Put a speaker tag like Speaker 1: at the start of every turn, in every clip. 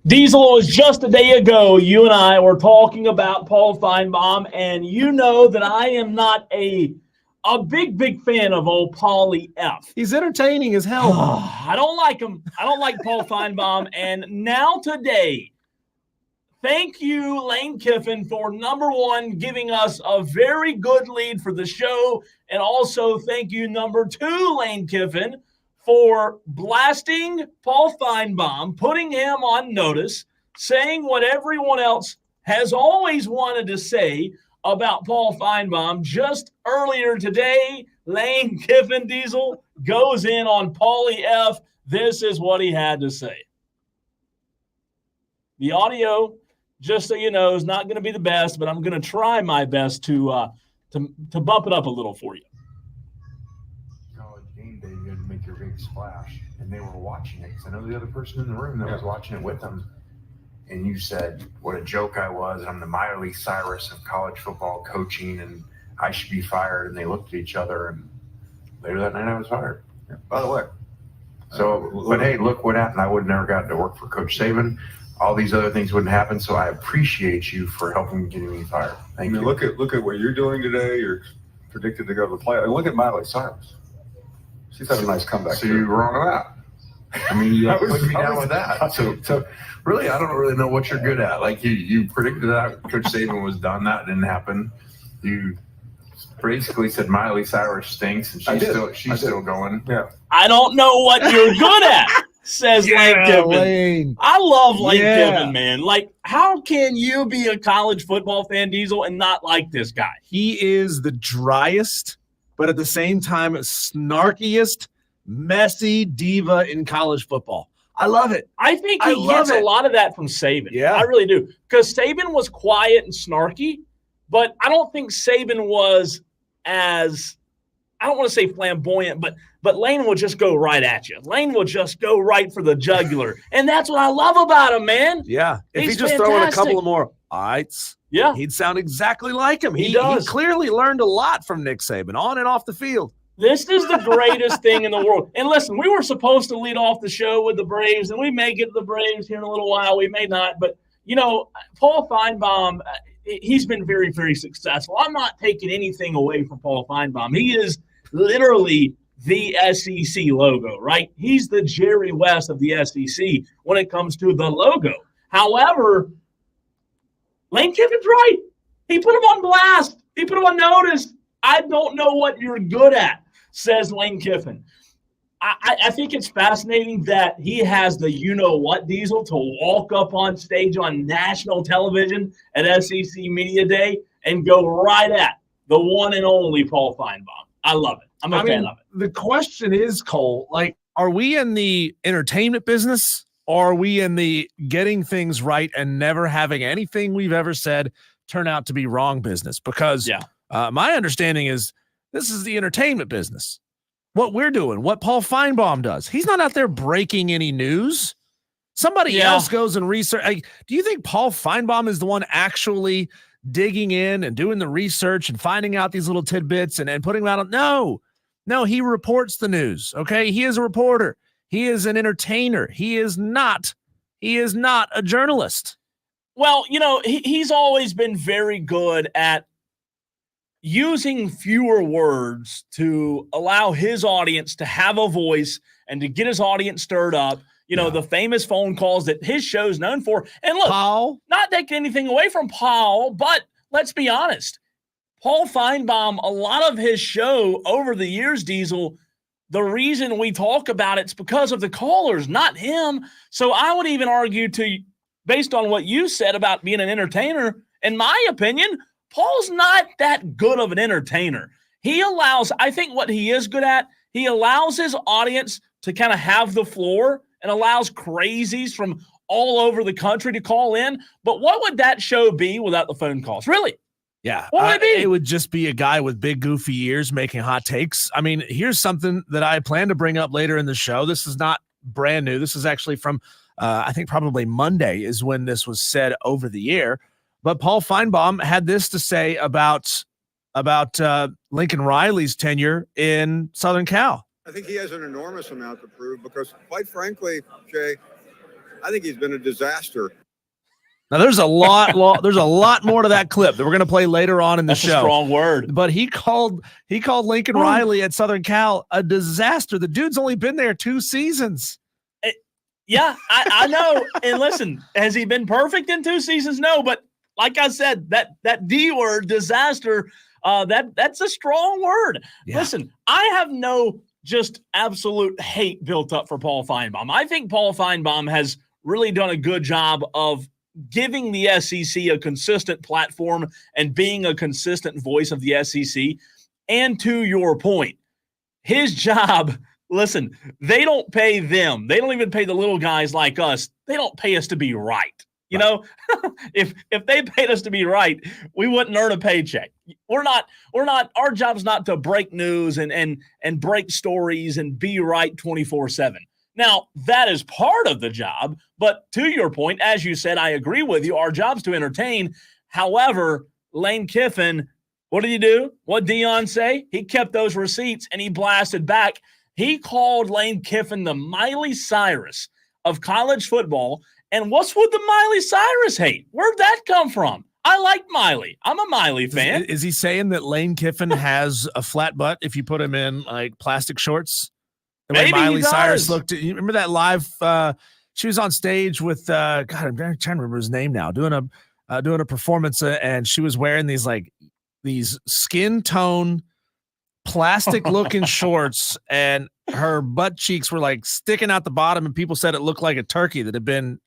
Speaker 1: Diesel, it was just a day ago you and I were talking about Paul Finebaum, and you know that I am not a big fan of old Paulie F.
Speaker 2: He's entertaining as hell.
Speaker 1: I don't like him. I don't like Paul Finebaum. And now today, thank you, Lane Kiffin, for number one, giving us a very good lead for the show. And also thank you, number two, Lane Kiffin, for blasting Paul Finebaum, putting him on notice, saying what everyone else has always wanted to say about Paul Finebaum. Just earlier today, Lane Kiffin, Diesel, goes in on Paulie F. This is what he had to say. The audio, just so you know, is not going to be the best, but I'm going to try my best to bump it up a little for you.
Speaker 3: College game day, you had to make your big splash, and they were watching it because I know the other person in the room that was watching it with them. And you said what a joke I was. I'm the Miley Cyrus of college football coaching, and I should be fired. And they looked at each other, and later that night I was fired.
Speaker 4: Yeah. By the way.
Speaker 3: So, but hey, look what happened. I would have never gotten to work for Coach Saban. All these other things wouldn't happen. So I appreciate you for helping getting me fired. Thank you.
Speaker 4: Look at what you're doing today. You're predicted to go to the playoffs. Look at Miley Cyrus. She's had a nice comeback.
Speaker 3: So you're wrong on that. I mean, you put me down with that. So really, I don't really know what you're good at. Like you predicted that Coach Saban was done. That didn't happen. You basically said Miley Cyrus stinks, and she's still going.
Speaker 4: Yeah.
Speaker 1: I don't know what you're good at, says Lane Kiffin.
Speaker 2: Lane.
Speaker 1: I love Lane Kiffin, man. Like, how can you be a college football fan, Diesel, and not like this guy?
Speaker 2: He is the driest, but at the same time, snarkiest, messy diva in college football. I love it.
Speaker 1: I think he gets a lot of that from Saban.
Speaker 2: Yeah.
Speaker 1: I really do. Because Saban was quiet and snarky, but I don't think Saban was as, I don't want to say flamboyant, but Lane will just go right at you. Lane will just go right for the jugular. And that's what I love about him, man.
Speaker 2: Yeah. If
Speaker 1: He's
Speaker 2: he just throw in a
Speaker 1: fantastic.
Speaker 2: couple of more "ites,"
Speaker 1: Yeah.
Speaker 2: he'd sound exactly like him.
Speaker 1: He does.
Speaker 2: He clearly learned a lot from Nick Saban on and off the field.
Speaker 1: This is the greatest thing in the world. And listen, we were supposed to lead off the show with the Braves, and we may get to the Braves here in a little while. We may not. But, you know, Paul Finebaum, he's been very, very successful. I'm not taking anything away from Paul Finebaum. He is literally the SEC logo, right? He's the Jerry West of the SEC when it comes to the logo. However, Lane Kiffin's right. He put him on blast. He put him on notice. I don't know what you're good at, says Lane Kiffin. I think it's fascinating that he has the you-know-what, Diesel, to walk up on stage on national television at SEC Media Day and go right at the one and only Paul Finebaum. I love it. I'm a fan of it.
Speaker 2: The question is, Cole, like, are we in the entertainment business, or are we in the getting things right and never having anything we've ever said turn out to be wrong business? Because my understanding is this is the entertainment business. What we're doing, what Paul Finebaum does. He's not out there breaking any news. Somebody else goes and research. Do you think Paul Finebaum is the one actually digging in and doing the research and finding out these little tidbits and putting them out? No, he reports the news. Okay. He is a reporter. He is an entertainer. He is not a journalist.
Speaker 1: Well, you know, he's always been very good at using fewer words to allow his audience to have a voice and to get his audience stirred up. You know, the famous phone calls that his show's known for. And look,
Speaker 2: Paul,
Speaker 1: not taking anything away from Paul, but let's be honest. Paul Finebaum, a lot of his show over the years, Diesel, the reason we talk about it's because of the callers, not him. So I would even argue based on what you said about being an entertainer, in my opinion, Paul's not that good of an entertainer. I think what he is good at, he allows his audience to kind of have the floor and allows crazies from all over the country to call in. But what would that show be without the phone calls? Really?
Speaker 2: Yeah.
Speaker 1: What would it be?
Speaker 2: It would just be a guy with big goofy ears making hot takes. I mean, here's something that I plan to bring up later in the show. This is not brand new. This is actually from, I think probably Monday is when this was said over the air. But Paul Finebaum had this to say about Lincoln Riley's tenure in Southern Cal.
Speaker 5: I think he has an enormous amount to prove because, quite frankly, Jay, I think he's been a disaster.
Speaker 2: Now there's a lot more to that clip that we're going to play later on in the show.
Speaker 1: A strong word.
Speaker 2: But he called Lincoln Riley at Southern Cal a disaster. The dude's only been there 2 seasons.
Speaker 1: Yeah, I know. And listen, has he been perfect in 2 seasons? No, but like I said, that D word, disaster, that's a strong word. Yeah. Listen, I have no just absolute hate built up for Paul Finebaum. I think Paul Finebaum has really done a good job of giving the SEC a consistent platform and being a consistent voice of the SEC. And to your point, his job, listen, they don't pay them. They don't even pay the little guys like us. They don't pay us to be right. You know, if they paid us to be right, we wouldn't earn a paycheck. We're not, our job's not to break news and break stories and be right 24/7. Now, that is part of the job, but to your point, as you said, I agree with you. Our job's to entertain. However, Lane Kiffin, what did he do? What did Deion say? He kept those receipts and he blasted back. He called Lane Kiffin the Miley Cyrus of college football. And what's with the Miley Cyrus hate? Where'd that come from? I like Miley. I'm a Miley fan.
Speaker 2: Is he saying that Lane Kiffin has a flat butt if you put him in like plastic shorts? The way Miley Cyrus looked. You remember that live? She was on stage with God. I'm trying to remember his name now. Doing a performance, and she was wearing these skin tone, plastic looking shorts, and her butt cheeks were like sticking out the bottom, and people said it looked like a turkey that had been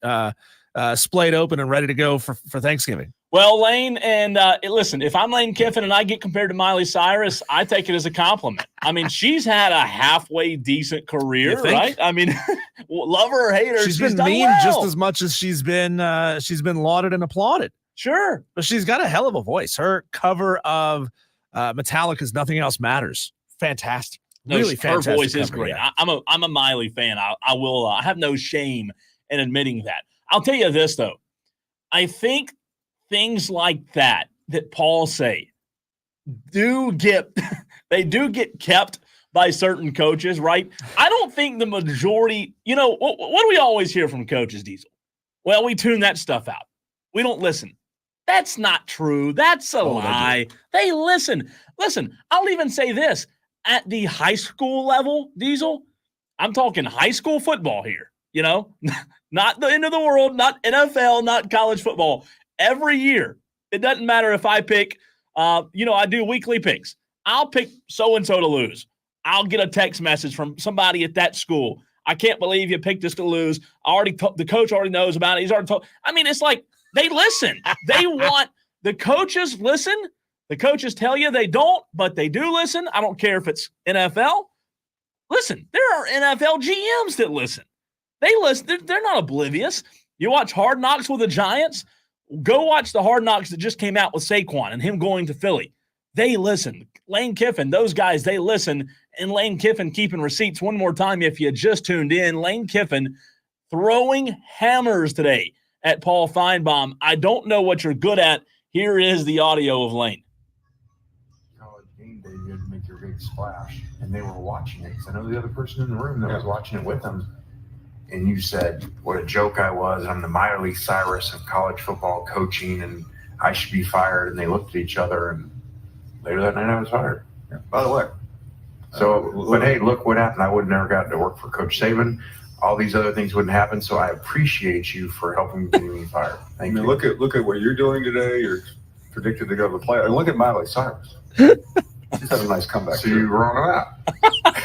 Speaker 2: splayed open and ready to go for Thanksgiving.
Speaker 1: Well, Lane, and listen, if I'm Lane Kiffin and I get compared to Miley Cyrus, I take it as a compliment. I mean, she's had a halfway decent career, right? I mean, love her or hate her,
Speaker 2: she's been memed just as much as she's been lauded and applauded.
Speaker 1: Sure,
Speaker 2: but she's got a hell of a voice. Her cover of Metallica's "Nothing Else Matters," fantastic.
Speaker 1: No,
Speaker 2: really fantastic.
Speaker 1: Her voice is
Speaker 2: cover,
Speaker 1: great.
Speaker 2: yeah.
Speaker 1: I'm a Miley fan. I will. I have no shame in admitting that. I'll tell you this though, I think things like that Paul say do get kept by certain coaches, right? I don't think the majority. You know what do we always hear from coaches, Diesel? Well, we tune that stuff out. We don't listen. That's not true. That's a lie. They listen. Listen, I'll even say this. At the high school level, Diesel, I'm talking high school football here, you know, not the end of the world, not NFL, not college football. Every year, it doesn't matter if I pick, I do weekly picks. I'll pick so-and-so to lose. I'll get a text message from somebody at that school. I can't believe you picked us to lose. The coach already knows about it. He's already told. I mean, it's like they listen. They want the coaches listen. The coaches tell you they don't, but they do listen. I don't care if it's NFL. Listen, there are NFL GMs that listen. They listen. They're not oblivious. You watch Hard Knocks with the Giants. Go watch the Hard Knocks that just came out with Saquon and him going to Philly. They listen. Lane Kiffin, those guys, they listen. And Lane Kiffin keeping receipts. One more time, if you just tuned in, Lane Kiffin throwing hammers today at Paul Finebaum. I don't know what you're good at. Here is the audio of Lane.
Speaker 3: College game day, you'd make your big splash, and they were watching it. Because I know the other person in the room that was watching it with them. And you said what a joke I was. I'm the Miley Cyrus of college football coaching, and I should be fired. And they looked at each other, and later that night I was fired.
Speaker 4: Yeah. By the way.
Speaker 3: So, but hey, look what happened. I would have never gotten to work for Coach Saban. All these other things wouldn't happen. So I appreciate you for helping getting me fired. Thank you.
Speaker 4: Look at what you're doing today. You're predicted to go to the playoffs. And look at Miley Cyrus. She's having a nice comeback.
Speaker 3: So you're wrong on that.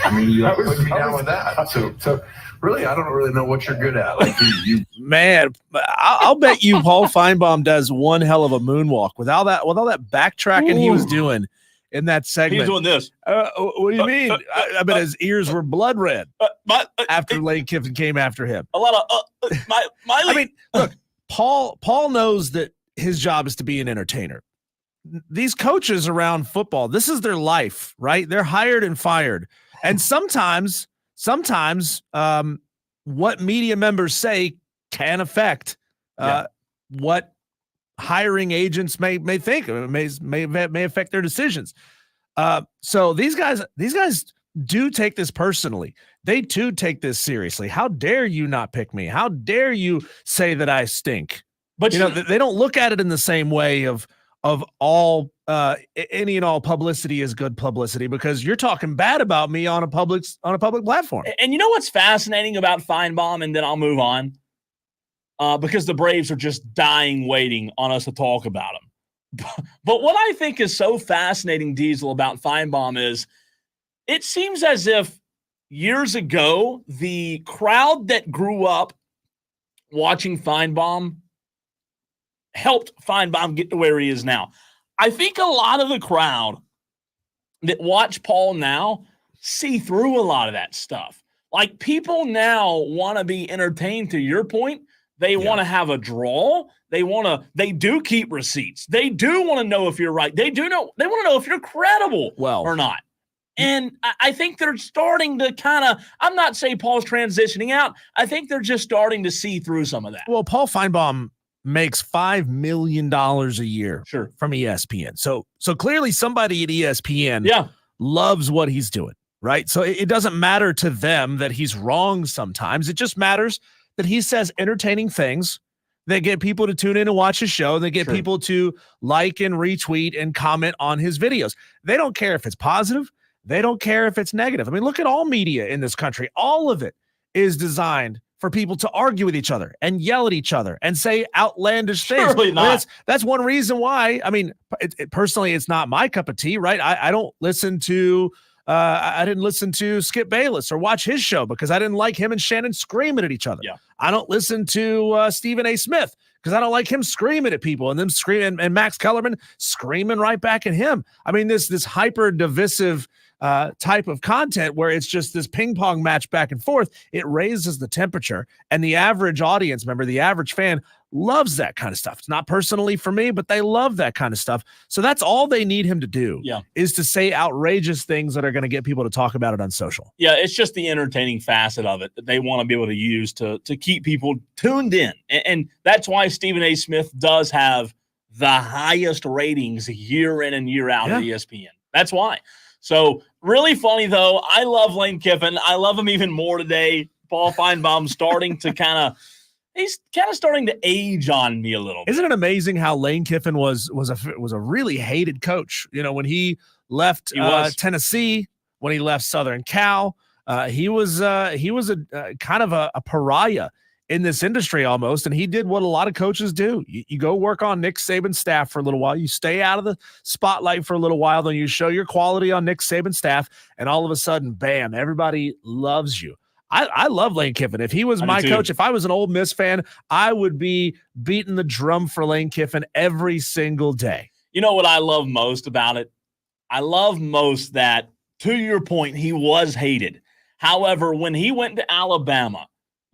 Speaker 3: I mean, you put me down with that. So really, I don't really know what you're good at. Like you
Speaker 2: man, I'll bet you Paul Finebaum does one hell of a moonwalk with all that backtracking he was doing in that segment.
Speaker 1: He's doing this.
Speaker 2: What do you mean? I bet his ears were blood red after Lane Kiffin came after him.
Speaker 1: A lot of Miley.
Speaker 2: I mean, look, Paul knows that his job is to be an entertainer. These coaches around football, this is their life, right? They're hired and fired. And sometimes what media members say can affect what hiring agents may think, may affect their decisions. So these guys do take this personally. They too take this seriously. How dare you not pick me? How dare you say that I stink?
Speaker 1: But
Speaker 2: They don't look at it in the same way of all any and all publicity is good publicity, because you're talking bad about me on a public platform.
Speaker 1: And you know what's fascinating about Finebaum, and then I'll move on, because the Braves are just dying waiting on us to talk about them. But what I think is so fascinating, Diesel, about Finebaum is it seems as if years ago the crowd that grew up watching Finebaum helped Finebaum get to where he is now. I think a lot of the crowd that watch Paul now see through a lot of that stuff. Like, people now want to be entertained, to your point. They want to have a draw. They do keep receipts. They do want to know if you're right. They want to know if you're credible or not. And I think they're starting to I'm not saying Paul's transitioning out. I think they're just starting to see through some of that.
Speaker 2: Well, Paul Finebaum makes $5 million a year from ESPN. So clearly somebody at ESPN loves what he's doing, right? So it doesn't matter to them that he's wrong sometimes. It just matters that he says entertaining things that get people to tune in and watch his show. They get people to like and retweet and comment on his videos. They don't care if it's positive. They don't care if it's negative. I mean, look at all media in this country. All of it is designed for people to argue with each other and yell at each other and say outlandish things.
Speaker 1: Surely not.
Speaker 2: That's one reason why. I mean, personally, it's not my cup of tea, right? I don't listen to I didn't listen to Skip Bayless or watch his show because I didn't like him and Shannon screaming at each other.
Speaker 1: Yeah.
Speaker 2: I don't listen to Stephen A. Smith because I don't like him screaming at people and them screaming, and Max Kellerman screaming right back at him. I mean, this hyper divisive type of content where it's just this ping pong match back and forth, it raises the temperature, and the average audience member, the average fan, loves that kind of stuff. It's not personally for me, but they love that kind of stuff. So that's all they need him to do is to say outrageous things that are going to get people to talk about it on social.
Speaker 1: Yeah, it's just the entertaining facet of it that they want to be able to use to keep people tuned in. And that's why Stephen A. Smith does have the highest ratings year in and year out at ESPN. That's why. So really funny, though. I love Lane Kiffin. I love him even more today. Paul Finebaum starting to he's kind of starting to age on me a little bit.
Speaker 2: Isn't it amazing how Lane Kiffin was a really hated coach? You know, when he left Tennessee, when he left Southern Cal, he was a kind of a pariah in this industry almost, and he did what a lot of coaches do. You go work on Nick Saban's staff for a little while, you stay out of the spotlight for a little while, then you show your quality on Nick Saban's staff, and all of a sudden, bam, everybody loves you. I love Lane Kiffin. If he was my coach, if I was an Ole Miss fan, I would be beating the drum for Lane Kiffin every single day.
Speaker 1: You know what I love most about it? I love most that, to your point, he was hated. However, when he went to Alabama,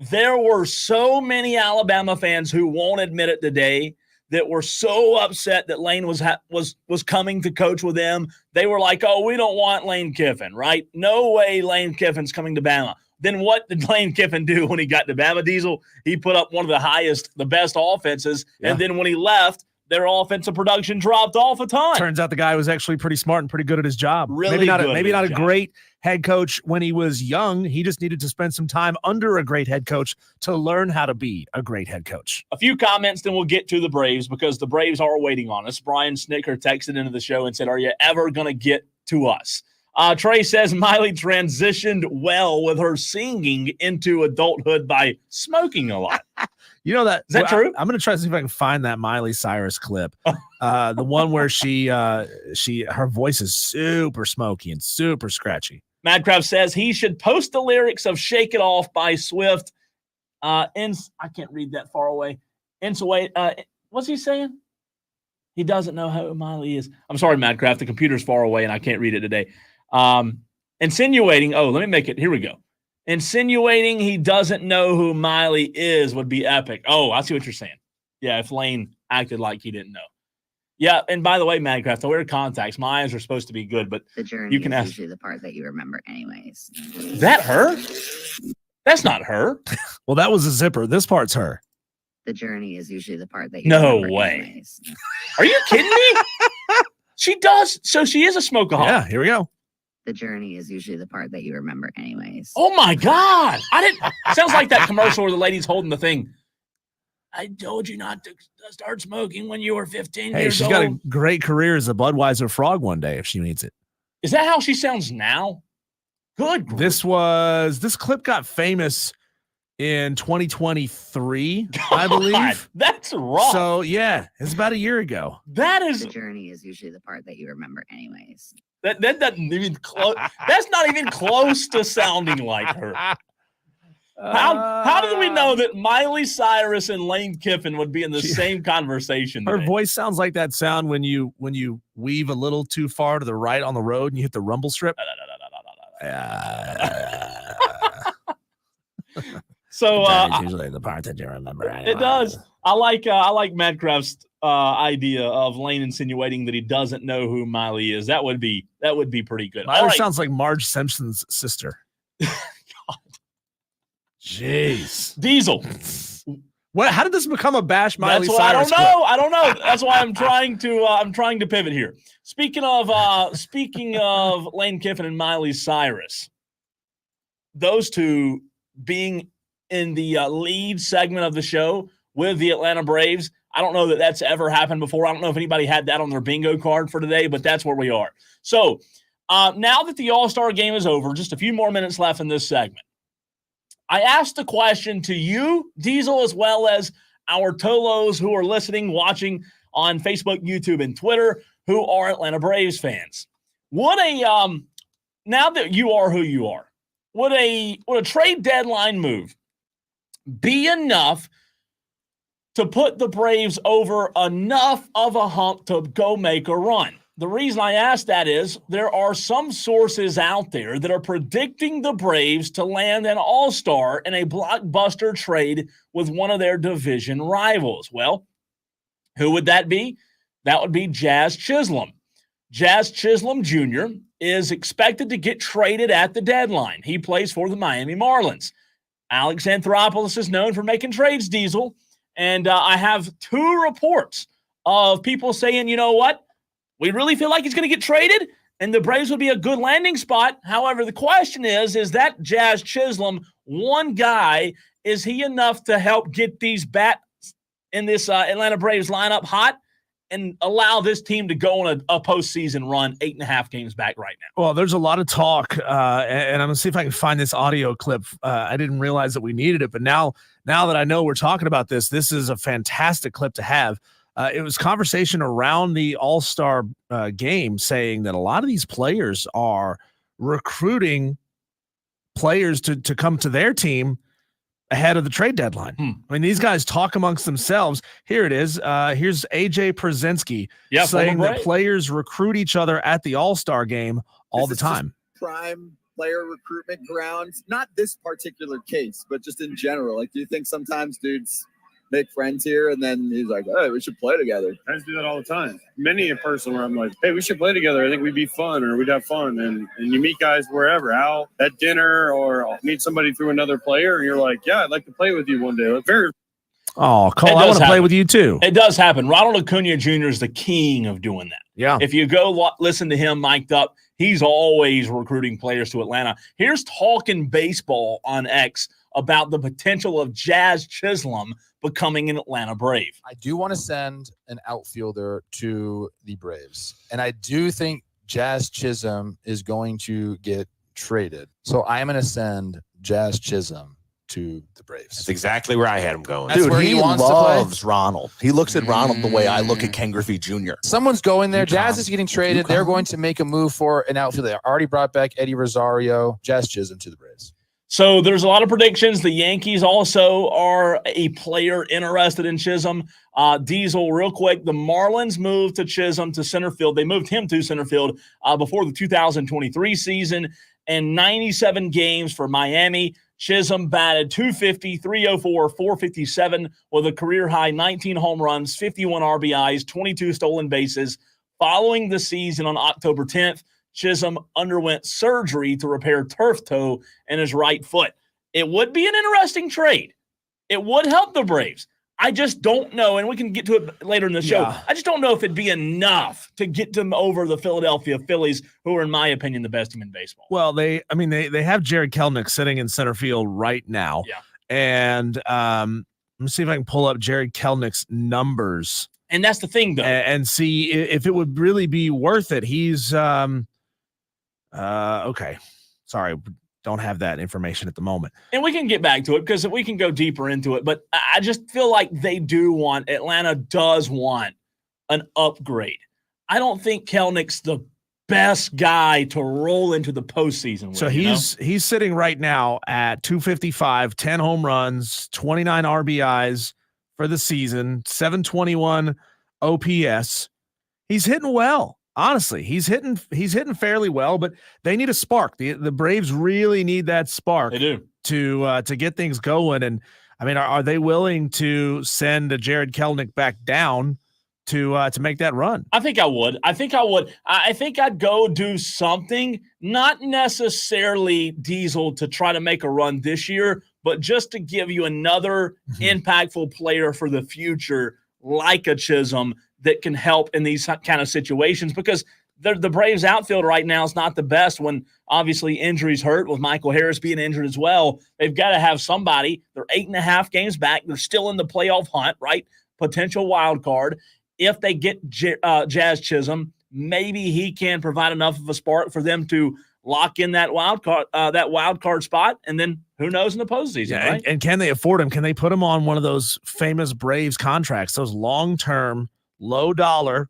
Speaker 1: there were so many Alabama fans who won't admit it today that were so upset that Lane was coming to coach with them. They were like, "Oh, we don't want Lane Kiffin, right? No way Lane Kiffin's coming to Bama." Then what did Lane Kiffin do when he got to Bama, Diesel? He put up one of the best offenses, and then when he left, their offensive production dropped off a ton.
Speaker 2: Turns out the guy was actually pretty smart and pretty good at his job.
Speaker 1: Maybe not
Speaker 2: a great head coach when he was young. He just needed to spend some time under a great head coach to learn how to be a great head coach.
Speaker 1: A few comments, then we'll get to the Braves because the Braves are waiting on us. Brian Snicker texted into the show and said, "Are you ever going to get to us?" Trey says Miley transitioned well with her singing into adulthood by smoking a lot.
Speaker 2: You know that?
Speaker 1: Is that true?
Speaker 2: I'm going to try to see if I can find that Miley Cyrus clip. The one where her voice is super smoky and super scratchy.
Speaker 1: Madcraft says he should post the lyrics of Shake It Off by Swift. I can't read that far away. What's he saying? He doesn't know who Miley is. I'm sorry, Madcraft. The computer's far away and I can't read it today. Insinuating. Oh, let me make it. Here we go. Insinuating he doesn't know who Miley is would be epic. Oh, I see what you're saying. Yeah, if Lane acted like he didn't know. Yeah, and by the way, Madcraft, I wear contacts. My eyes are supposed to be good, but
Speaker 5: the journey is usually the part that you remember anyways.
Speaker 1: Is that her? That's not her.
Speaker 2: Well, that was a zipper. This part's her.
Speaker 5: The journey is usually the part that you remember anyways.
Speaker 1: Are you kidding me? She does. So she is a smokeaholic.
Speaker 2: Yeah, here we go.
Speaker 5: The journey is usually the part that you remember anyways.
Speaker 1: Oh my God. Sounds like that commercial where the lady's holding the thing. I told you not to start smoking when you were 15
Speaker 2: Hey,
Speaker 1: years
Speaker 2: she's
Speaker 1: old.
Speaker 2: got a great career as a Budweiser frog one day if she needs it.
Speaker 1: Is that how she sounds now? Good.
Speaker 2: This clip got famous in 2023, I believe.
Speaker 1: That's wrong.
Speaker 2: So yeah, it's about a year ago.
Speaker 1: That is
Speaker 5: The journey is usually the part that you remember anyways.
Speaker 1: that doesn't even close. That's not even close to sounding like her. How did we know that Miley Cyrus and Lane Kiffin would be in the same conversation
Speaker 2: Her
Speaker 1: today?
Speaker 2: voice sounds like that sound when you weave a little too far to the right on the road and you hit the rumble strip.
Speaker 1: So
Speaker 2: usually the part that you remember.
Speaker 1: it does. I like Matt Kraft's idea of Lane insinuating that he doesn't know who Miley is. That would be pretty good.
Speaker 2: Miley sounds like Marge Simpson's sister. Jeez.
Speaker 1: Diesel.
Speaker 2: What? How did this become a bash Miley
Speaker 1: That's what
Speaker 2: Cyrus?
Speaker 1: I don't know. That's why I'm trying to pivot here. Speaking of Lane Kiffin and Miley Cyrus, those two being in the lead segment of the show with the Atlanta Braves. I don't know that that's ever happened before. I don't know if anybody had that on their bingo card for today, but that's where we are. So now that the All-Star game is over, just a few more minutes left in this segment. I asked the question to you, Diesel, as well as our Tolos who are listening, watching on Facebook, YouTube, and Twitter, who are Atlanta Braves fans. Now that you are who you are, would a trade deadline move be enough to put the Braves over enough of a hump to go make a run? The reason I ask that is there are some sources out there that are predicting the Braves to land an all-star in a blockbuster trade with one of their division rivals. Well, who would that be? That would be Jazz Chisholm. Jazz Chisholm Jr. is expected to get traded at the deadline. He plays for the Miami Marlins. Alex Anthopoulos is known for making trades, Diesel. And I have two reports of people saying, you know what? We really feel like he's going to get traded, and the Braves would be a good landing spot. However, the question is that Jazz Chisholm one guy, is he enough to help get these bats in this Atlanta Braves lineup hot and allow this team to go on a postseason run 8.5 games back right now?
Speaker 2: Well, there's a lot of talk, and I'm going to see if I can find this audio clip. I didn't realize that we needed it, but now that I know we're talking about this is a fantastic clip to have. It was conversation around the All-Star game saying that a lot of these players are recruiting players to come to their team ahead of the trade deadline. I mean, these guys talk amongst themselves. Here it is. Here's AJ Przinsky saying that players recruit each other at the All-Star game all the time.
Speaker 6: Prime player recruitment grounds, not this particular case, but just in general. Like, do you think sometimes dudes make friends here and then he's like, hey, we should play together?
Speaker 7: Guys do that all the time. Many a person where I'm like, hey, we should play together. I think we'd be fun, or we'd have fun. And you meet guys wherever, out at dinner, or I'll meet somebody through another player, and you're like, yeah, I'd like to play with you one day. Like, very.
Speaker 2: Oh, Cole, I want to play with you too.
Speaker 1: It does happen. Ronald Acuna Jr. is the king of doing that.
Speaker 2: Yeah.
Speaker 1: If you go listen to him mic'd up, he's always recruiting players to Atlanta. Here's Talking Baseball on X about the potential of Jazz Chisholm becoming an Atlanta Brave.
Speaker 8: I do want to send an outfielder to the Braves, and I do think Jazz Chisholm is going to get traded. So I'm going to send Jazz Chisholm to the Braves.
Speaker 9: That's exactly where I had him going.
Speaker 8: That's
Speaker 10: Dude,
Speaker 8: where
Speaker 10: he
Speaker 8: wants
Speaker 10: loves
Speaker 8: to play.
Speaker 10: Ronald. He looks at Ronald the way I look at Ken Griffey Jr.
Speaker 8: Someone's going there.
Speaker 10: UConn.
Speaker 8: Jazz is getting traded. They're going to make a move for an outfielder. They already brought back Eddie Rosario. Jazz Chisholm to the Braves.
Speaker 1: So there's a lot of predictions. The Yankees also are a player interested in Chisholm. Diesel, real quick, the Marlins moved to Chisholm to center field. They moved him to center field before the 2023 season, and 97 games for Miami. Chisholm batted .250, .304, .457 with a career-high 19 home runs, 51 RBIs, 22 stolen bases. Following the season on October 10th, Chisholm underwent surgery to repair turf toe in his right foot. It would be an interesting trade. It would help the Braves. I just don't know, and we can get to it later in the show.
Speaker 2: Yeah.
Speaker 1: I just don't know if it'd be enough to get them over the Philadelphia Phillies, who are, in my opinion, the best team in baseball.
Speaker 2: Well, they have Jared Kelenic sitting in center field right now.
Speaker 1: Yeah.
Speaker 2: And let me see if I can pull up Jared Kelenick's numbers.
Speaker 1: And that's the thing, though.
Speaker 2: And see if it would really be worth it. He's okay. Sorry, don't have that information at the moment.
Speaker 1: And we can get back to it because we can go deeper into it. But I just feel like Atlanta does want an upgrade. I don't think Kelenick's the best guy to roll into the postseason with.
Speaker 2: So he's sitting right now at 255, 10 home runs, 29 RBIs for the season, 721 OPS. He's hitting well. Honestly, he's hitting fairly well, but they need a spark. The Braves really need that spark.
Speaker 1: They do
Speaker 2: to get things going. And I mean, are they willing to send a Jared Kelenic back down to make that run?
Speaker 1: I think I would. I think I'd go do something, not necessarily Diesel to try to make a run this year, but just to give you another impactful player for the future, like a Chisholm, that can help in these kind of situations, because the Braves outfield right now is not the best when obviously injuries hurt, with Michael Harris being injured as well. They've got to have somebody. They're 8.5 games back. They're still in the playoff hunt, right? Potential wild card. If they get Jazz Chisholm, maybe he can provide enough of a spark for them to lock in that wild card spot, and then who knows in the postseason,
Speaker 2: yeah,
Speaker 1: right?
Speaker 2: And can they afford him? Can they put him on one of those famous Braves contracts, those long-term, low dollar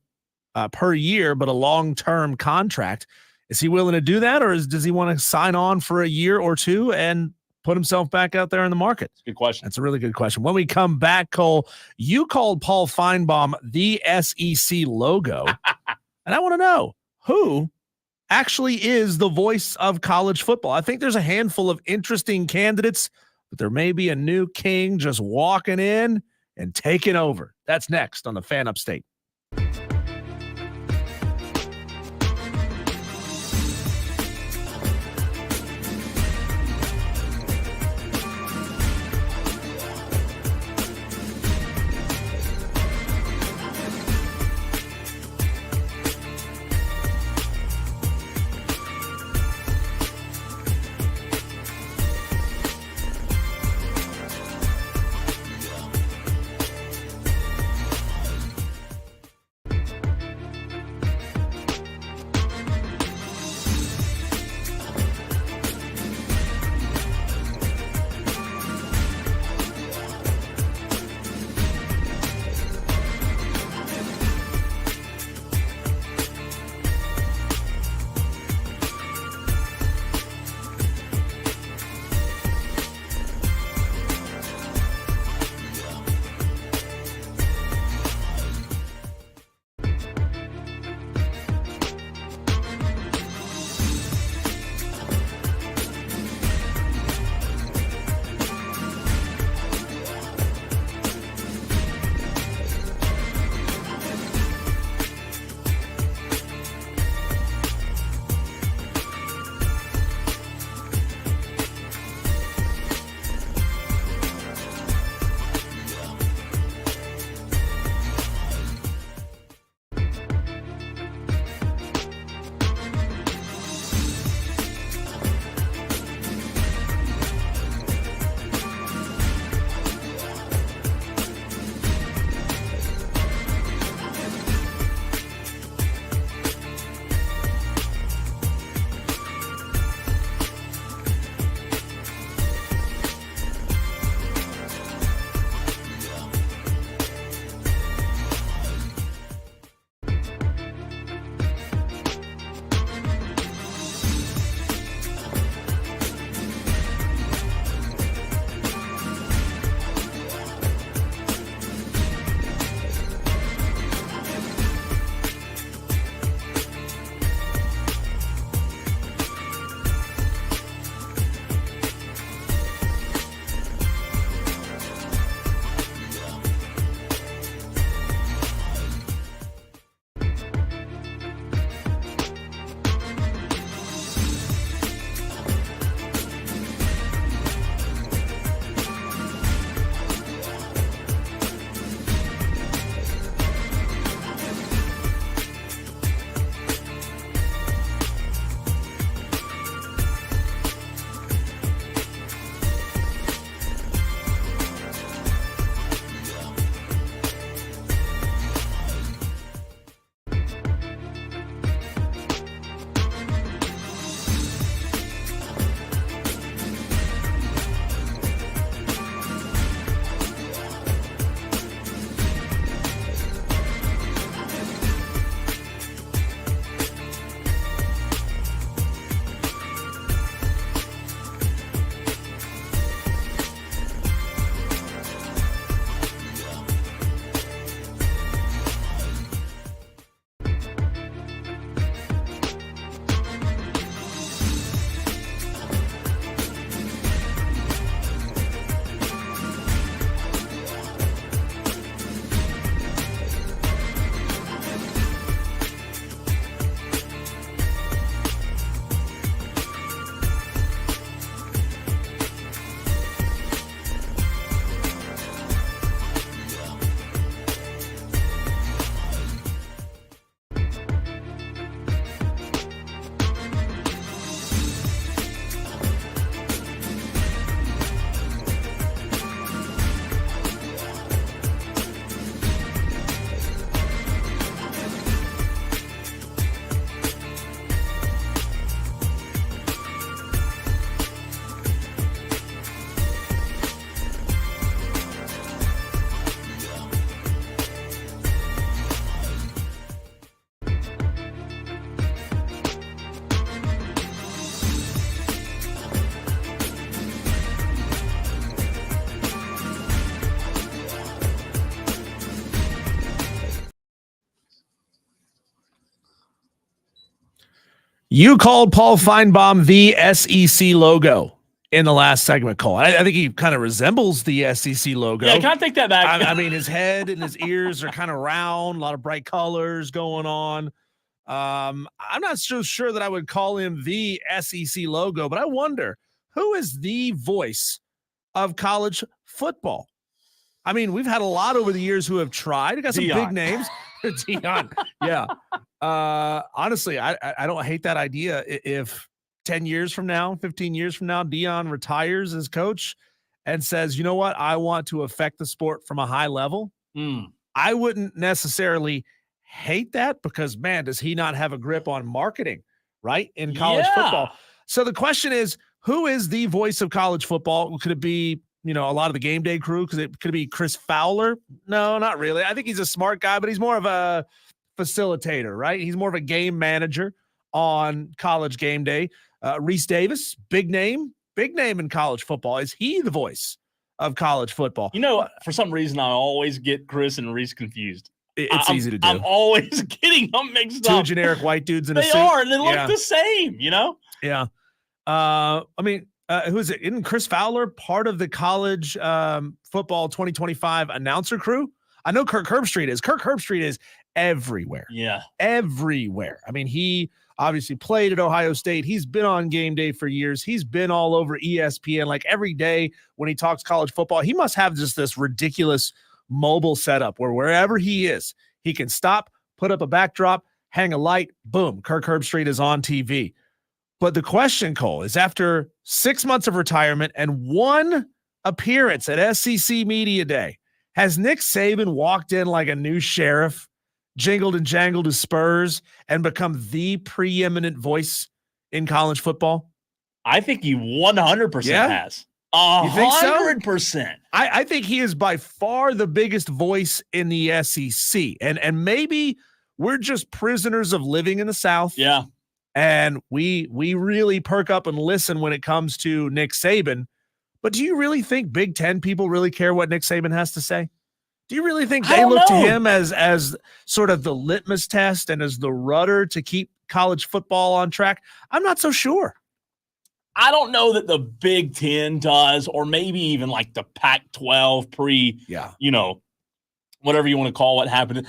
Speaker 2: per year, but a long-term contract? Is he willing to do that, or does he want to sign on for a year or two and put himself back out there in the market?
Speaker 1: Good question.
Speaker 2: That's a really good question. When we come back, Cole, you called Paul Finebaum the SEC logo. And I want to know who actually is the voice of college football. I think there's a handful of interesting candidates, but there may be a new king just walking in and taking over. That's next on the Fan Upstate. You called Paul Finebaum the SEC logo in the last segment, Cole. I think he kind of resembles the SEC logo.
Speaker 1: Yeah, can I take that back?
Speaker 2: I mean, his head and his ears are kind of round, a lot of bright colors going on. I'm not so sure that I would call him the SEC logo, but I wonder who is the voice of college football. I mean, we've had a lot over the years who have tried. We got some big names. Deion, yeah. Honestly, I don't hate that idea. If 10 years from now, 15 years from now, Deion retires as coach and says, you know what, I want to affect the sport from a high level, I wouldn't necessarily hate that because, man, does he not have a grip on marketing, right, in college football? So the question is, who is the voice of college football? Could it be, a lot of the game day crew? Could it be Chris Fowler? No, not really. I think he's a smart guy, but he's more of a facilitator, right? He's more of a game manager on college game day. Reese Davis, big name in college football. Is he the voice of college football?
Speaker 1: For some reason, I always get Chris and Reese confused.
Speaker 2: It's easy to do.
Speaker 1: I'm always getting them mixed up.
Speaker 2: Two generic white dudes in a suit.
Speaker 1: They are, and they look the same,
Speaker 2: Yeah. I mean, who is it? Isn't Chris Fowler part of the college football 2025 announcer crew? I know Kirk Herbstreit is. Kirk Herbstreit is everywhere.
Speaker 1: Yeah.
Speaker 2: Everywhere. I mean, he obviously played at Ohio State. He's been on game day for years. He's been all over ESPN. Like every day when he talks college football, he must have just this ridiculous mobile setup where wherever he is, he can stop, put up a backdrop, hang a light, boom, Kirk Herbstreit is on TV. But the question, Cole, is after 6 months of retirement and one appearance at SEC Media Day, has Nick Saban walked in like a new sheriff, jingled and jangled his spurs, and become the preeminent voice in college football?
Speaker 1: I think he 100% has. 100%.
Speaker 2: I think he is by far the biggest voice in the SEC. And maybe we're just prisoners of living in the South.
Speaker 1: Yeah.
Speaker 2: And we really perk up and listen when it comes to Nick Saban. But do you really think Big Ten people really care what Nick Saban has to say? Do you really think they look to him as sort of the litmus test and as the rudder to keep college football on track? I'm not so sure.
Speaker 1: I don't know that the Big Ten does, or maybe even like the Pac-12 whatever you want to call what happened.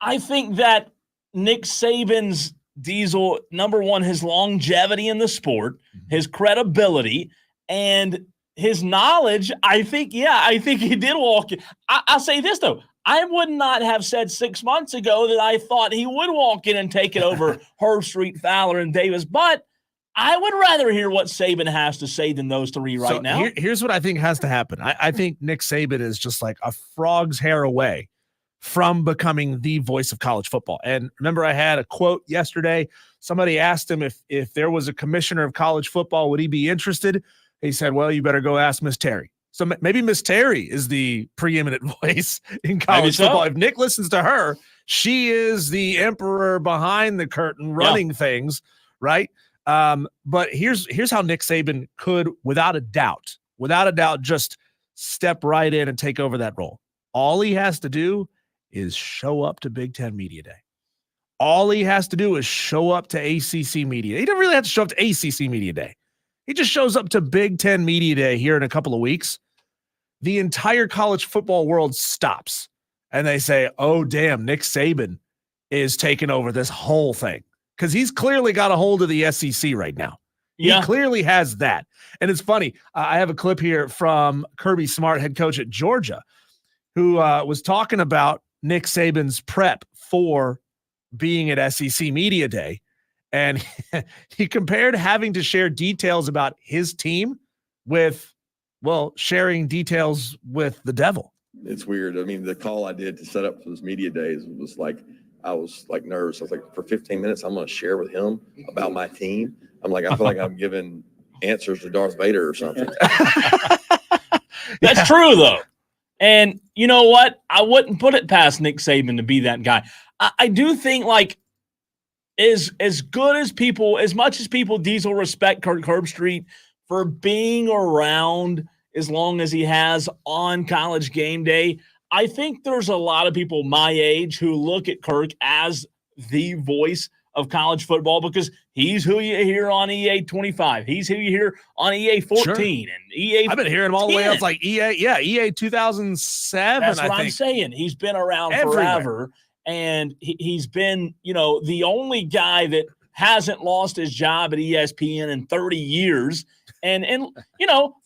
Speaker 1: I think that Nick Saban's Diesel, number one, his longevity in the sport, his credibility, and his knowledge, I think he did walk in. I'll say this, though. I would not have said 6 months ago that I thought he would walk in and take it over Herbstreit, Fowler, and Davis, but I would rather hear what Saban has to say than those three now.
Speaker 2: Here's what I think has to happen. I think Nick Saban is just like a frog's hair away from becoming the voice of college football. And remember, I had a quote yesterday. Somebody asked him if there was a commissioner of college football, would he be interested? He said, well, you better go ask Miss Terry. So maybe Miss Terry is the preeminent voice in college football. If Nick listens to her, she is the emperor behind the curtain running things, right? But here's how Nick Saban could, without a doubt, just step right in and take over that role. All he has to do is show up to Big Ten Media Day. All he has to do is show up to ACC Media Day. He doesn't really have to show up to ACC Media Day. He just shows up to Big Ten Media Day here in a couple of weeks. The entire college football world stops, and they say, oh, damn, Nick Saban is taking over this whole thing. Because he's clearly got a hold of the SEC right now. He clearly has that. And it's funny. I have a clip here from Kirby Smart, head coach at Georgia, who was talking about Nick Saban's prep for being at SEC Media Day. And he compared having to share details about his team with, sharing details with the devil.
Speaker 9: It's weird. I mean, the call I did to set up for this media days was like, I was like nervous. I was like, for 15 minutes, I'm going to share with him about my team. I'm like, I feel like I'm giving answers to Darth Vader or something.
Speaker 1: That's true, though. And you know what? I wouldn't put it past Nick Saban to be that guy. I do think, like, as much as people Diesel respect Kirk Herbstreit for being around as long as he has on College Game Day, I think there's a lot of people my age who look at Kirk as the voice of college football because he's who you hear on EA 25. He's who you hear on EA 14
Speaker 2: Sure.
Speaker 1: and EA.
Speaker 2: I've been hearing him all the way
Speaker 1: 10.
Speaker 2: up like EA 2007.
Speaker 1: That's what
Speaker 2: I
Speaker 1: I'm
Speaker 2: think.
Speaker 1: saying. He's been around
Speaker 2: Everywhere.
Speaker 1: forever, and he's been, the only guy that hasn't lost his job at ESPN in 30 years. And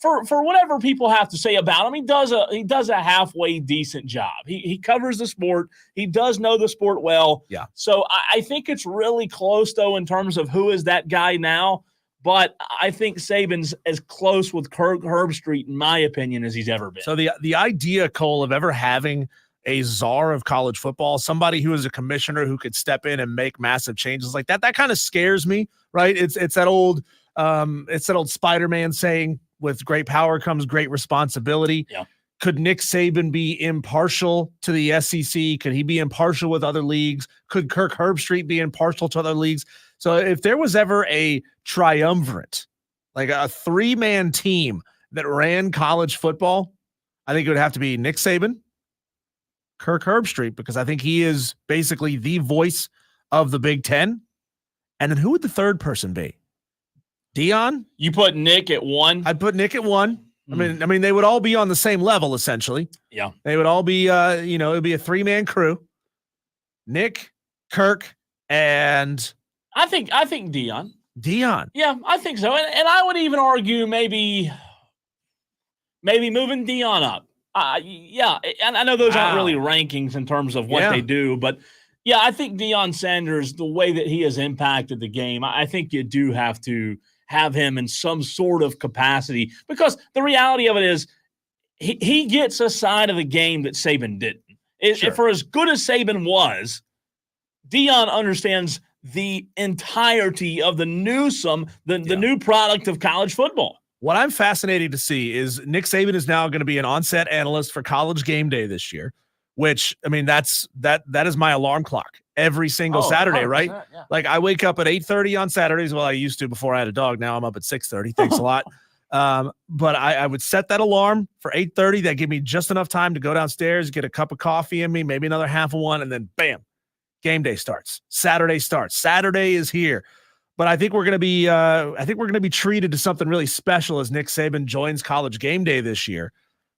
Speaker 1: for whatever people have to say about him, he does a halfway decent job. He covers the sport. He does know the sport well.
Speaker 2: Yeah.
Speaker 1: So I think it's really close though in terms of who is that guy now. But I think Saban's as close with Kirk Herbstreit, in my opinion, as he's ever been.
Speaker 2: So the idea, Cole, of ever having a czar of college football, somebody who is a commissioner who could step in and make massive changes like that kind of scares me, right? It's that old Spider-Man saying, with great power comes great responsibility.
Speaker 1: Yeah.
Speaker 2: Could Nick Saban be impartial to the SEC? Could he be impartial with other leagues? Could Kirk Herbstreit be impartial to other leagues? So if there was ever a triumvirate, like a 3-man team that ran college football, I think it would have to be Nick Saban, Kirk Herbstreit, because I think he is basically the voice of the Big Ten. And then who would the third person be? Dion?
Speaker 1: You put Nick at 1?
Speaker 2: I'd put Nick at 1. I mean, they would all be on the same level, essentially.
Speaker 1: Yeah.
Speaker 2: They would all be, it'd be a 3-man crew. Nick, Kirk, and
Speaker 1: I think Dion.
Speaker 2: Dion.
Speaker 1: Yeah, I think so. And I would even argue maybe moving Dion up. Yeah, and I know those aren't really rankings in terms of what they do, but yeah, I think Deion Sanders, the way that he has impacted the game, I think you do have to have him in some sort of capacity, because the reality of it is he gets a side of the game that Saban didn't.
Speaker 2: Sure.
Speaker 1: For as good as Saban was, Deion understands the entirety of the new product of college football.
Speaker 2: What I'm fascinated to see is Nick Saban is now going to be an on-set analyst for College Game Day this year, which, I mean, that is my alarm clock every single Saturday, right?
Speaker 1: Yeah.
Speaker 2: Like I wake up at 8:30 on Saturdays. Well, I used to before I had a dog. Now I'm up at 6:30. Thanks a lot. But I would set that alarm for 8:30. That gave me just enough time to go downstairs, get a cup of coffee in me, maybe another half of one, and then bam, game day starts. Saturday starts. Saturday is here. But I think we're going to be treated to something really special as Nick Saban joins College Game Day this year,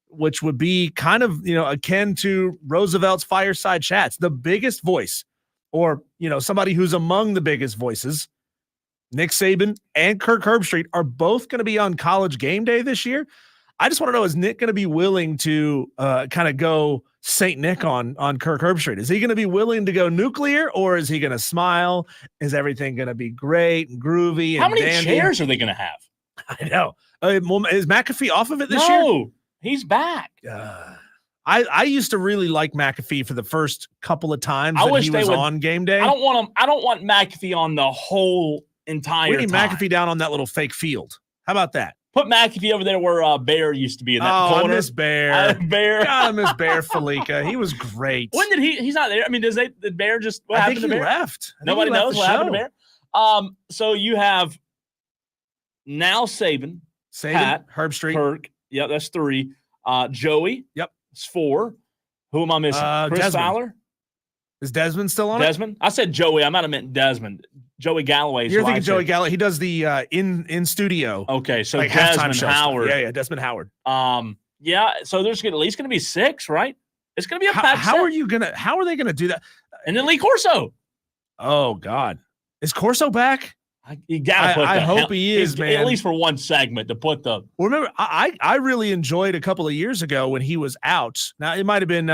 Speaker 2: which would be kind of, akin to Roosevelt's Fireside Chats, the biggest voice, or, somebody who's among the biggest voices. Nick Saban and Kirk Herbstreit are both going to be on College Game Day this year. I just want to know, is Nick going to be willing to kind of go St. Nick on Kirk Herbstreit? Is he going to be willing to go nuclear, or is he going to smile? Is everything going to be great and groovy? And
Speaker 1: how many
Speaker 2: dandy?
Speaker 1: chairs are they going to have?
Speaker 2: I know. Is McAfee off of it this year?
Speaker 1: No, he's back.
Speaker 2: I used to really like McAfee for the first couple of times
Speaker 1: I
Speaker 2: that
Speaker 1: wish
Speaker 2: he
Speaker 1: they
Speaker 2: was
Speaker 1: would-
Speaker 2: on game day.
Speaker 1: I don't want McAfee on the whole entire
Speaker 2: We need
Speaker 1: time.
Speaker 2: McAfee down on that little fake field. How about that?
Speaker 1: Put McAfee over there where Bear used to be in that corner.
Speaker 2: I miss Bear.
Speaker 1: Bear.
Speaker 2: God, I miss Bear Felica. He was great.
Speaker 1: When did he's not there? I mean, did Bear just, what
Speaker 2: I
Speaker 1: happened
Speaker 2: think
Speaker 1: to
Speaker 2: he
Speaker 1: Bear?
Speaker 2: left. I think
Speaker 1: Nobody
Speaker 2: he left
Speaker 1: knows
Speaker 2: the
Speaker 1: what happened to
Speaker 2: show.
Speaker 1: Bear. So you have now Saban, Pat,
Speaker 2: Herbstreit,
Speaker 1: Kirk. Yep, that's 3. Joey.
Speaker 2: Yep.
Speaker 1: It's 4. Who am I missing? Chris
Speaker 2: Desmond.
Speaker 1: Fowler?
Speaker 2: Is Desmond still on
Speaker 1: Desmond? I said Joey. I might have meant Desmond. Joey Galloway.
Speaker 2: it? You're thinking Joey Galloway. He does the in studio.
Speaker 1: Okay, so
Speaker 2: like halftime
Speaker 1: Desmond
Speaker 2: shows.
Speaker 1: Howard.
Speaker 2: Yeah, Desmond Howard.
Speaker 1: Yeah, so there's at least going to be 6, right? It's going to be a packed
Speaker 2: How
Speaker 1: set.
Speaker 2: are they gonna do that?
Speaker 1: And then Lee Corso.
Speaker 2: Oh God, is Corso back?
Speaker 1: You got to put
Speaker 2: I hope he is, man.
Speaker 1: At least for one segment to put the.
Speaker 2: Well, remember, I really enjoyed a couple of years ago when he was out. Now it might have been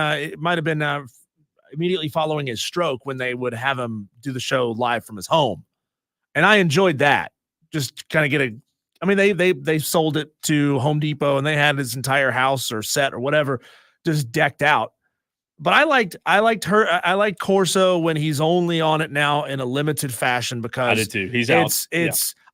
Speaker 2: immediately following his stroke when they would have him do the show live from his home, and I enjoyed that. Just kind of get a. I mean, they sold it to Home Depot and they had his entire house or set or whatever just decked out. But I liked Corso when he's only on it now in a limited fashion, because
Speaker 1: I did too. He's out.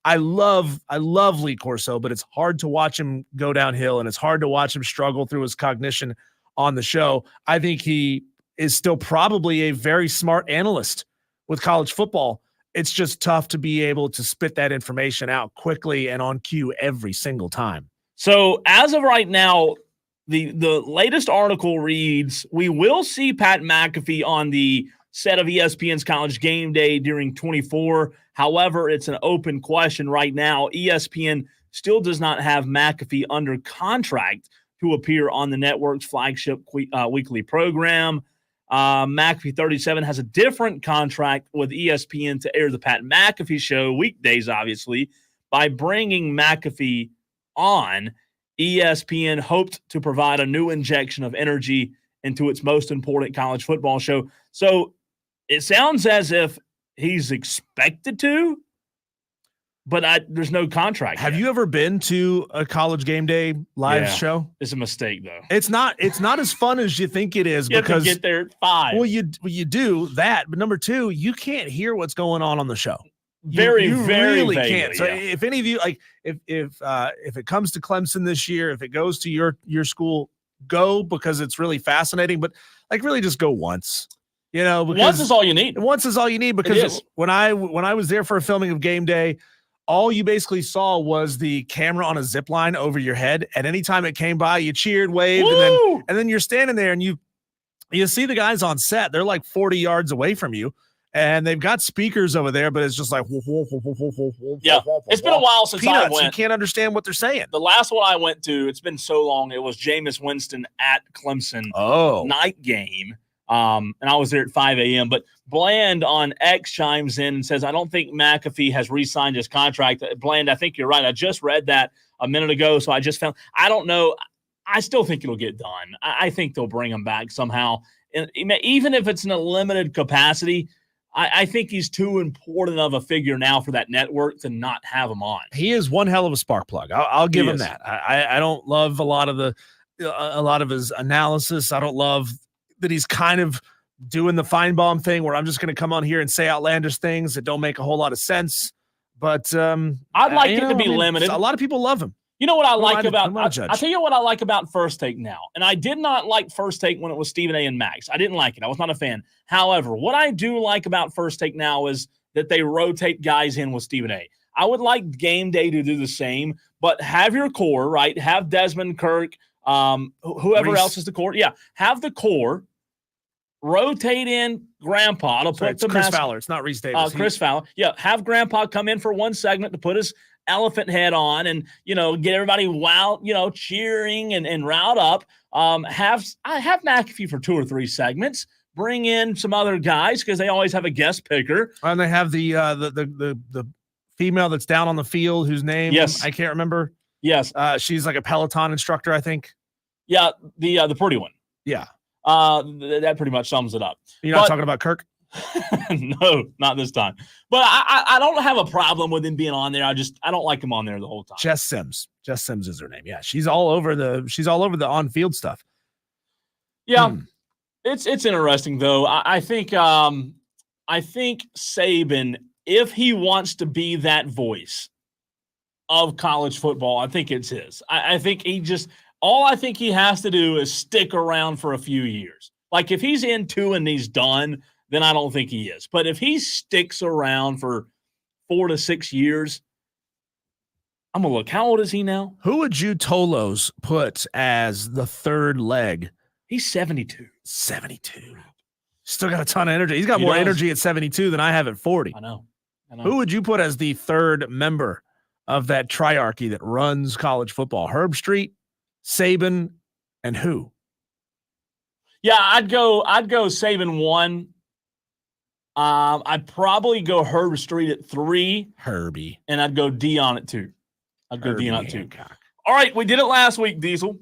Speaker 2: I love Lee Corso, but it's hard to watch him go downhill and it's hard to watch him struggle through his cognition on the show. I think he is still probably a very smart analyst with college football. It's just tough to be able to spit that information out quickly and on cue every single time.
Speaker 1: So as of right now, the latest article reads, we will see Pat McAfee on the set of ESPN's College Game Day during 24. However, it's an open question right now. ESPN still does not have McAfee under contract to appear on the network's flagship weekly program. McAfee 37 has a different contract with ESPN to air the Pat McAfee show weekdays, obviously. By bringing McAfee on, ESPN hoped to provide a new injection of energy into its most important college football show. So it sounds as if he's expected to, but there's no contract.
Speaker 2: Have you ever been to a College Game Day live show?
Speaker 1: It's a mistake, though.
Speaker 2: It's not as fun as you think it is.
Speaker 1: You
Speaker 2: because
Speaker 1: have to get there at 5.
Speaker 2: Well, you do that, but number 2, you can't hear what's going on the show.
Speaker 1: Very
Speaker 2: really
Speaker 1: vaguely,
Speaker 2: can't. So if any of you if it comes to Clemson this year, if it goes to your school, go, because it's really fascinating. But really just go once. Because
Speaker 1: once is all you need.
Speaker 2: Once is all you need, because when I was there for a filming of Game Day, all you basically saw was the camera on a zip line over your head. At any time it came by, you cheered, waved, and then you're standing there and you see the guys on set. They're like 40 yards away from you, and they've got speakers over there, but it's just like
Speaker 1: It's been a while since
Speaker 2: peanuts.
Speaker 1: I went.
Speaker 2: You can't understand what they're saying.
Speaker 1: The last one I went to, it's been so long. It was Jameis Winston at Clemson night game. And I was there at 5 a.m. But Bland on X chimes in and says, I don't think McAfee has re-signed his contract. Bland, I think you're right. I just read that a minute ago, so I just found – I don't know. I still think it'll get done. I think they'll bring him back somehow. And even if it's in a limited capacity, I think he's too important of a figure now for that network to not have him on.
Speaker 2: He is one hell of a spark plug. I'll give him that. I don't love a lot of his analysis. I don't love – that he's kind of doing the Finebaum thing where I'm just going to come on here and say outlandish things that don't make a whole lot of sense. But
Speaker 1: I'd like it to be limited.
Speaker 2: A lot of people love him.
Speaker 1: You know what I like about I'll tell you what I like about First Take now. And I did not like First Take when it was Stephen A. and Max. I didn't like it. I was not a fan. However, what I do like about First Take now is that they rotate guys in with Stephen A. I would like Game Day to do the same, but have your core, right? Have Desmond, Kirk, whoever else is the core. Yeah, have the core. Rotate in Grandpa to put
Speaker 2: it's Chris Fowler. It's not Reese Davis.
Speaker 1: Chris Fowler. Yeah, have Grandpa come in for one segment to put his elephant head on and, get everybody wild, cheering and riled up. Have McAfee for 2 or 3 segments. Bring in some other guys because they always have a guest picker.
Speaker 2: And they have the female that's down on the field whose name I can't remember.
Speaker 1: Yes.
Speaker 2: She's like a Peloton instructor, I think.
Speaker 1: Yeah, the pretty one.
Speaker 2: Yeah.
Speaker 1: That pretty much sums it up.
Speaker 2: You're not talking about Kirk?
Speaker 1: No, not this time. But I don't have a problem with him being on there. I don't like him on there the whole time.
Speaker 2: Jess Sims is her name. Yeah, she's all over the on-field stuff.
Speaker 1: Yeah, it's interesting though. I think Saban, if he wants to be that voice of college football, I think it's his. I think all I think he has to do is stick around for a few years. Like if he's in 2 and he's done, then I don't think he is. But if he sticks around for 4 to 6 years, I'm going to look. How old is he now?
Speaker 2: Who would you Tolos put as the third leg?
Speaker 1: He's 72.
Speaker 2: 72. Still got a ton of energy. He's got more energy at 72 than I have at 40.
Speaker 1: I know.
Speaker 2: Who would you put as the third member of that triarchy that runs college football? Herb Street, Saban, and who?
Speaker 1: Yeah, I'd go Saban 1. I'd probably go Herb Street at 3.
Speaker 2: Herbie.
Speaker 1: And I'd go Dion at 2. I'd go Dion at 2. All right, we did it last week, Diesel.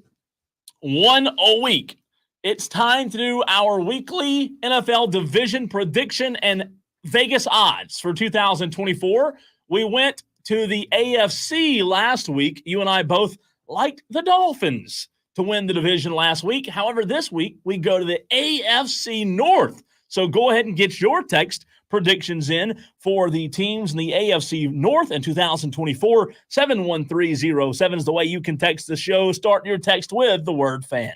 Speaker 1: 1 a week. It's time to do our weekly NFL division prediction and Vegas odds for 2024. We went to the AFC last week. You and I both liked the Dolphins to win the division last week. However, this week we go to the AFC North. So go ahead and get your text predictions in for the teams in the AFC North in 2024. 71307 is the way you can text the show. Start your text with the word fan.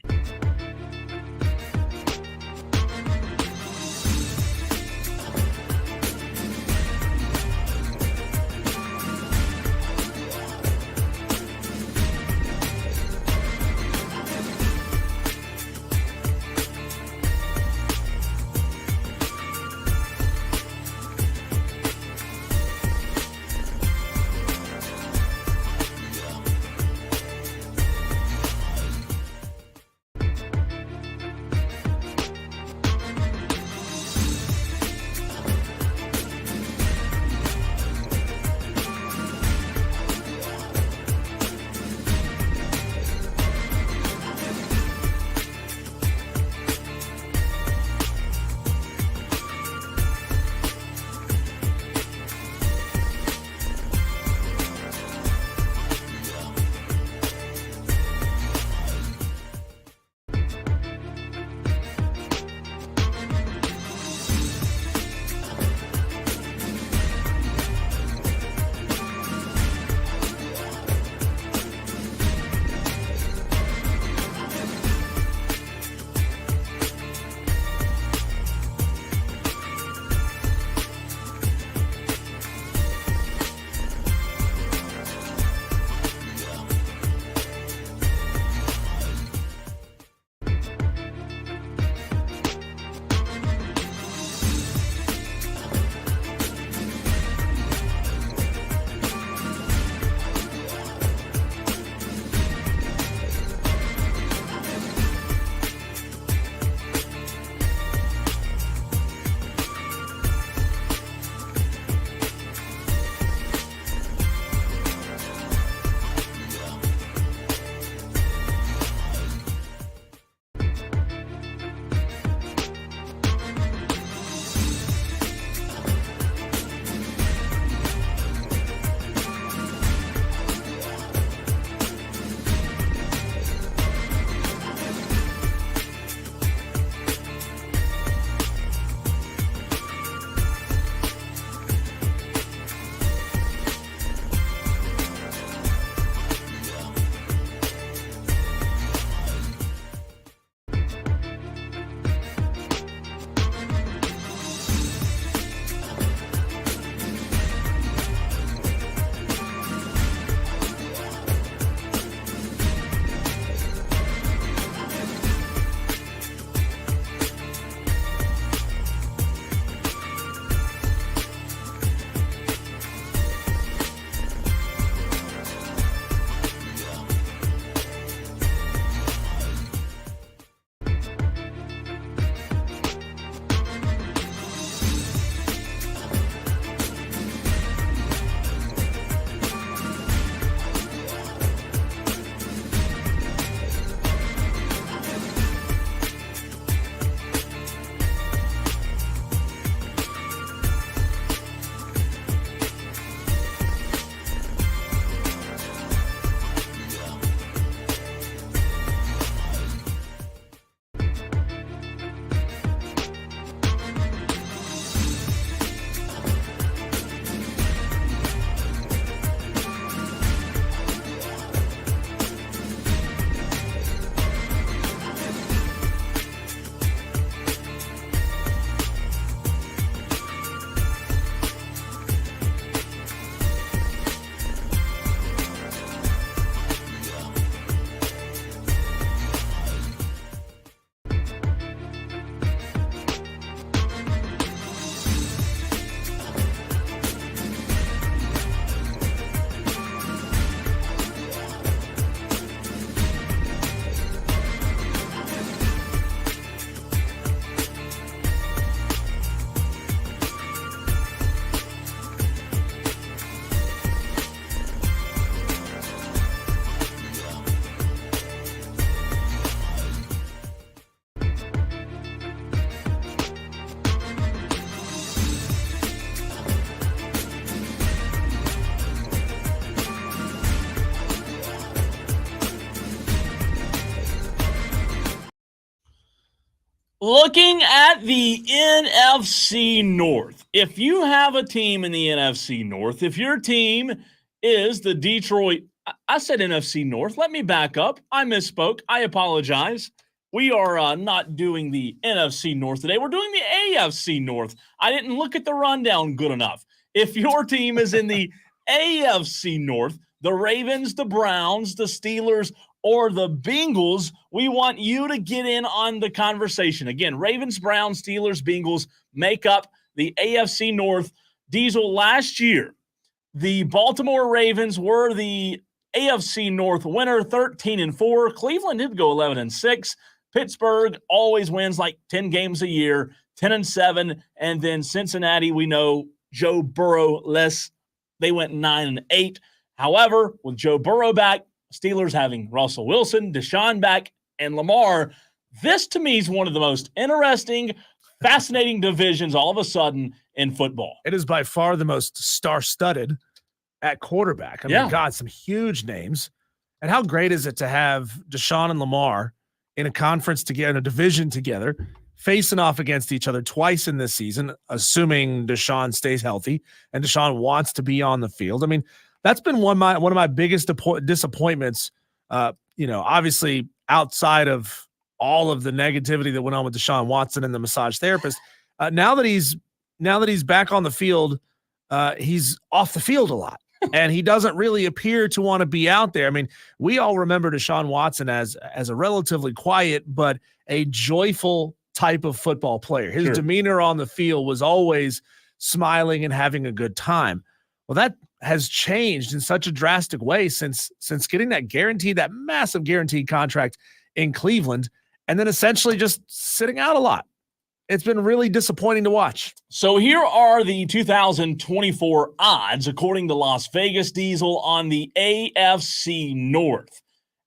Speaker 1: Looking at the NFC North, if you have a team in the NFC North, if your team is the Detroit, I said NFC North. Let me back up. I misspoke. I apologize. We are not doing the NFC North today. We're doing the AFC North. I didn't look at the rundown good enough. If your team is in the AFC North, the Ravens, the Browns, the Steelers, or the Bengals, we want you to get in on the conversation. Again, Ravens, Browns, Steelers, Bengals make up the AFC North. Diesel, last year, the Baltimore Ravens were the AFC North winner, 13-4. Cleveland did go 11-6. Pittsburgh always wins like 10 games a year, 10-7. And then Cincinnati, we know Joe Burrow less. They went 9-8. However, with Joe Burrow back, Steelers having Russell Wilson, Deshaun back, and Lamar, this to me is one of the most interesting, fascinating divisions all of a sudden in football.
Speaker 2: It is by far the most star-studded at quarterback. I mean, God, some huge names. And how great is it to have Deshaun and Lamar in a conference together, in a division together, facing off against each other twice in this season, assuming Deshaun stays healthy and Deshaun wants to be on the field. I mean, that's been one of my biggest disappointments, obviously outside of all of the negativity that went on with Deshaun Watson and the massage therapist. Now that he's back on the field, he's off the field a lot, and he doesn't really appear to want to be out there. I mean, we all remember Deshaun Watson as a relatively quiet but a joyful type of football player. His demeanor on the field was always smiling and having a good time. Well, that has changed in such a drastic way since getting that massive guaranteed contract in Cleveland, and then essentially just sitting out a lot. It's been really disappointing to watch.
Speaker 1: So here are the 2024 odds, according to Las Vegas Diesel, on the AFC North.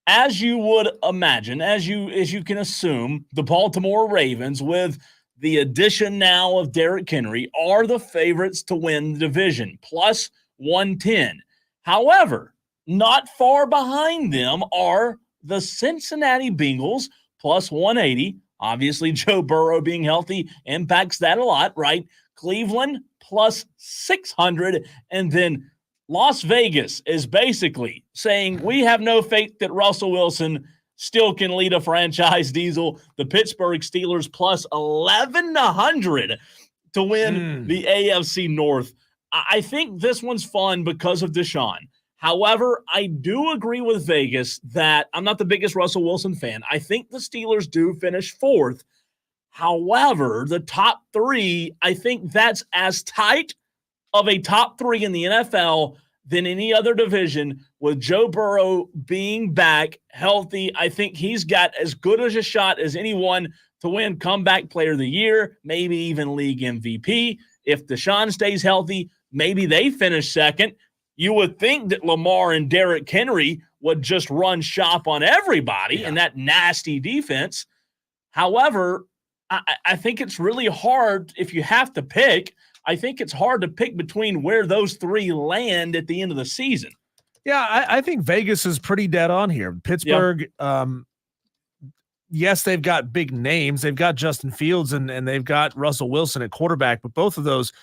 Speaker 1: As you would imagine, as you can assume, the Baltimore Ravens, with the addition now of Derrick Henry, are the favorites to win the division, plus 110. However, not far behind them are the Cincinnati Bengals, plus 180. Obviously, Joe Burrow being healthy impacts that a lot, right? Cleveland, plus 600. And then Las Vegas is basically saying we have no faith that Russell Wilson still can lead a franchise. Diesel, the Pittsburgh Steelers, plus 1,100 to win the AFC North. I think this one's fun because of Deshaun. However, I do agree with Vegas that I'm not the biggest Russell Wilson fan. I think the Steelers do finish fourth. However, the top three, I think that's as tight of a top three in the NFL than any other division. With Joe Burrow being back healthy, I think he's got as good as a shot as anyone to win Comeback Player of the Year, maybe even League MVP. If Deshaun stays healthy, maybe they finish second. You would think that Lamar and Derrick Henry would just run shop on everybody in that nasty defense. However, I think it's really hard if you have to pick. I think it's hard to pick between where those three land at the end of the season.
Speaker 2: Yeah, I think Vegas is pretty dead on here. Pittsburgh, yes, they've got big names. They've got Justin Fields and they've got Russell Wilson at quarterback, but both of those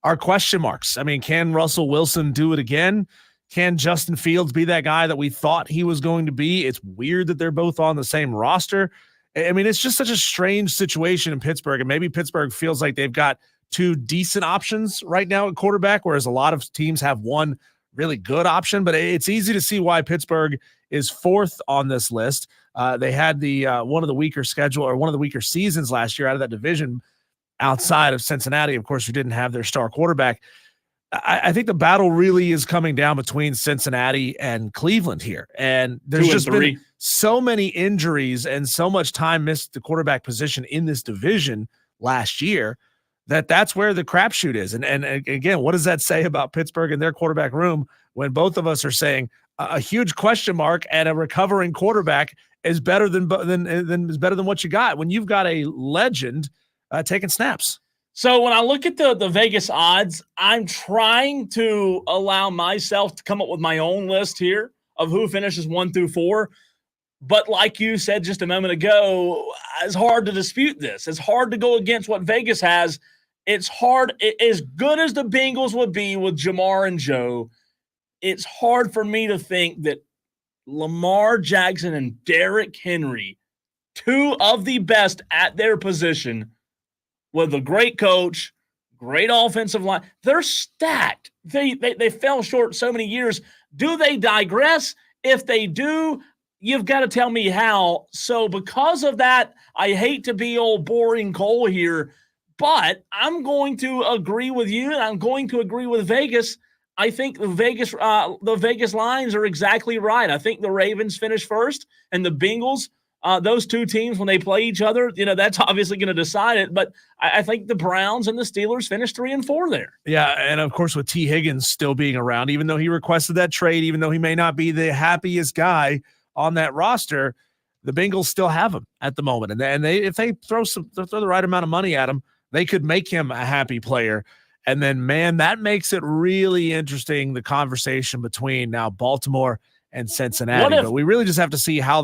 Speaker 2: are question marks. I mean, can Russell Wilson do it again? Can Justin Fields be that guy that we thought he was going to be? It's weird that they're both on the same roster. I mean, it's just such a strange situation in Pittsburgh, and maybe Pittsburgh feels like they've got two decent options right now at quarterback, whereas a lot of teams have one really good option. But it's easy to see why Pittsburgh is fourth on this list. They had the one of the weaker seasons last year out of that division, outside of Cincinnati, of course, who didn't have their star quarterback. I think the battle really is coming down between Cincinnati and Cleveland here. And there's just been so many injuries and so much time missed at the quarterback position in this division last year that's where the crapshoot is. And again, what does that say about Pittsburgh and their quarterback room when both of us are saying a huge question mark and a recovering quarterback is better than what you got when you've got a legend taking snaps?
Speaker 1: So when I look at the Vegas odds, I'm trying to allow myself to come up with my own list here of who finishes 1 through 4. But like you said just a moment ago, it's hard to dispute this. It's hard to go against what Vegas has. It's hard. As good as the Bengals would be with Jamar and Joe, it's hard for me to think that Lamar Jackson and Derrick Henry, two of the best at their position, with a great coach, great offensive line, they're stacked. They fell short so many years. Do they digress? If they do, you've got to tell me how. So because of that, I hate to be old boring Cole here, but I'm going to agree with you, and I'm going to agree with Vegas. I think the Vegas lines are exactly right. I think the Ravens finish first, and the Bengals, those two teams, when they play each other, that's obviously going to decide it. But I think the Browns and the Steelers finish 3 and 4 there.
Speaker 2: Yeah, and of course with T. Higgins still being around, even though he requested that trade, even though he may not be the happiest guy on that roster, the Bengals still have him at the moment. And if they throw the right amount of money at him, they could make him a happy player. And then, man, that makes it really interesting, the conversation between now Baltimore and Cincinnati. But we really just have to see how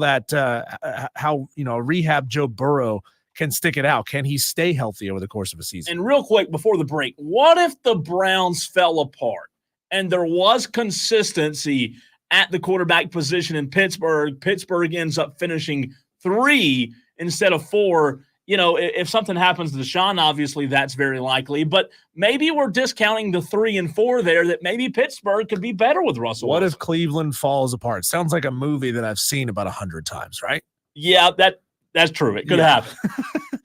Speaker 2: rehab Joe Burrow can stick it out. Can he stay healthy over the course of a season?
Speaker 1: And real quick before the break, what if the Browns fell apart and there was consistency at the quarterback position in Pittsburgh? Pittsburgh ends up finishing 3 instead of 4. If something happens to Deshaun, obviously that's very likely. But maybe we're discounting the 3 and 4 there, that maybe Pittsburgh could be better with Russell
Speaker 2: What
Speaker 1: Wilson.
Speaker 2: if Cleveland falls apart? Sounds like a movie that I've seen about 100 times, right?
Speaker 1: Yeah, that's true. It could happen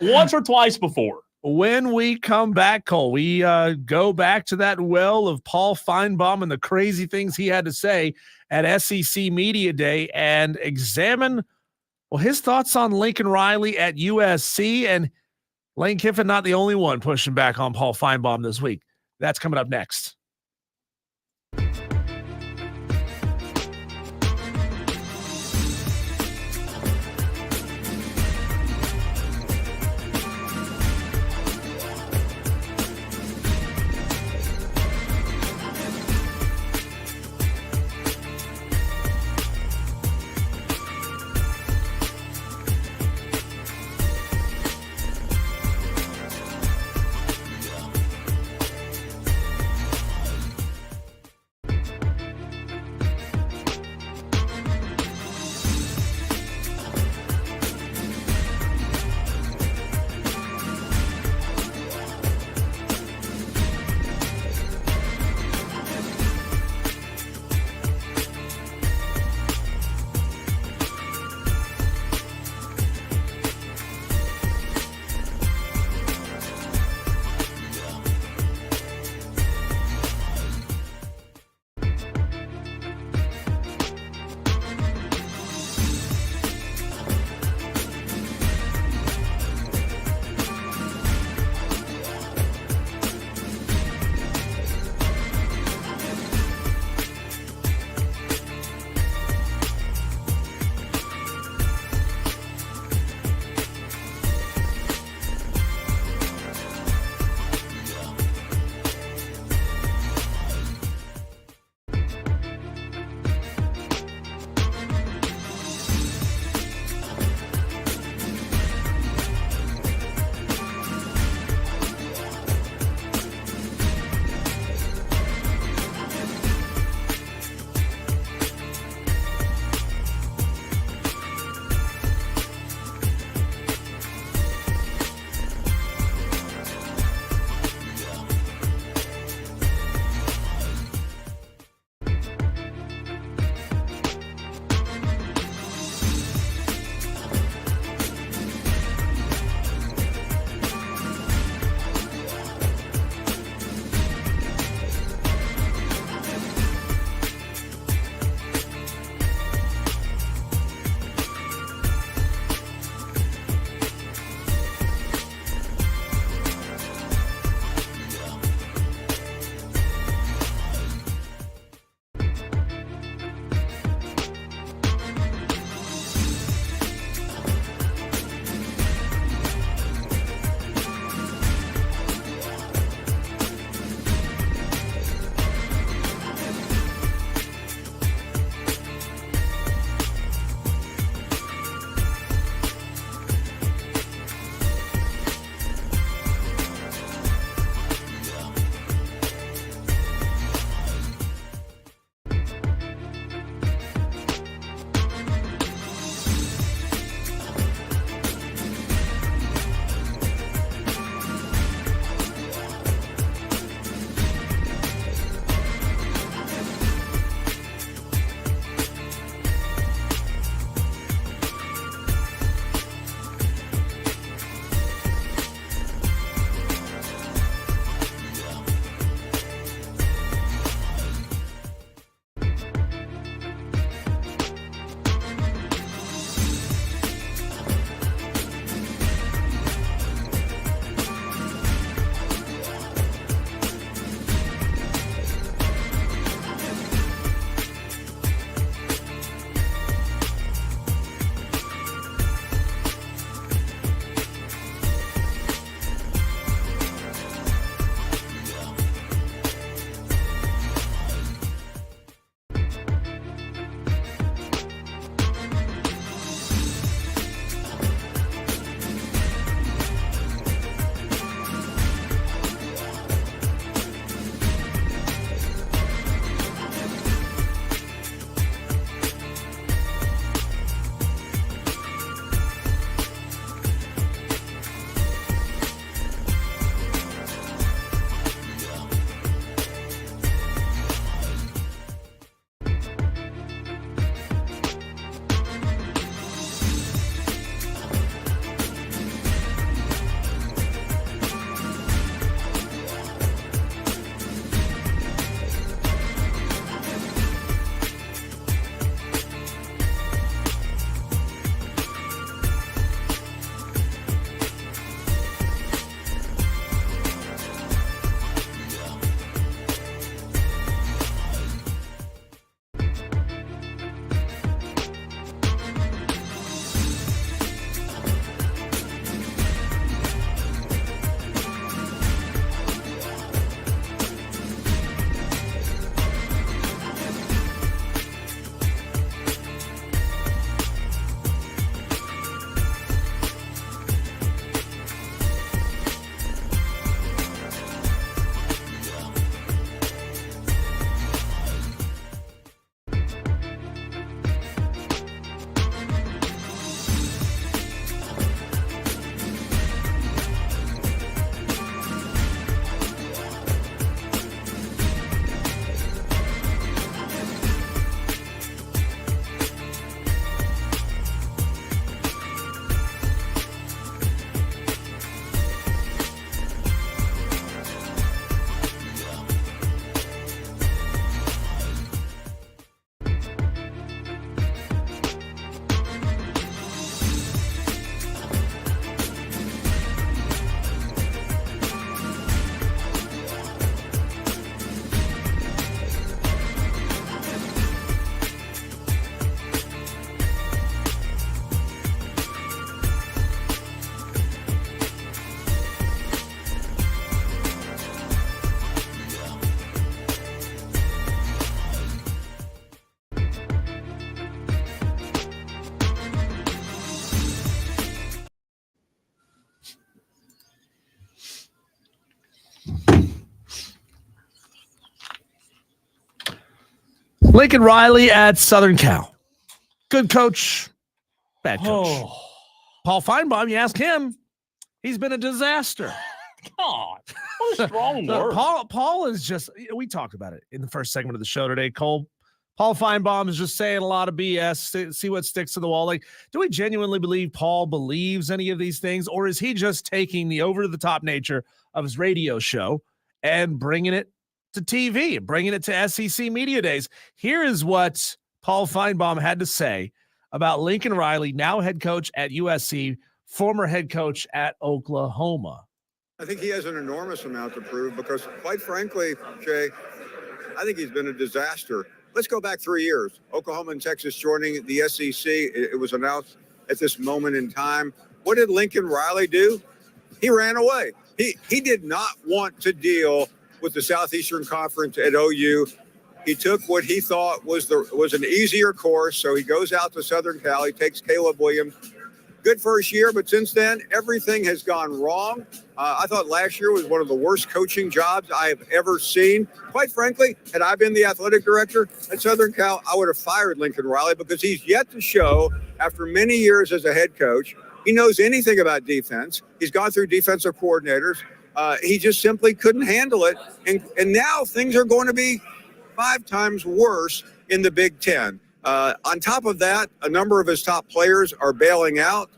Speaker 1: once or twice before.
Speaker 2: When we come back, Cole, we go back to that well of Paul Finebaum and the crazy things he had to say at SEC Media Day and examine his thoughts on Lincoln Riley at USC, and Lane Kiffin not the only one pushing back on Paul Finebaum this week. That's coming up next. Lincoln Riley at Southern Cal. Good coach, bad coach.
Speaker 1: Oh,
Speaker 2: Paul Finebaum, you ask him, he's been a disaster.
Speaker 1: God, what a strong
Speaker 2: So
Speaker 1: word.
Speaker 2: Paul is just, we talked about it in the first segment of the show today, Cole. Paul Finebaum is just saying a lot of BS, see what sticks to the wall. Like, do we genuinely believe Paul believes any of these things, or is he just taking the over-the-top nature of his radio show and bringing it to TV, bringing it to SEC Media Days? Here is what Paul Finebaum had to say about Lincoln Riley, now head coach at USC, former head coach at Oklahoma.
Speaker 11: I think he has an enormous amount to prove because, quite frankly, Jay, I think he's been a disaster. Let's go back 3 years. Oklahoma and Texas joining the SEC. It was announced at this moment in time. What did Lincoln Riley do? He ran away. He did not want to deal with the Southeastern Conference at OU. He took what he thought was an easier course, so he goes out to Southern Cal. He takes Caleb Williams. Good first year, but since then, everything has gone wrong. I thought last year was one of the worst coaching jobs I have ever seen. Quite frankly, had I been the athletic director at Southern Cal, I would have fired Lincoln Riley because he's yet to show, after many years as a head coach, he knows anything about defense. He's gone through defensive coordinators. He just simply couldn't handle it. And now things are going to be 5 times worse in the Big Ten. On top of that, a number of his top players are bailing out.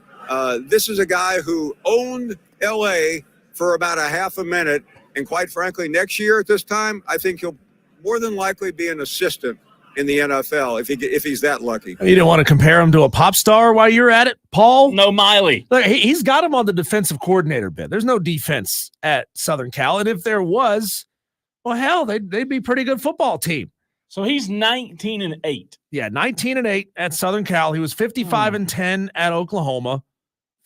Speaker 11: This is a guy who owned L.A. for about a half a minute. And quite frankly, next year at this time, I think he'll more than likely be an assistant in the NFL if he's that lucky.
Speaker 2: You didn't want to compare him to a pop star while you're at it, Paul?
Speaker 1: No, Miley.
Speaker 2: Look, he's got him on the defensive coordinator bit. There's no defense at Southern Cal. And if there was, well, hell, they'd be a pretty good football team.
Speaker 1: So he's 19-8.
Speaker 2: Yeah, 19-8 at Southern Cal. He was 55-10 at Oklahoma.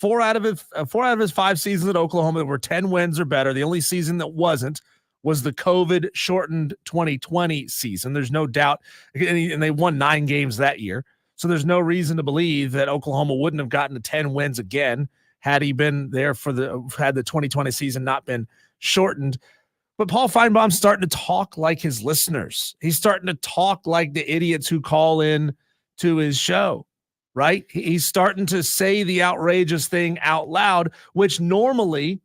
Speaker 2: Four out of his 5 seasons at Oklahoma were 10 wins or better. The only season that wasn't was the COVID-shortened 2020 season. There's no doubt, and they won 9 games that year. So there's no reason to believe that Oklahoma wouldn't have gotten to 10 wins again had he been there had the 2020 season not been shortened. But Paul Finebaum's starting to talk like his listeners. He's starting to talk like the idiots who call in to his show, right? He's starting to say the outrageous thing out loud, which normally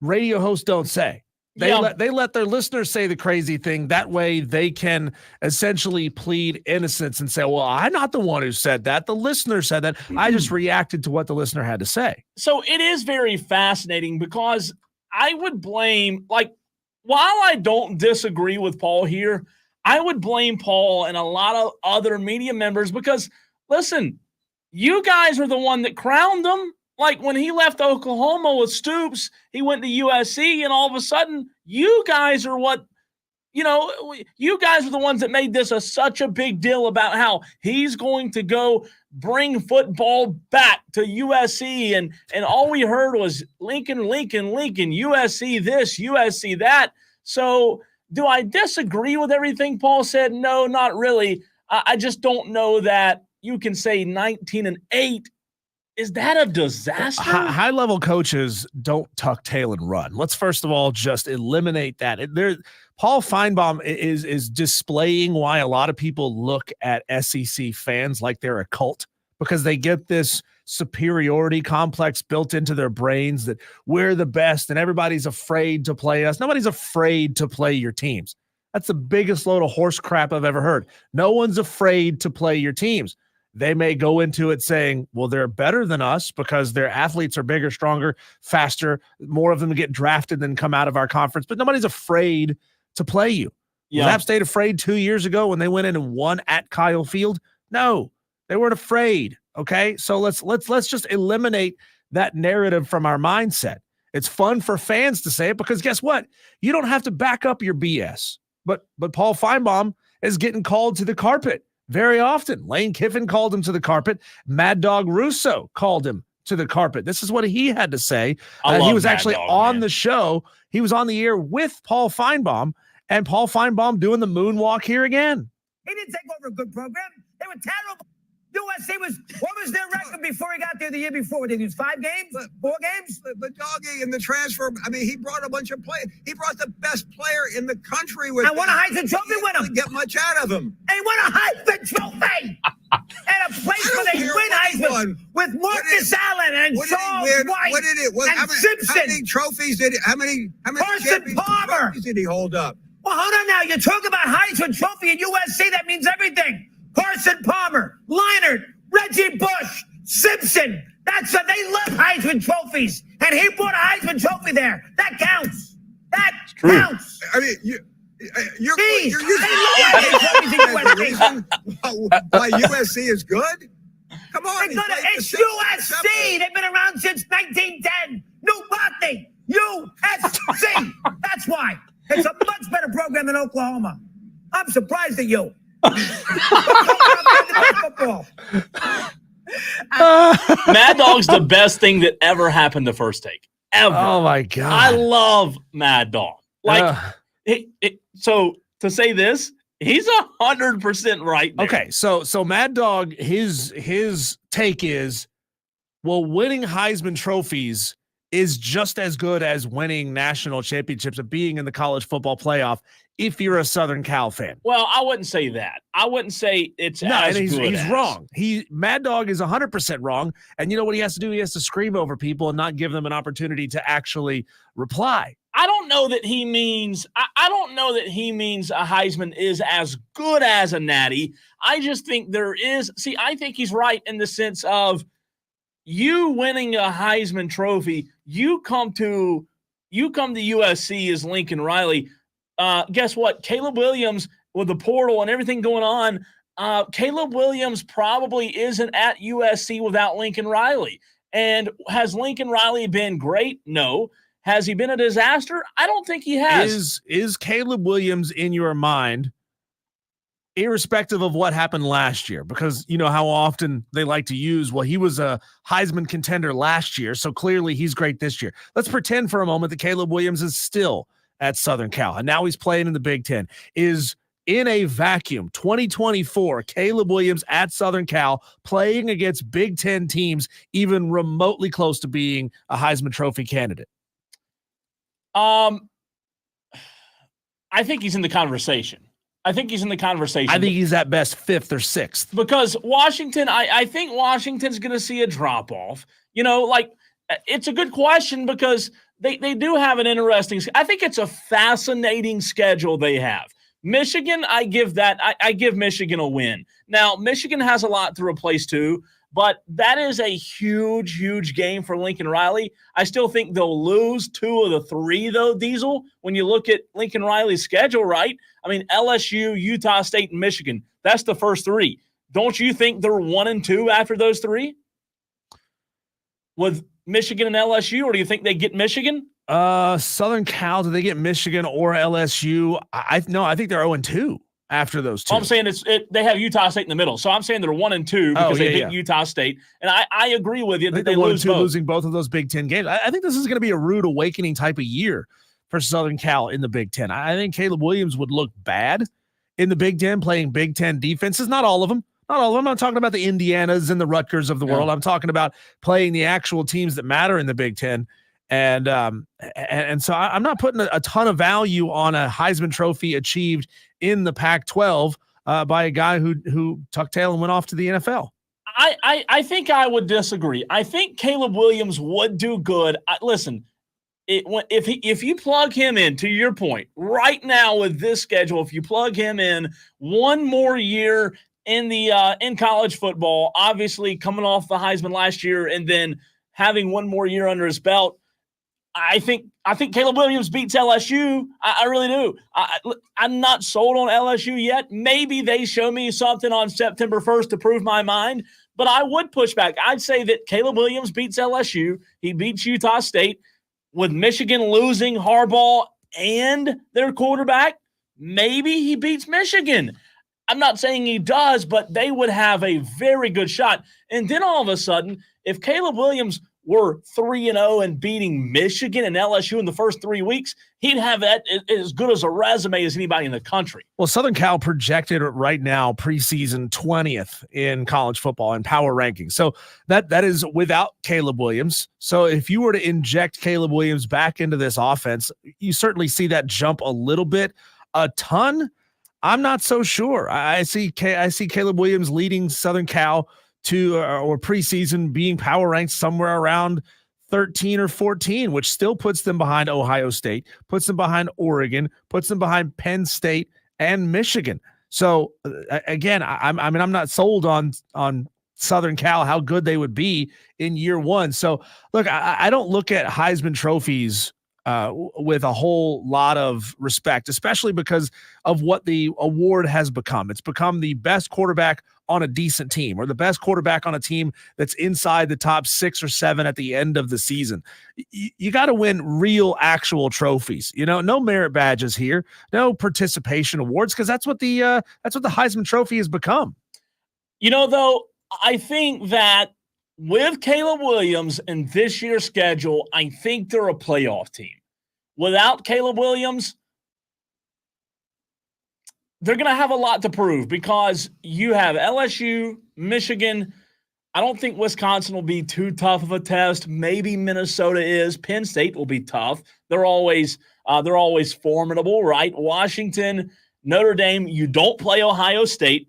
Speaker 2: radio hosts don't say. They let their listeners say the crazy thing. That way they can essentially plead innocence and say, well, I'm not the one who said that. The listener said that. I just reacted to what the listener had to say.
Speaker 1: So it is very fascinating because I would blame, while I don't disagree with Paul here, I would blame Paul and a lot of other media members because, listen, you guys are the one that crowned him. Like when he left Oklahoma with Stoops, he went to USC, and all of a sudden, you guys are you guys are the ones that made this such a big deal about how he's going to go bring football back to USC. And all we heard was Lincoln, USC this, USC that. So do I disagree with everything Paul said? No, not really. I just don't know that you can say 19-8. Is that a disaster?
Speaker 2: High-level coaches don't tuck tail and run. Let's first of all just eliminate that. Paul Finebaum is displaying why a lot of people look at SEC fans like they're a cult, because they get this superiority complex built into their brains that we're the best and everybody's afraid to play us. Nobody's afraid to play your teams. That's the biggest load of horse crap I've ever heard. No one's afraid to play your teams. They may go into it saying, well, they're better than us because their athletes are bigger, stronger, faster. More of them get drafted than come out of our conference, but nobody's afraid to play you. Was App State afraid 2 years ago when they went in and won at Kyle Field? No, they weren't afraid. Okay. So let's just eliminate that narrative from our mindset. It's fun for fans to say it because guess what? You don't have to back up your BS, but Paul Finebaum is getting called to the carpet very often. Lane Kiffin called him to the carpet. Mad Dog Russo called him to the carpet. This is what he had to say. He was actually on the show. He was on the air with Paul Finebaum, and Paul Finebaum doing the moonwalk here again.
Speaker 12: He didn't take over a good program. They were terrible. USC what was their record before he got there the year before? Did he lose 5 games? 4 games?
Speaker 11: But Doggy, in the transfer, I mean, he brought a bunch of players. He brought the best player in the country with
Speaker 12: and won a Heisman Trophy with him.
Speaker 11: Get much out of him.
Speaker 12: And he won a Heisman Trophy. And a place where they win Heisman with Marcus Allen and Charles White and Simpson.
Speaker 11: How many trophies did he? How many
Speaker 12: Carson Palmer
Speaker 11: did he hold up?
Speaker 12: Well, hold on now. You talk about Heisman Trophy at USC. That means everything. Carson Palmer, Leinart, Reggie Bush, Simpson. They love Heisman trophies, and he brought a Heisman Trophy there. That counts. That counts.
Speaker 11: I mean, you're using
Speaker 12: the
Speaker 11: reason why USC is good. Come on,
Speaker 12: it's USC. They've been around since 1910. New Botany, USC. That's why. It's a much better program than Oklahoma. I'm surprised at you.
Speaker 1: Mad Dog's the best thing that ever happened to First Take. Ever.
Speaker 2: Oh my God.
Speaker 1: I love Mad Dog. So to say this, he's 100% right there.
Speaker 2: Okay, so Mad Dog, his take is, well, winning Heisman trophies is just as good as winning national championships and being in the college football playoff if you're a Southern Cal fan.
Speaker 1: Well, I wouldn't say that. I wouldn't say it's as
Speaker 2: he's,
Speaker 1: good
Speaker 2: he's
Speaker 1: as.
Speaker 2: wrong. Mad Dog is 100% wrong. And you know what he has to do? He has to scream over people and not give them an opportunity to actually reply.
Speaker 1: I don't know that he means I don't know that he means a Heisman is as good as a Natty. I just think there is. See, I think he's right in the sense of you winning a Heisman Trophy. You come to USC as Lincoln Riley. Guess what? Caleb Williams, with the portal and everything going on, Caleb Williams probably isn't at USC without Lincoln Riley. And has Lincoln Riley been great? No. Has he been a disaster? I don't think he has.
Speaker 2: Is Caleb Williams in your mind, irrespective of what happened last year? Because you know how often they like to use, well, he was a Heisman contender last year, so clearly he's great this year. Let's pretend for a moment that Caleb Williams is still at Southern Cal, and now he's playing in the Big Ten. Is in a vacuum, 2024, Caleb Williams at Southern Cal playing against Big Ten teams even remotely close to being a Heisman Trophy candidate?
Speaker 1: I think he's in the conversation. I think he's at best
Speaker 2: 5th or 6th.
Speaker 1: Because Washington, I think Washington's going to see a drop-off. You know, like, it's a good question because they do have an interesting – I think it's a fascinating schedule they have. Michigan, I give Michigan a win. Now, Michigan has a lot to replace too, but that is a huge, huge game for Lincoln Riley. I still think they'll lose 2 of the 3, though, Diesel, when you look at Lincoln Riley's schedule, right? I mean, LSU, Utah State, and Michigan. That's the first 3. Don't you think they're 1 and 2 after those 3? With Michigan and LSU, or do you think they get Michigan?
Speaker 2: Southern Cal, do they get Michigan or LSU? I think they're 0 and 2. After those 2.
Speaker 1: I'm saying they have Utah State in the middle. So I'm saying they're 1 and 2 because they beat Utah State. And I agree with you that they lose both.
Speaker 2: Losing both of those Big Ten games. I think this is going to be a rude awakening type of year for Southern Cal in the Big Ten. I think Caleb Williams would look bad in the Big Ten playing Big Ten defenses. Not all of them. I'm not talking about the Indianas and the Rutgers of the world. I'm talking about playing the actual teams that matter in the Big Ten. And so I'm not putting a ton of value on a Heisman Trophy achieved in the Pac-12 by a guy who tucked tail and went off to the NFL.
Speaker 1: I think I would disagree. I think Caleb Williams would do good. Listen, if you plug him in, to your point, right now with this schedule, if you plug him in one more year in college football, obviously coming off the Heisman last year and then having one more year under his belt, I think Caleb Williams beats LSU. I really do. I'm not sold on LSU yet. Maybe they show me something on September 1st to prove my mind, but I would push back. I'd say that Caleb Williams beats LSU. He beats Utah State. With Michigan losing Harbaugh and their quarterback, maybe he beats Michigan. I'm not saying he does, but they would have a very good shot. And then all of a sudden, if Caleb Williams were 3-0 and beating Michigan and LSU in the first 3 weeks, he'd have that as good as a resume as anybody in the country.
Speaker 2: Well, Southern Cal projected right now preseason 20th in college football and power rankings. So that is without Caleb Williams. So if you were to inject Caleb Williams back into this offense, you certainly see that jump a little bit. A ton, I'm not so sure. I see Caleb Williams leading Southern Cal to or preseason being power ranked somewhere around 13 or 14, which still puts them behind Ohio State, puts them behind Oregon, puts them behind Penn State and Michigan. So again, I'm not sold on Southern Cal, how good they would be in year one. So look, I don't look at Heisman trophies with a whole lot of respect, especially because of what the award has become. It's become the best quarterback on a decent team or the best quarterback on a team that's inside the top 6 or 7 at the end of the season. You got to win real, actual trophies. No merit badges here, no participation awards, because that's what the Heisman Trophy has become.
Speaker 1: Though, I think that with Caleb Williams and this year's schedule, I think they're a playoff team. Without Caleb Williams, they're going to have a lot to prove because you have LSU, Michigan. I don't think Wisconsin will be too tough of a test. Maybe Minnesota is. Penn State will be tough. They're always formidable, right? Washington, Notre Dame. You don't play Ohio State.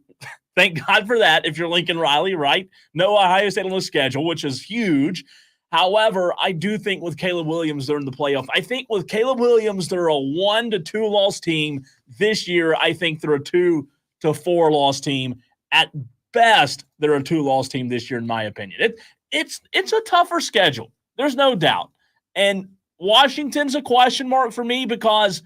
Speaker 1: Thank God for that if you're Lincoln Riley, right? No Ohio State on the schedule, which is huge. However, I do think with Caleb Williams, they're in the playoff. I think with Caleb Williams, they're a 1 to 2 loss team. This year, I think they're a 2 to 4 loss team. At best, they're a 2 loss team this year, in my opinion. It's a tougher schedule. There's no doubt. And Washington's a question mark for me because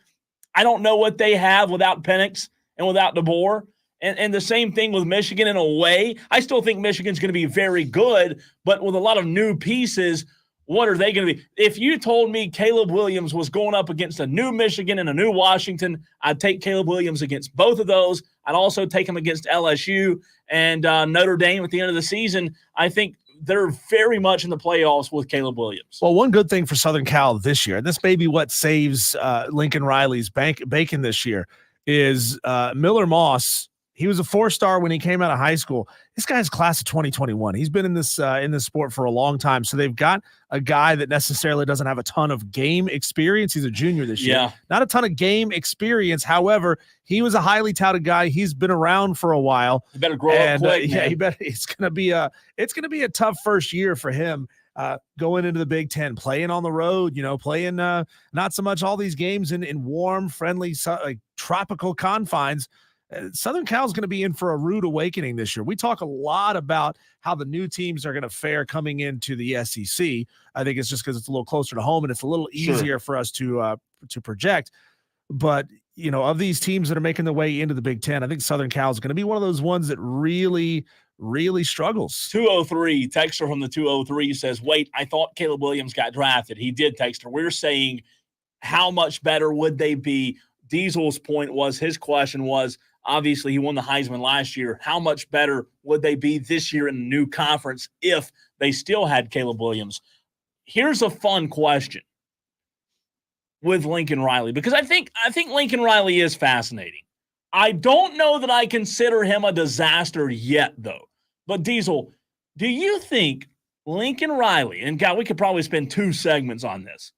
Speaker 1: I don't know what they have without Penix and without DeBoer. And the same thing with Michigan in a way. I still think Michigan's going to be very good, but with a lot of new pieces, what are they going to be? If you told me Caleb Williams was going up against a new Michigan and a new Washington, I'd take Caleb Williams against both of those. I'd also take him against LSU and Notre Dame at the end of the season. I think they're very much in the playoffs with Caleb Williams.
Speaker 2: Well, one good thing for Southern Cal this year, and this may be what saves Lincoln Riley's bacon this year, is Miller Moss. He was a 4-star when he came out of high school. This guy's class of 2021. He's been in this sport for a long time. So they've got a guy that necessarily doesn't have a ton of game experience. He's a junior this year. Not a ton of game experience. However, he was a highly touted guy. He's been around for a while.
Speaker 1: He better grow up quick.
Speaker 2: It's gonna be a tough first year for him. Going into the Big Ten, playing on the road, playing not so much all these games in warm, friendly, tropical confines. Southern Cal is going to be in for a rude awakening this year. We talk a lot about how the new teams are going to fare coming into the SEC. I think it's just because it's a little closer to home and it's a little easier for us to project. But, of these teams that are making their way into the Big Ten, I think Southern Cal is going to be one of those ones that really, really struggles.
Speaker 1: 203, texter from the 203 says, wait, I thought Caleb Williams got drafted. He did, texter. We're saying how much better would they be? Diesel's point was, his question was, obviously, he won the Heisman last year. How much better would they be this year in the new conference if they still had Caleb Williams? Here's a fun question with Lincoln Riley, because I think Lincoln Riley is fascinating. I don't know that I consider him a disaster yet, though. But, Diesel, do you think Lincoln Riley, and God, we could probably spend 2 segments on this,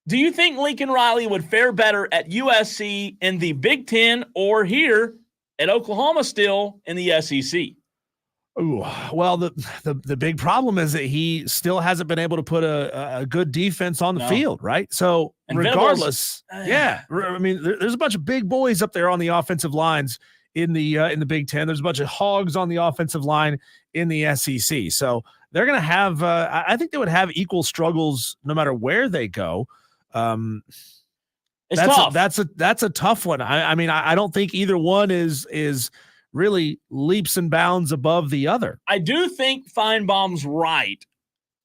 Speaker 1: do you think Lincoln Riley would fare better at USC in the Big Ten or here at Oklahoma still in the SEC?
Speaker 2: Ooh, well, the big problem is that he still hasn't been able to put a good defense on the field, right? So and regardless, I mean, there's a bunch of big boys up there on the offensive lines in the Big Ten. There's a bunch of hogs on the offensive line in the SEC. So they're going to have, I think they would have equal struggles no matter where they go.
Speaker 1: It's tough.
Speaker 2: That's a tough one. I mean, I don't think either one is really leaps and bounds above the other.
Speaker 1: I do think Finebaum's right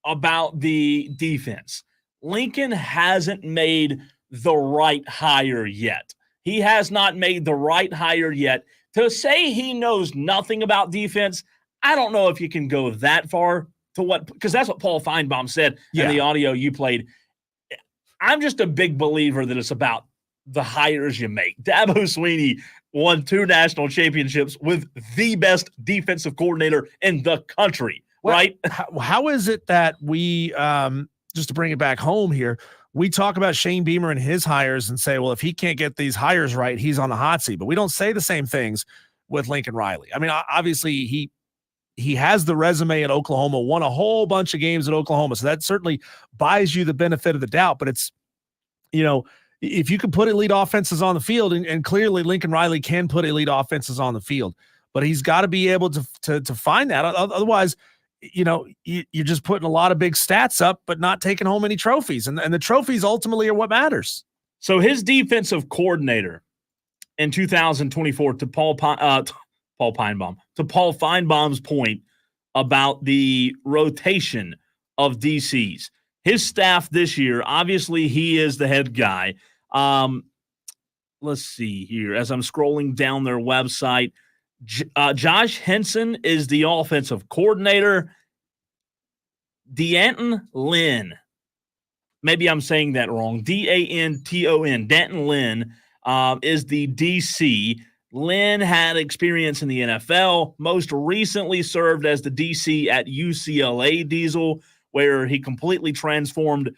Speaker 1: about the defense. Lincoln hasn't made the right hire yet. He has not made the right hire yet. To say he knows nothing about defense, I don't know if you can go that far. to what, because that's what Paul Finebaum said in the audio you played. I'm just a big believer that it's about the hires you make. Dabo Swinney won 2 national championships with the best defensive coordinator in the country, right?
Speaker 2: How is it that we, just to bring it back home here, we talk about Shane Beamer and his hires and say, well, if he can't get these hires right, he's on the hot seat. But we don't say the same things with Lincoln Riley. I mean, obviously he has the resume at Oklahoma, won a whole bunch of games at Oklahoma. So that certainly buys you the benefit of the doubt. But it's, if you can put elite offenses on the field, and clearly Lincoln Riley can put elite offenses on the field, but he's got to be able to find that. Otherwise, you're just putting a lot of big stats up, but not taking home any trophies. And the trophies ultimately are what matters.
Speaker 1: So his defensive coordinator in 2024, to Paul Finebaum's point about the rotation of DCs, his staff this year, obviously he is the head guy. Let's see here. As I'm scrolling down their website, Josh Henson is the offensive coordinator. D'Anton Lynn, maybe I'm saying that wrong, Danton, D'Anton Lynn is the DC. Lynn had experience in the NFL, most recently served as the DC at UCLA Diesel, where he completely transformed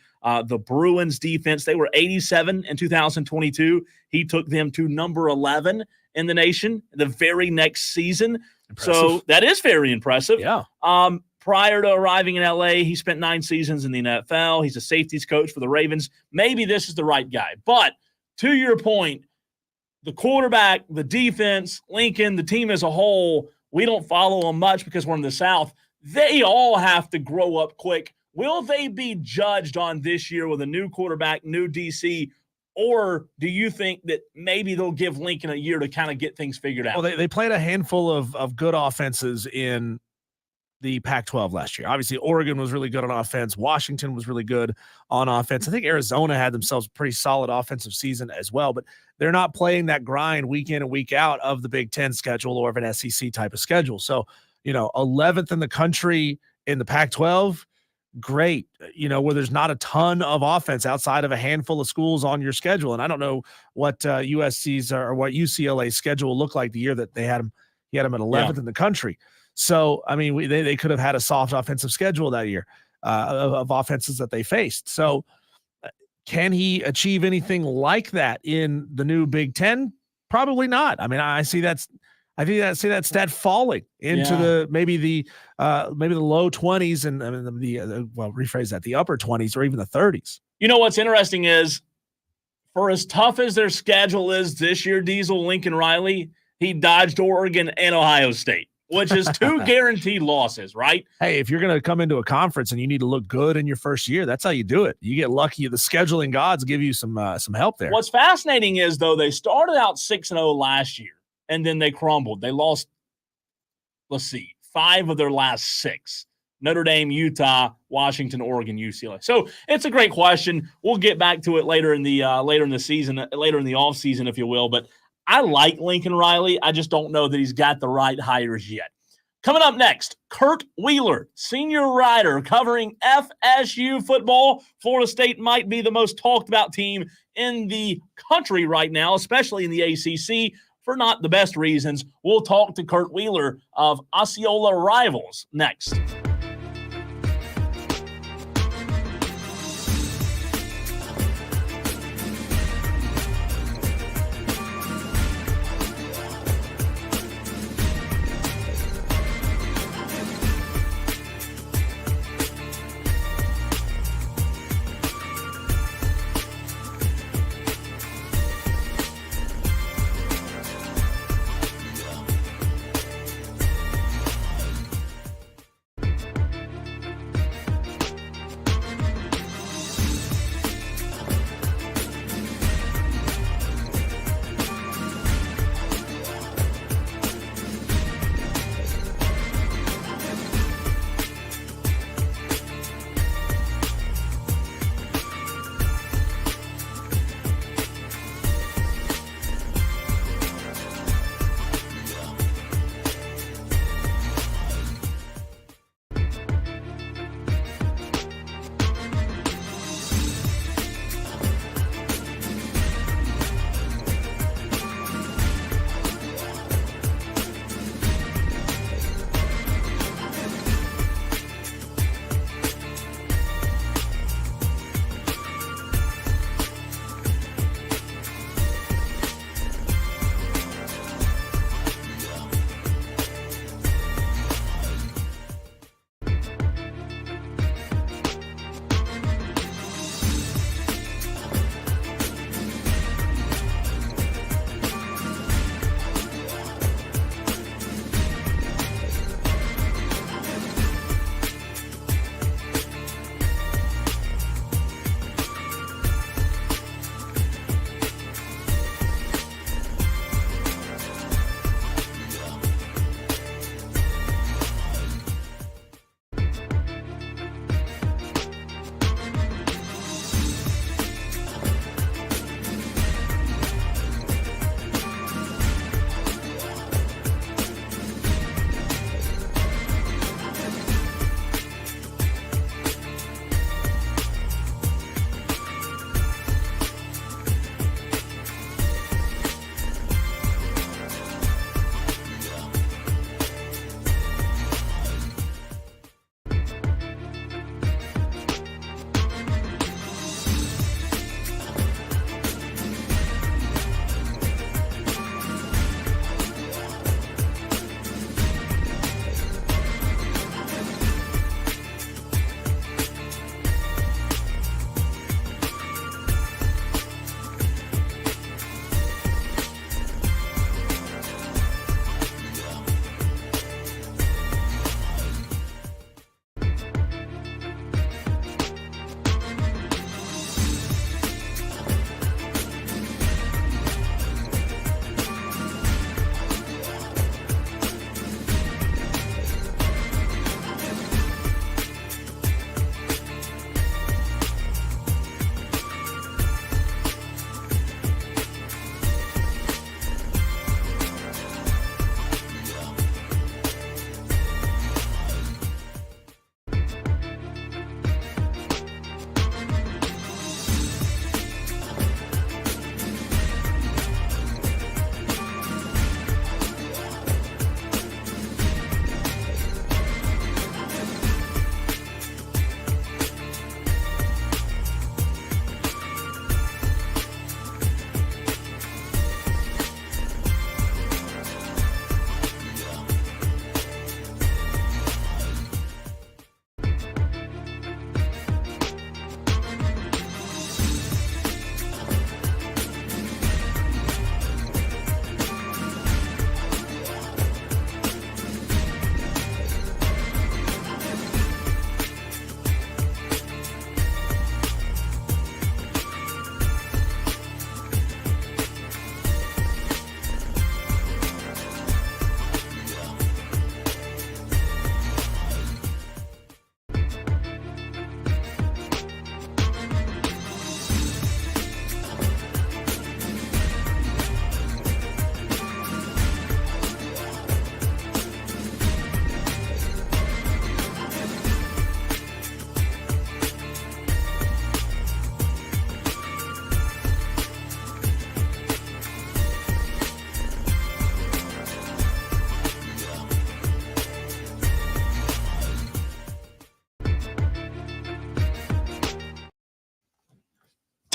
Speaker 1: the Bruins defense. They were 87 in 2022. He took them to number 11 in the nation the very next season. Impressive. So that is very impressive.
Speaker 2: Yeah.
Speaker 1: Prior to arriving in LA, he spent 9 seasons in the NFL. He's a safeties coach for the Ravens. Maybe this is the right guy. But to your point, the quarterback, the defense, Lincoln, the team as a whole, we don't follow them much because we're in the South. They all have to grow up quick. Will they be judged on this year with a new quarterback, new DC, or do you think that maybe they'll give Lincoln a year to kind of get things figured out?
Speaker 2: Well, they played a handful of good offenses in the Pac-12 last year. Obviously, Oregon was really good on offense. Washington was really good on offense. I think Arizona had themselves a pretty solid offensive season as well, but they're not playing that grind week in and week out of the Big Ten schedule or of an SEC type of schedule. So, 11th in the country in the Pac-12, great, where there's not a ton of offense outside of a handful of schools on your schedule. And I don't know what USC's or what UCLA's schedule will look like the year that he had them at 11th in the country. So, I mean, they could have had a soft offensive schedule that year of offenses that they faced. So can he achieve anything like that in the new Big Ten? Probably not. I mean, I see that stat falling into maybe the low 20s and rephrase that, the upper 20s or even the 30s.
Speaker 1: What's interesting is, for as tough as their schedule is this year, Diesel, Lincoln Riley, he dodged Oregon and Ohio State, which is 2 guaranteed losses, right?
Speaker 2: Hey, if you're going to come into a conference and you need to look good in your first year, that's how you do it. You get lucky. The scheduling gods give you some help there.
Speaker 1: What's fascinating is, though, they started out 6-0 last year, and then they crumbled. They lost, 5 of their last 6. Notre Dame, Utah, Washington, Oregon, UCLA. So it's a great question. We'll get back to it later in the off season, if you will. But I like Lincoln Riley. I just don't know that he's got the right hires yet. Coming up next, Kurt Wheeler, senior writer covering FSU football. Florida State might be the most talked about team in the country right now, especially in the ACC, for not the best reasons. We'll talk to Kurt Wheeler of Osceola Rivals next.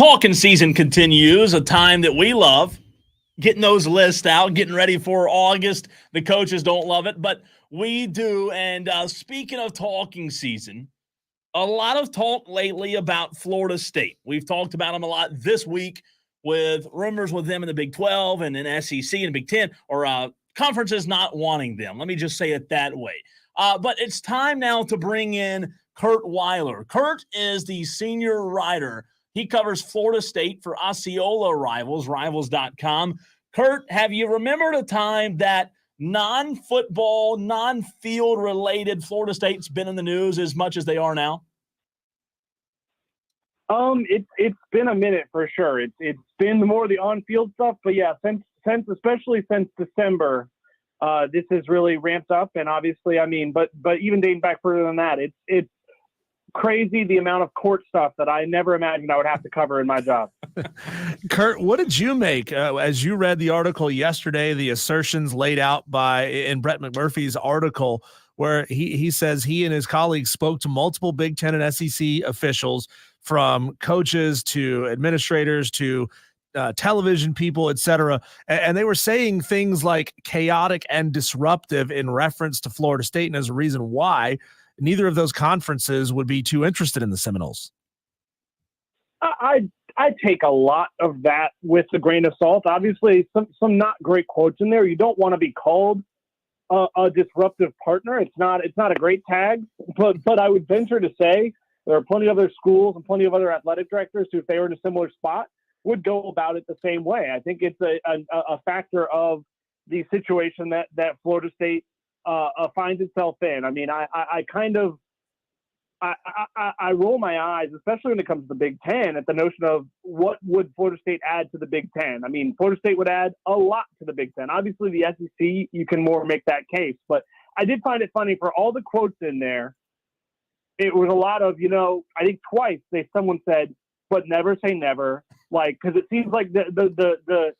Speaker 1: talking season continues, a time that we love, getting those lists out, getting ready for August. The coaches don't love it, but we do. And speaking of talking season, a lot of talk lately about Florida State. We've talked about them a lot this week with rumors with them in the Big 12 and in SEC and Big 10, or conferences not wanting them. Let me just say it that way. But it's time now to bring in Kurt Weiler. Kurt is the senior writer. He covers Florida State for Osceola Rivals, rivals.com. Kurt, have you remembered a time that non-football, non-field related Florida State's been in the news as much as they are now?
Speaker 13: It's been a minute for sure. It's been more the on-field stuff, but yeah, especially since December, this has really ramped up. And obviously, I mean, but even dating back further than that, it's crazy the amount of court stuff that I never imagined I would have to cover in my job.
Speaker 2: Kurt, what did you make as you read the article yesterday, the assertions laid out in Brett McMurphy's article, where he says he and his colleagues spoke to multiple Big Ten and SEC officials, from coaches to administrators to television people, et cetera. And they were saying things like chaotic and disruptive in reference to Florida State, and as a reason why neither of those conferences would be too interested in the Seminoles.
Speaker 13: I take a lot of that with a grain of salt. Obviously, some not great quotes in there. You don't want to be called a disruptive partner. It's not a great tag, but I would venture to say there are plenty of other schools and plenty of other athletic directors who, if they were in a similar spot, would go about it the same way. I think it's a factor of the situation that Florida State finds itself in. I mean, I roll my eyes, especially when it comes to the Big Ten, at the notion of what would Florida State add to the Big Ten. I mean, Florida State would add a lot to the Big Ten. Obviously, the SEC, you can more make that case. But I did find it funny for all the quotes in there. It was a lot of, I think twice someone said, but never say never. Like, because it seems like the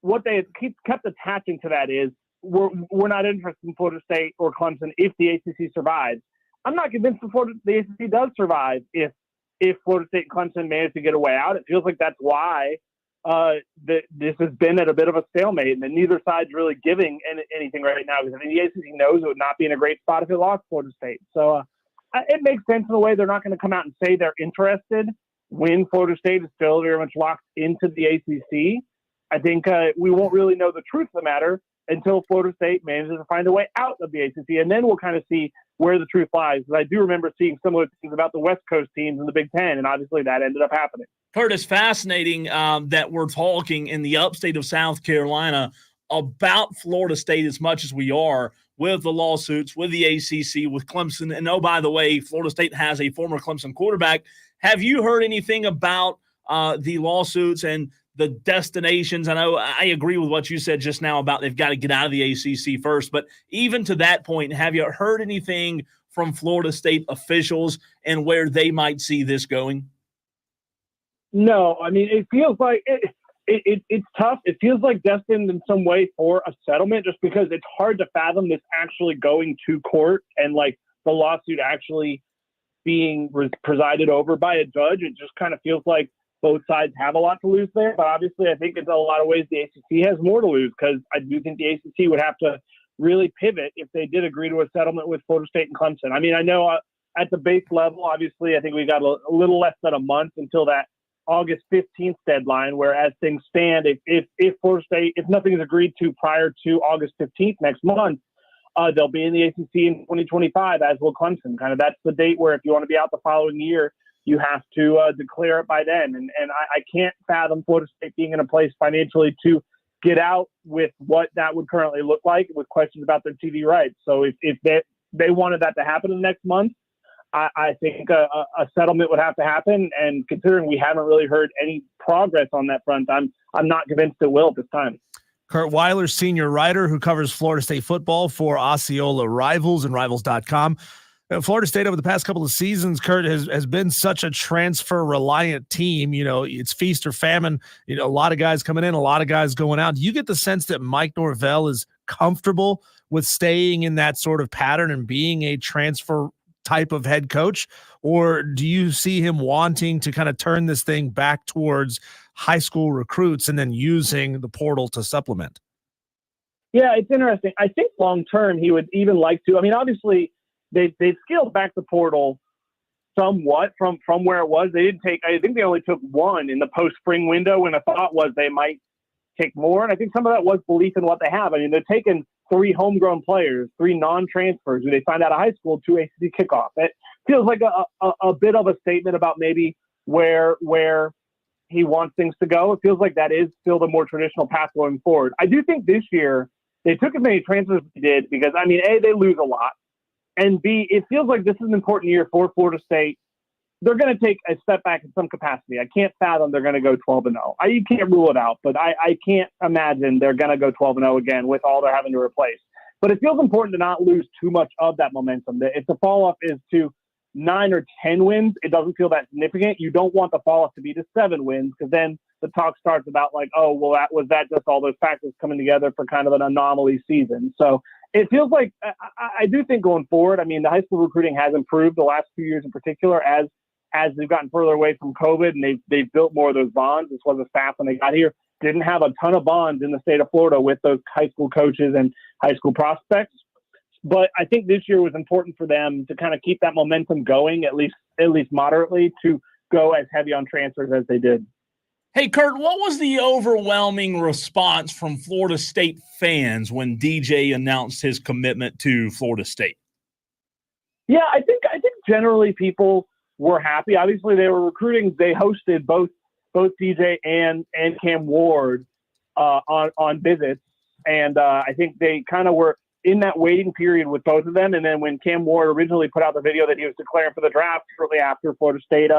Speaker 13: what they kept attaching to that is we're not interested in Florida State or Clemson if the ACC survives. I'm not convinced the ACC does survive if Florida State and Clemson manage to get a way out. It feels like that's why this has been at a bit of a stalemate, and that neither side's really giving anything right now, because I think the ACC knows it would not be in a great spot if it lost Florida State. So it makes sense in a way. They're not going to come out and say they're interested when Florida State is still very much locked into the ACC. I think we won't really know the truth of the matter until Florida State manages to find a way out of the ACC, and then we'll kind of see where the truth lies. But I do remember seeing similar things about the West Coast teams in the Big Ten, and obviously that ended up happening.
Speaker 1: Kurt, it's fascinating that we're talking in the upstate of South Carolina about Florida State as much as we are, with the lawsuits, with the ACC, with Clemson. And, oh, by the way, Florida State has a former Clemson quarterback. Have you heard anything about the lawsuits and the destinations? I know I agree with what you said just now about they've got to get out of the ACC first. But even to that point, have you heard anything from Florida State officials and where they might see this going?
Speaker 13: No, I mean, it feels like it's tough. It feels like destined in some way for a settlement, just because it's hard to fathom this actually going to court and like the lawsuit actually being presided over by a judge. It just kind of feels like both sides have a lot to lose there. But obviously, I think in a lot of ways the ACC has more to lose, because I do think the ACC would have to really pivot if they did agree to a settlement with Florida State and Clemson. I mean, I know at the base level, obviously, I think we got a little less than a month until that August 15th deadline, where as things stand, if Florida State, if nothing is agreed to prior to August 15th next month, they'll be in the ACC in 2025, as will Clemson. Kind of that's the date where if you want to be out the following year, you have to declare it by then. And I can't fathom Florida State being in a place financially to get out with what that would currently look like, with questions about their TV rights. So if they wanted that to happen in the next month, I think a settlement would have to happen. And considering we haven't really heard any progress on that front, I'm not convinced it will at this time.
Speaker 2: Kurt Weiler, senior writer who covers Florida State football for Osceola Rivals and rivals.com. Florida State over the past couple of seasons, Kurt, has been such a transfer reliant team. It's feast or famine. A lot of guys coming in, a lot of guys going out. Do you get the sense that Mike Norvell is comfortable with staying in that sort of pattern and being a transfer type of head coach? or do you see him wanting to kind of turn this thing back towards high school recruits and then using the portal to supplement?
Speaker 13: Yeah, it's interesting. I think long term he would even like to. I mean, obviously they've scaled back the portal somewhat from where it was. They didn't take. I think they only took one in the post spring window, when the thought was they might take more. And I think some of that was belief in what they have. I mean, they're taking 3 homegrown players, 3 non-transfers who they signed out of high school to ACC kickoff. It feels like a bit of a statement about maybe where he wants things to go. It feels like that is still the more traditional path going forward. I do think this year they took as many transfers as they did because, I mean, A, they lose a lot, and B, it feels like this is an important year for Florida State. They're going to take a step back in some capacity. I can't fathom they're going to go 12-0. You can't rule it out, but I can't imagine they're going to go 12-0 again with all they're having to replace. But it feels important to not lose too much of that momentum. If the fall-off is to 9 or 10 wins, it doesn't feel that significant. You don't want the fall-off to be to 7 wins, because then the talk starts about like, oh, well, that just all those factors coming together for kind of an anomaly season. So it feels like I do think going forward, I mean, the high school recruiting has improved the last few years in particular as they've gotten further away from COVID, and they've built more of those bonds. This was a staff when they got here didn't have a ton of bonds in the state of Florida with those high school coaches and high school prospects. But I think this year was important for them to kind of keep that momentum going, at least moderately, to go as heavy on transfers as they did.
Speaker 1: Hey, Kurt, what was the overwhelming response from Florida State fans when DJ announced his commitment to Florida State?
Speaker 13: Yeah, I think generally people were happy. Obviously, they were recruiting. They hosted both DJ and Cam Ward on visits, and I think they kind of were in that waiting period with both of them. And then when Cam Ward originally put out the video that he was declaring for the draft shortly after, Florida State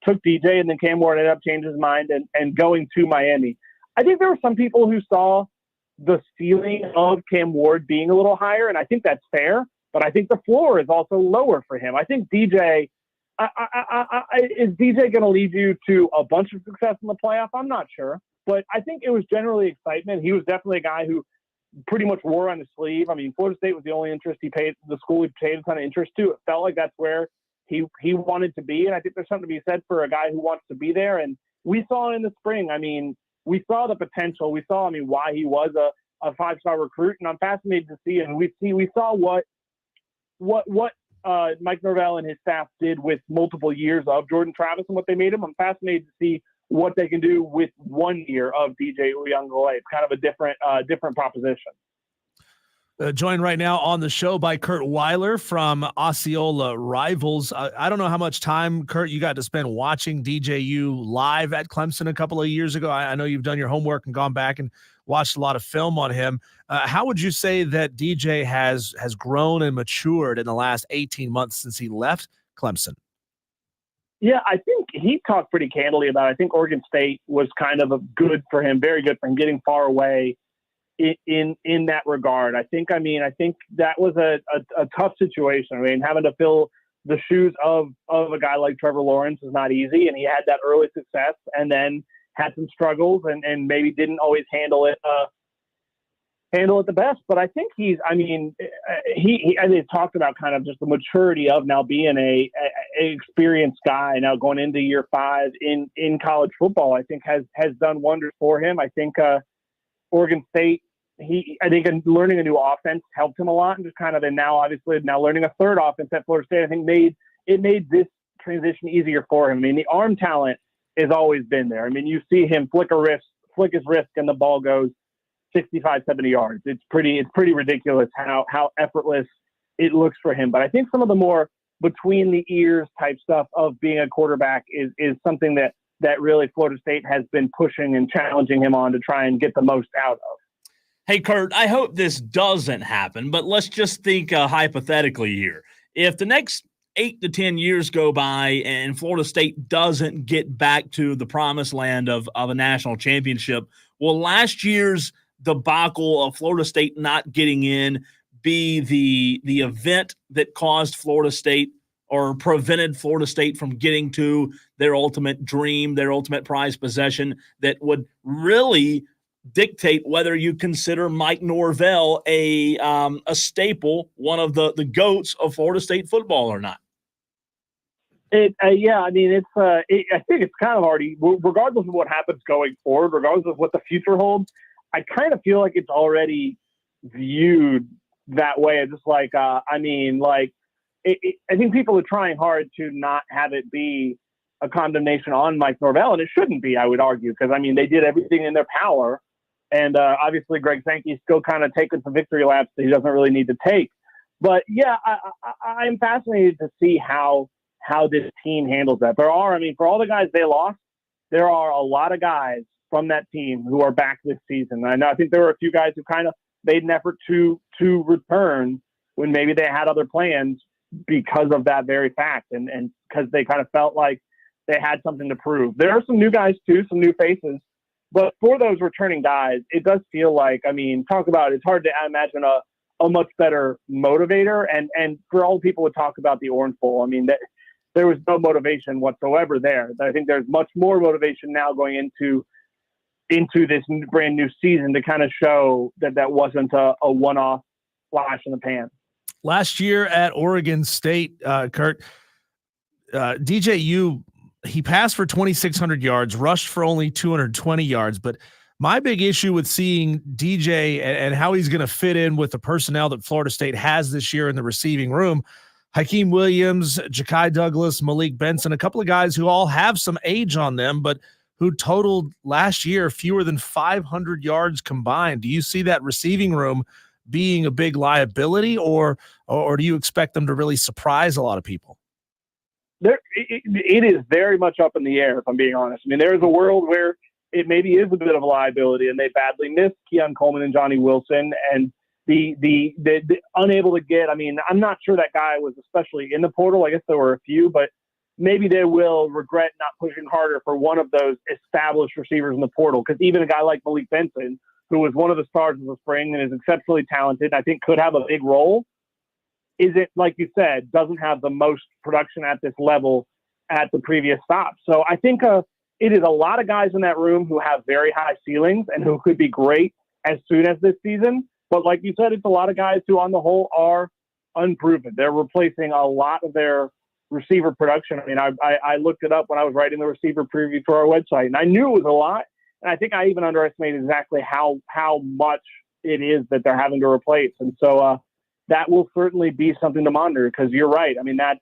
Speaker 13: took DJ, and then Cam Ward ended up changing his mind and going to Miami. I think there were some people who saw the ceiling of Cam Ward being a little higher, and I think that's fair, but I think the floor is also lower for him. I think DJ is DJ going to lead you to a bunch of success in the playoff? I'm not sure, but I think it was generally excitement. He was definitely a guy who pretty much wore on his sleeve. I mean, Florida State was the only interest the school he paid a ton of interest to. It felt like that's where he wanted to be, and I think there's something to be said for a guy who wants to be there. And we saw in the spring, I mean, we saw the potential. We saw, I mean, why he was a 5-star recruit, and I'm fascinated to see. And we saw what Mike Norvell and his staff did with multiple years of Jordan Travis and what they made him. I'm fascinated to see what they can do with 1 year of DJ Uyunglele. It's kind of a different proposition.
Speaker 2: Joined right now on the show by Kurt Weiler from Osceola Rivals. I don't know how much time, Kurt, you got to spend watching DJU live at Clemson a couple of years ago. I know you've done your homework and gone back and watched a lot of film on him. How would you say that DJ has grown and matured in the last 18 months since he left Clemson?
Speaker 13: Yeah, I think he talked pretty candidly about it. I think Oregon State was kind of good for him, very good for him, getting far away in that regard. I think that was a tough situation. I mean, having to fill the shoes of a guy like Trevor Lawrence is not easy, and he had that early success and then had some struggles and maybe didn't always handle it the best. But I think he talked about kind of just the maturity of now being a experienced guy now going into year 5 in college football. I think has done wonders for him. I think Oregon State, learning a new offense helped him a lot, and just kind of, and now obviously learning a third offense at Florida State, I think made this transition easier for him. I mean, the arm talent has always been there. I mean, you see him flick his wrist, and the ball goes 65, 70 yards. It's pretty ridiculous how effortless it looks for him. But I think some of the more between the ears type stuff of being a quarterback is something that really Florida State has been pushing and challenging him on to try and get the most out of.
Speaker 1: Hey, Kurt, I hope this doesn't happen, but let's just think hypothetically here. If the next 8 to 10 years go by and Florida State doesn't get back to the promised land of a national championship, will last year's debacle of Florida State not getting in be the event that caused Florida State or prevented Florida State from getting to their ultimate dream, their ultimate prized possession that would really dictate whether you consider Mike Norvell a staple, one of the GOATs of Florida State football or not?
Speaker 13: Yeah, I mean, I think it's kind of already, regardless of what happens going forward, regardless of what the future holds, I kind of feel like it's already viewed that way. It's just like, I think people are trying hard to not have it be a condemnation on Mike Norvell, and it shouldn't be, I would argue, because, I mean, they did everything in their power, and obviously Greg Sankey's still kind of taking some victory laps that he doesn't really need to take. But, yeah, I'm fascinated to see how this team handles that. There are, I mean, for all the guys they lost, there are a lot of guys from that team who are back this season. I think there were a few guys who kind of made an effort to return when maybe they had other plans because of that very fact and because they kind of felt like they had something to prove. There are some new guys too, some new faces, but for those returning guys, it does feel like, I mean, talk about it, it's hard to imagine a much better motivator. And for all the people who talk about the Orange Bowl, I mean, there was no motivation whatsoever there. I think there's much more motivation now going into this brand new season to kind of show that wasn't a one-off flash in the pan.
Speaker 2: Last year at Oregon State, Kurt, DJU, he passed for 2,600 yards, rushed for only 220 yards. But my big issue with seeing DJ and how he's going to fit in with the personnel that Florida State has this year in the receiving room, Hakeem Williams, Ja'Kai Douglas, Malik Benson, a couple of guys who all have some age on them, but who totaled last year fewer than 500 yards combined. Do you see that receiving room being a big liability, or do you expect them to really surprise a lot of people?
Speaker 13: It is very much up in the air, if I'm being honest. I mean, there is a world where it maybe is a bit of a liability, and they badly missed Keon Coleman and Johnny Wilson, and the unable to get. I mean, I'm not sure that guy was especially in the portal. I guess there were a few, but maybe they will regret not pushing harder for one of those established receivers in the portal. Because even a guy like Malik Benson, who was one of the stars of the spring and is exceptionally talented, I think could have a big role, isn't, like you said, doesn't have the most production at this level at the previous stop. So I think it is a lot of guys in that room who have very high ceilings and who could be great as soon as this season. But like you said, it's a lot of guys who on the whole are unproven. They're replacing a lot of their receiver production. I mean, I looked it up when I was writing the receiver preview for our website, and I knew it was a lot. And I think I even underestimated exactly how much it is that they're having to replace. And so that will certainly be something to monitor, because you're right. I mean, that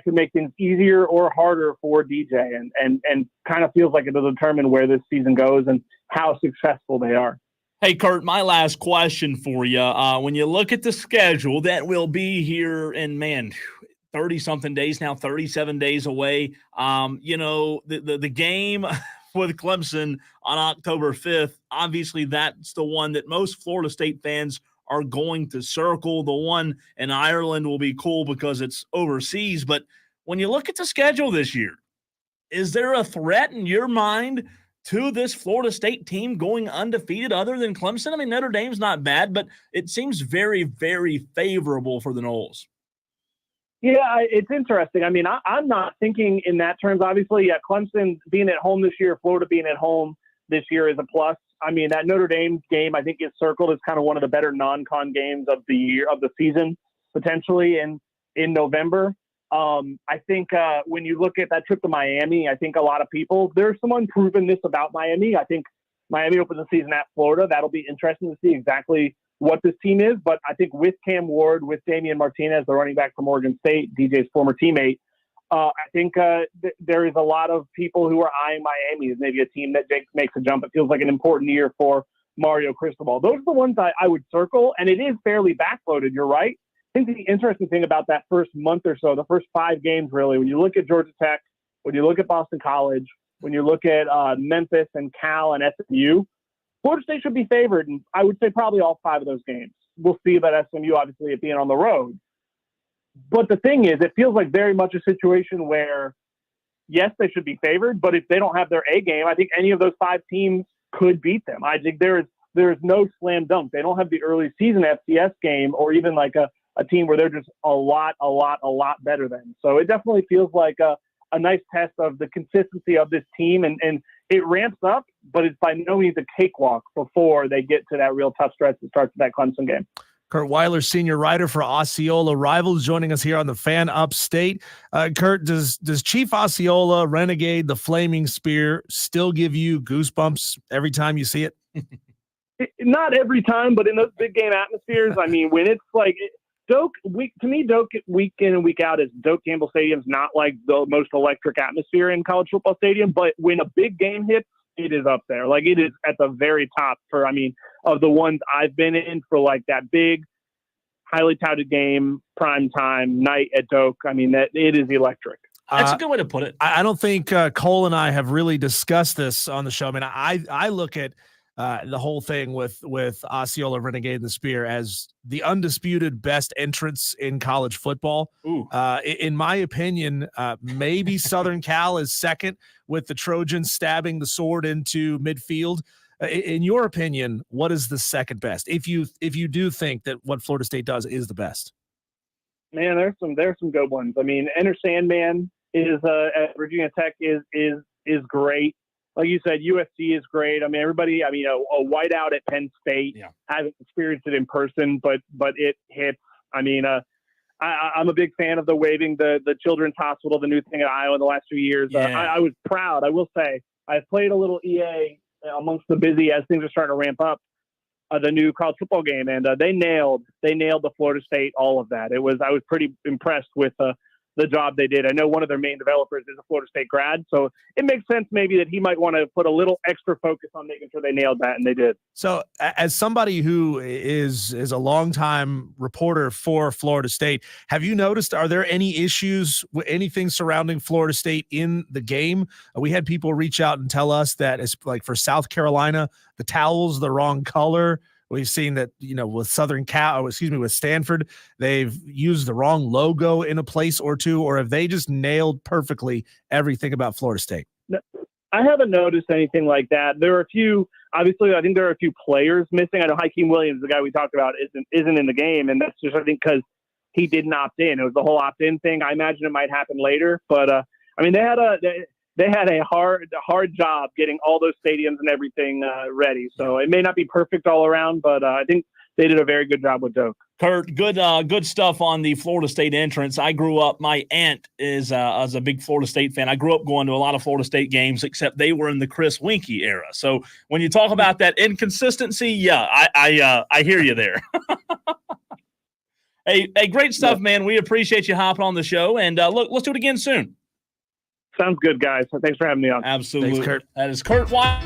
Speaker 13: could make things easier or harder for DJ, and kind of feels like it'll determine where this season goes and how successful they are.
Speaker 1: Hey, Kurt, my last question for you. When you look at the schedule that will be here in, 30-something days now, 37 days away, the game with Clemson on October 5th, obviously that's the one that most Florida State fans are going to circle. The one in Ireland will be cool because it's overseas. But when you look at the schedule this year, is there a threat in your mind to this Florida State team going undefeated other than Clemson? I mean, Notre Dame's not bad, but it seems very, very favorable for the Noles.
Speaker 13: Yeah, it's interesting. I mean, I'm not thinking in that terms. Obviously, Clemson being at home this year, Florida being at home this year is a plus. I mean, that Notre Dame game, I think, is circled as kind of one of the better non-con games of the year, of the season, potentially in November. I think when you look at that trip to Miami, I think a lot of people, there's some unprovenness about Miami. I think Miami opens the season at Florida. That'll be interesting to see exactly what this team is. But I think with Cam Ward, with Damian Martinez, the running back from Oregon State, DJ's former teammate, I think there is a lot of people who are eyeing Miami as maybe a team that makes a jump. It feels like an important year for Mario Cristobal. Those are the ones I would circle, and it is fairly backloaded. You're right. I think the interesting thing about that first month or so, the first 5 games really, when you look at Georgia Tech, when you look at Boston College, when you look at Memphis and Cal and SMU, Florida State should be favored, and I would say probably all 5 of those games. We'll see about SMU, obviously, it being on the road. But the thing is, it feels like very much a situation where, yes, they should be favored, but if they don't have their A game, I think any of those 5 teams could beat them. I think there is no slam dunk. They don't have the early season FCS game or even like a team where they're just a lot better than. So it definitely feels like a nice test of the consistency of this team, and it ramps up, but it's by no means a cakewalk before they get to that real tough stretch that starts with that Clemson game.
Speaker 2: Kurt Weiler, senior writer for Osceola Rivals, joining us here on the Fan Upstate. Kurt, does Chief Osceola Renegade, the Flaming Spear, still give you goosebumps every time you see it?
Speaker 13: Not every time, but in those big game atmospheres, I mean, when it's like Doak, to me, Doak week in and week out is Doak Campbell Stadium's not like the most electric atmosphere in college football stadium, but when a big game hits, it is up there. Like it is at the very top of the ones I've been in for like that big, highly touted game, prime time night at Doak. I mean, that it is electric.
Speaker 1: That's a good way to put it.
Speaker 2: I don't think Cole and I have really discussed this on the show. I mean, I look at the whole thing with Osceola Renegade and the Spear as the undisputed best entrance in college football. In my opinion, maybe Southern Cal is second with the Trojans stabbing the sword into midfield. In your opinion, what is the second best? If you do think that what Florida State does is the best,
Speaker 13: man, there's some good ones. I mean, Enter Sandman is at Virginia Tech is great. Like you said, USC is great. I mean, everybody. I mean, a whiteout at Penn State. Yeah. Haven't experienced it in person, but it hits. I mean, I'm a big fan of the waving the Children's Hospital, the new thing at Iowa in the last few years.
Speaker 1: Yeah.
Speaker 13: I was proud. I will say I've played a little EA amongst the busy as things are starting to ramp up. The new college football game, and they nailed the Florida State all of that. I was pretty impressed with the job they did. I know one of their main developers is a Florida State grad, so it makes sense maybe that he might want to put a little extra focus on making sure they nailed that, and they did.
Speaker 2: So as somebody who is a longtime reporter for Florida State, have you noticed, are there any issues with anything surrounding Florida State in the game? We had people reach out and tell us that it's like for South Carolina, the towel's the wrong color. We've seen that, with with Stanford, they've used the wrong logo in a place or two, or have they just nailed perfectly everything about Florida State?
Speaker 13: I haven't noticed anything like that. There are a few, obviously, I think there are a few players missing. I know Hakeem Williams, the guy we talked about, isn't in the game, and that's just, I think, because he didn't opt in. It was the whole opt-in thing. I imagine it might happen later, but I mean, they had a hard job getting all those stadiums and everything ready. So it may not be perfect all around, but I think they did a very good job with Doak.
Speaker 1: Kurt, good stuff on the Florida State entrance. I grew up, my aunt is a big Florida State fan. I grew up going to a lot of Florida State games, except they were in the Chris Winkie era. So when you talk about that inconsistency, yeah, I hear you there. Hey, great stuff, man. We appreciate you hopping on the show. And look, let's do it again soon.
Speaker 13: Sounds good, guys. Thanks for having me on.
Speaker 1: Absolutely.
Speaker 2: Thanks, Kurt.
Speaker 1: That is Kurt White.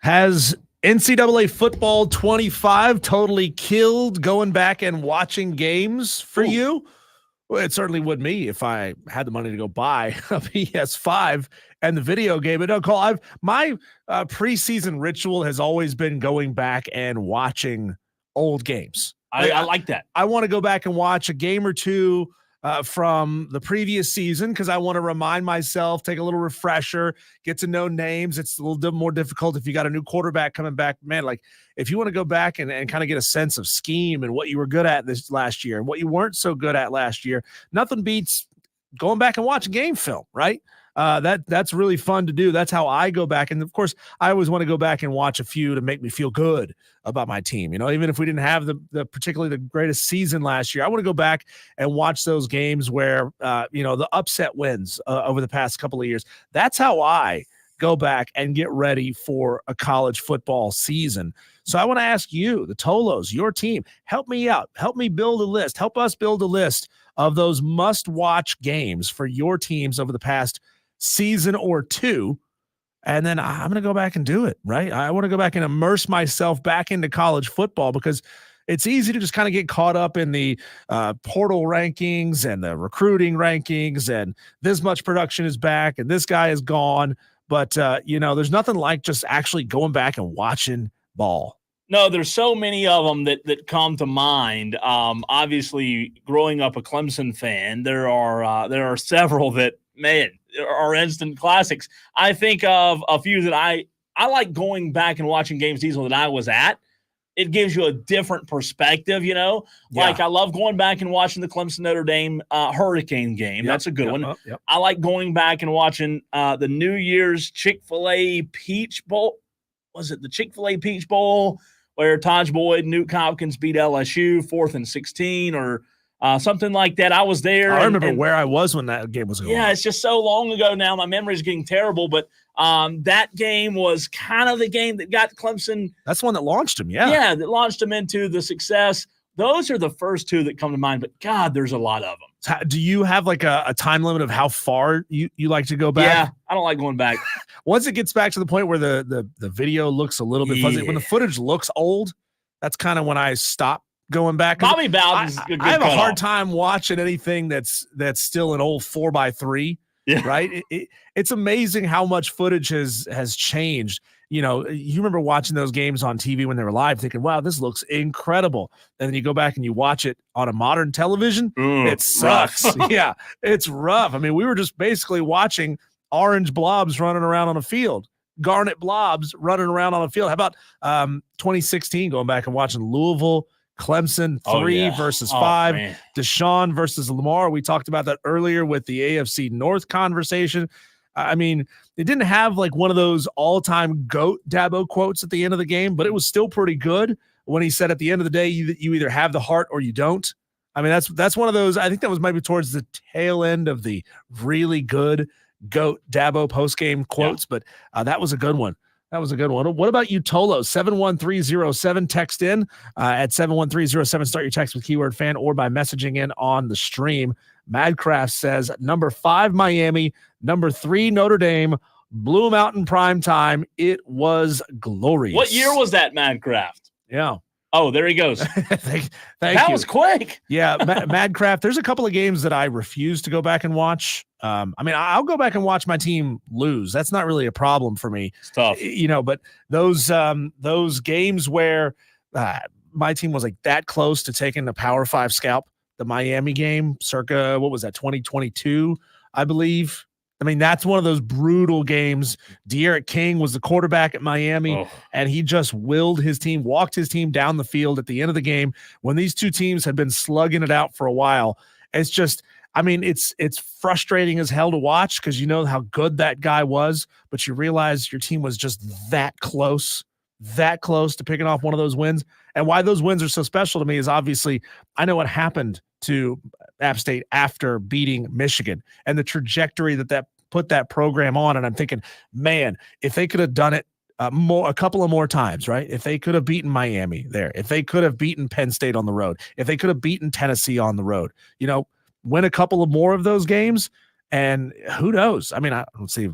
Speaker 2: Has NCAA football 25 totally killed going back and watching games for you? Well, it certainly would me if I had the money to go buy a PS5 and the video game. But no, Cole, my preseason ritual has always been going back and watching old games.
Speaker 1: I like that. I
Speaker 2: want to go back and watch a game or two from the previous season because I want to remind myself, take a little refresher, get to know names. It's a little bit more difficult if you got a new quarterback coming back. Man, like if you want to go back and kind of get a sense of scheme and what you were good at this last year and what you weren't so good at last year, nothing beats going back and watching game film, right? That's really fun to do. That's how I go back. And of course, I always want to go back and watch a few to make me feel good about my team. You know, even if we didn't have the particularly the greatest season last year, I want to go back and watch those games where, the upset wins over the past couple of years. That's how I go back and get ready for a college football season. So I want to ask you, the Tolos, your team, help me out. Help me build a list. Help us build a list of those must-watch games for your teams over the past season or two, and then I'm going to go back and do it, right? I want to go back and immerse myself back into college football because it's easy to just kind of get caught up in the portal rankings and the recruiting rankings and this much production is back and this guy is gone. But, there's nothing like just actually going back and watching ball.
Speaker 1: No, there's so many of them that come to mind. Obviously, growing up a Clemson fan, there are several that, man, are instant classics. I think of a few that I like going back and watching games, Diesel, that I was at. It gives you a different perspective, Yeah. Like I love going back and watching the Clemson Notre Dame Hurricane game. That's a good one.
Speaker 2: Yep.
Speaker 1: I like going back and watching the New Year's Chick-fil-A Peach Bowl. Was it the Chick-fil-A Peach Bowl where Taj Boyd and Newt Hopkins beat LSU 4th and 16 or something like that? I was there.
Speaker 2: I remember where I was when that game was going on.
Speaker 1: Yeah, it's just so long ago now. My memory is getting terrible, but that game was kind of the game that got Clemson.
Speaker 2: That's the one that launched him, yeah.
Speaker 1: Yeah, that launched him into the success. Those are the first two that come to mind, but God, there's a lot of them.
Speaker 2: Do you have like a time limit of how far you like to go back?
Speaker 1: Yeah, I don't like going back.
Speaker 2: Once it gets back to the point where the video looks a little bit fuzzy, when the footage looks old, that's kind of when I stop going back.
Speaker 1: Bobby Bowden's a good
Speaker 2: I have a hard
Speaker 1: cutoff.
Speaker 2: time watching anything that's still an old 4x3.
Speaker 1: Yeah.
Speaker 2: Right. It's amazing how much footage has changed. You remember watching those games on TV when they were live thinking, wow, this looks incredible. And then you go back and you watch it on a modern television. It sucks. Yeah, it's rough. I mean, we were just basically watching orange blobs running around on a field, garnet blobs running around on a field. How about 2016 going back and watching Louisville, Clemson 3 versus 5,
Speaker 1: man.
Speaker 2: Deshaun versus Lamar. We talked about that earlier with the AFC North conversation. I mean, it didn't have like one of those all-time GOAT Dabo quotes at the end of the game, but it was still pretty good when he said at the end of the day, you either have the heart or you don't. I mean, that's one of those. I think that was maybe towards the tail end of the really good GOAT Dabo post-game quotes, but that was a good one. That was a good one. What about you, Tolo? 71307. Text in at 71307. Start your text with keyword fan or by messaging in on the stream. Madcraft says number 5, Miami, number 3, Notre Dame, blew them out in prime time. It was glorious.
Speaker 1: What year was that, Madcraft?
Speaker 2: Yeah.
Speaker 1: Oh, there he goes.
Speaker 2: Thank
Speaker 1: that
Speaker 2: you.
Speaker 1: was quick.
Speaker 2: Yeah, Madcraft. There's a couple of games that I refuse to go back and watch. I mean, I'll go back and watch my team lose. That's not really a problem for me.
Speaker 1: It's tough,
Speaker 2: but those games where my team was like that close to taking the Power 5 scalp, the Miami game, circa what was that, 2022, I believe. I mean, that's one of those brutal games. De'Aaron King was the quarterback at Miami, and he just willed his team, walked his team down the field at the end of the game when these two teams had been slugging it out for a while. It's just, I mean, it's frustrating as hell to watch because you know how good that guy was, but you realize your team was just that close to picking off one of those wins. And why those wins are so special to me is obviously I know what happened to App State after beating Michigan and the trajectory that put that program on. And I'm thinking, man, if they could have done it a couple of more times, right? If they could have beaten Miami there, if they could have beaten Penn State on the road, if they could have beaten Tennessee on the road, win a couple of more of those games, and who knows? I mean, I don't see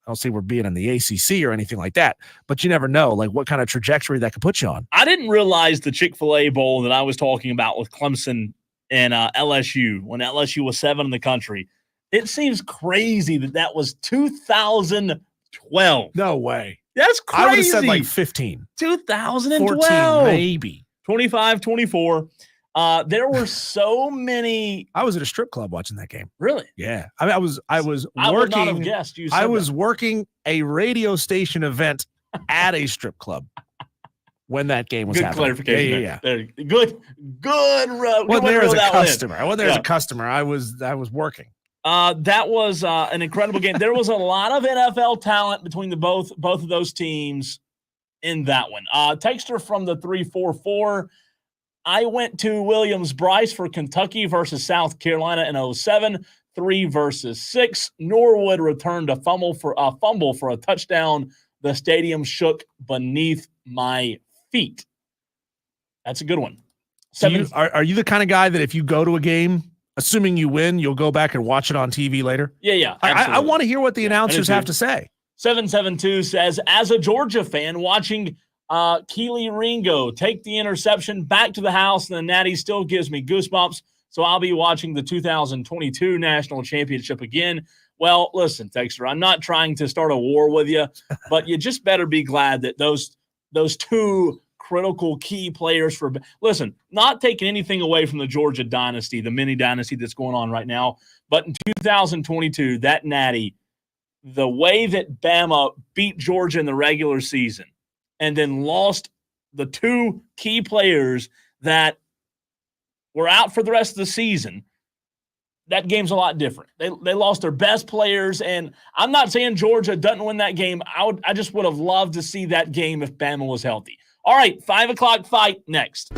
Speaker 2: I don't see we're being in the ACC or anything like that, but you never know, like what kind of trajectory that could put you on.
Speaker 1: I didn't realize the Chick-fil-A Bowl that I was talking about with Clemson and LSU, when LSU was 7 in the country. It seems crazy that was 2012.
Speaker 2: No way.
Speaker 1: That's crazy.
Speaker 2: I would have said like 15.
Speaker 1: 2012.
Speaker 2: 14, maybe.
Speaker 1: 25, 24. There were so many.
Speaker 2: I was at a strip club watching that game.
Speaker 1: Really?
Speaker 2: Yeah. I mean, I was working.
Speaker 1: I would not have guessed you said
Speaker 2: I was working a radio station event at a strip club when that game was
Speaker 1: Good
Speaker 2: happening.
Speaker 1: clarification.
Speaker 2: Yeah.
Speaker 1: Good.
Speaker 2: Well, there as a customer. I wasn't there as a customer. I was working.
Speaker 1: That was an incredible game. There was a lot of NFL talent between both of those teams in that one. Texter from the 344. I went to Williams-Brice for Kentucky versus South Carolina in 2007, 3 versus 6. Norwood returned a fumble for a touchdown. The stadium shook beneath my feet. That's a good one.
Speaker 2: Are you the kind of guy that if you go to a game, assuming you win, you'll go back and watch it on TV later?
Speaker 1: Yeah.
Speaker 2: I want to hear what the announcers have to say.
Speaker 1: 772 says, as a Georgia fan, watching Keely Ringo take the interception back to the house and the Natty still gives me goosebumps. So I'll be watching the 2022 National Championship again. Well, listen, Texter, I'm not trying to start a war with you, but you just better be glad that those two critical key players listen, not taking anything away from the Georgia dynasty, the mini dynasty that's going on right now, but in 2022, that Natty, the way that Bama beat Georgia in the regular season and then lost the two key players that were out for the rest of the season, that game's a lot different. They lost their best players, and I'm not saying Georgia doesn't win that game. I just would have loved to see that game if Bama was healthy. All right, 5 o'clock fight next.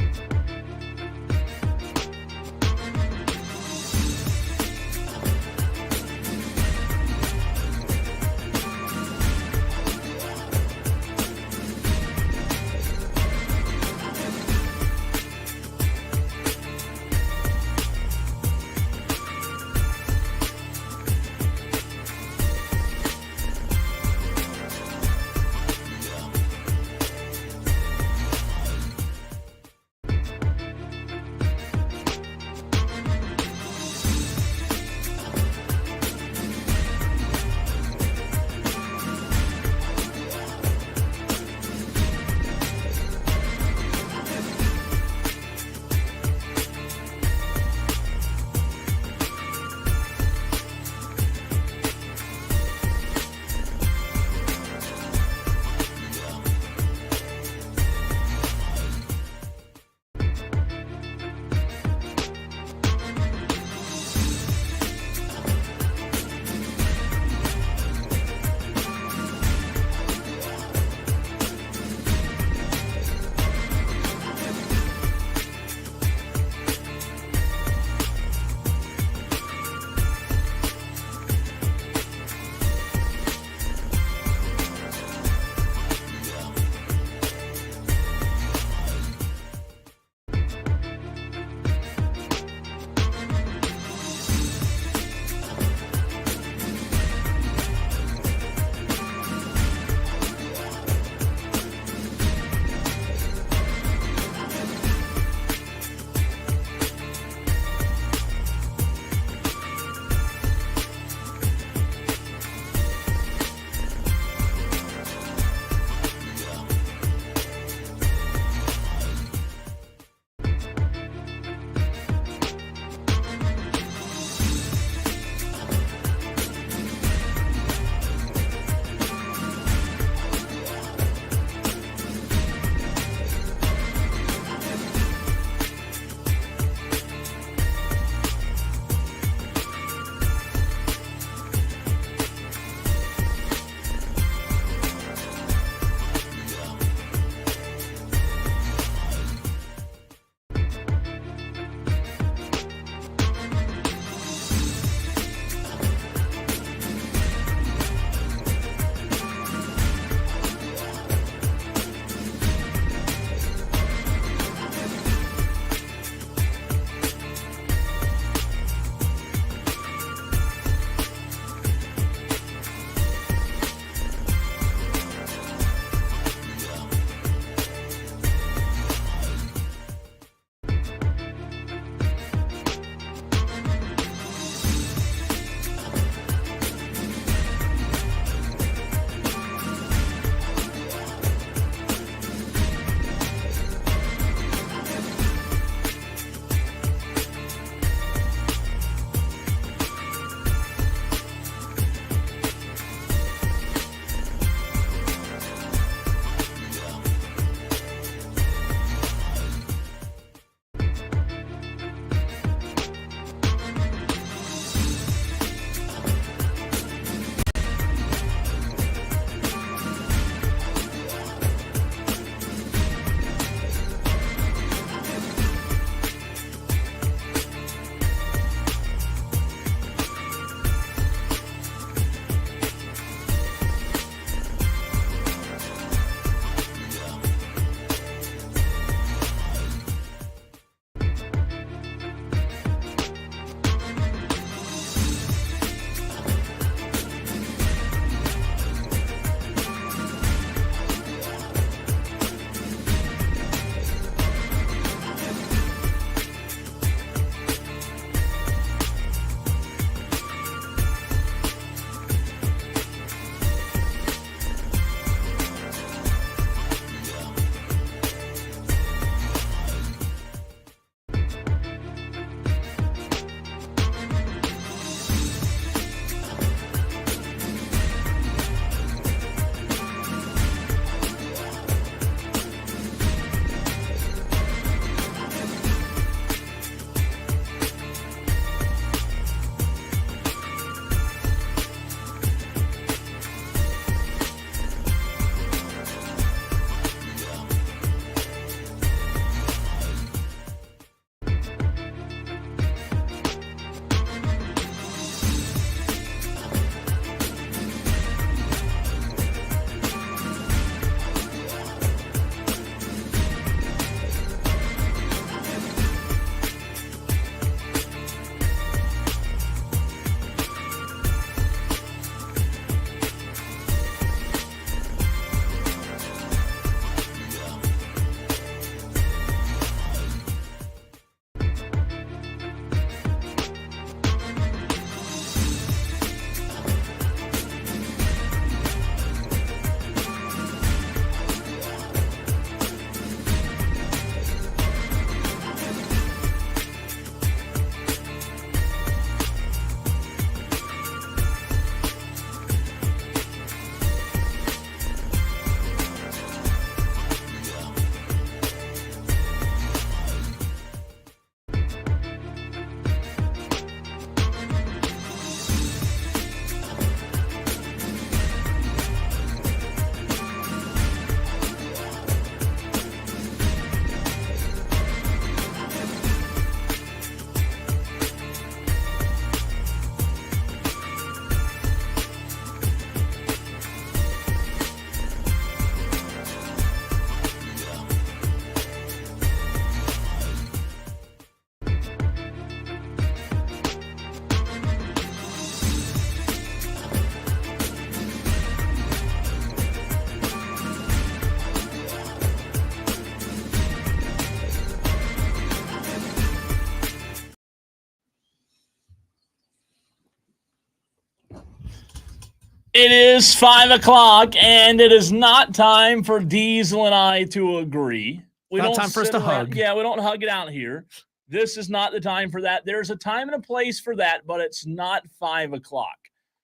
Speaker 1: It is 5 o'clock, and it is not time for Diesel and I to agree. We
Speaker 2: Not
Speaker 1: don't
Speaker 2: time for us
Speaker 1: sit
Speaker 2: to
Speaker 1: around-
Speaker 2: hug.
Speaker 1: Yeah, we don't hug it out here. This is not the time for that. There's a time and a place for that, but it's not 5 o'clock.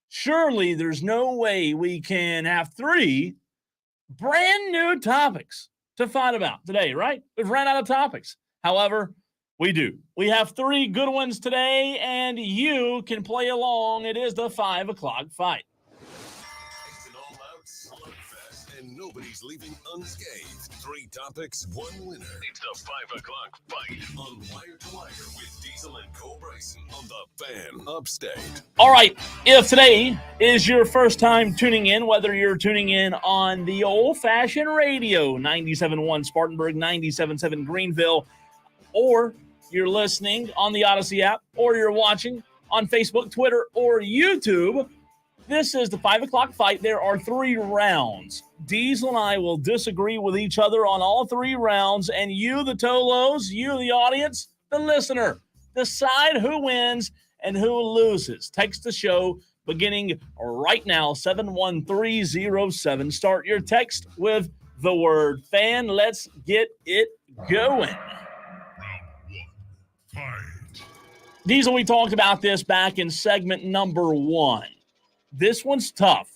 Speaker 1: Surely there's no way we can have 3 brand new topics to fight about today, right? We've ran out of topics. However, we do. We have 3 good ones today, and you can play along. It is the 5 o'clock fight.
Speaker 14: It's an all-out slugfest, and nobody's leaving unscathed. 3 topics, 1 winner. It's the 5 o'clock fight on Wire to Wire with Diesel and Cole Bryson on the Fan Upstate.
Speaker 1: All right, if today is your first time tuning in, whether you're tuning in on the old-fashioned radio, 97.1 Spartanburg, 97.7 Greenville, or you're listening on the Odyssey app, or you're watching on Facebook, Twitter, or YouTube, this is the 5 o'clock fight. There are 3 rounds. Diesel and I will disagree with each other on all 3 rounds, and you, the Tolos, you, the audience, the listener, decide who wins and who loses. Text the show beginning right now, 71307. Start your text with the word fan. Let's get it going. Diesel, we talked about this back in segment number 1. This one's tough,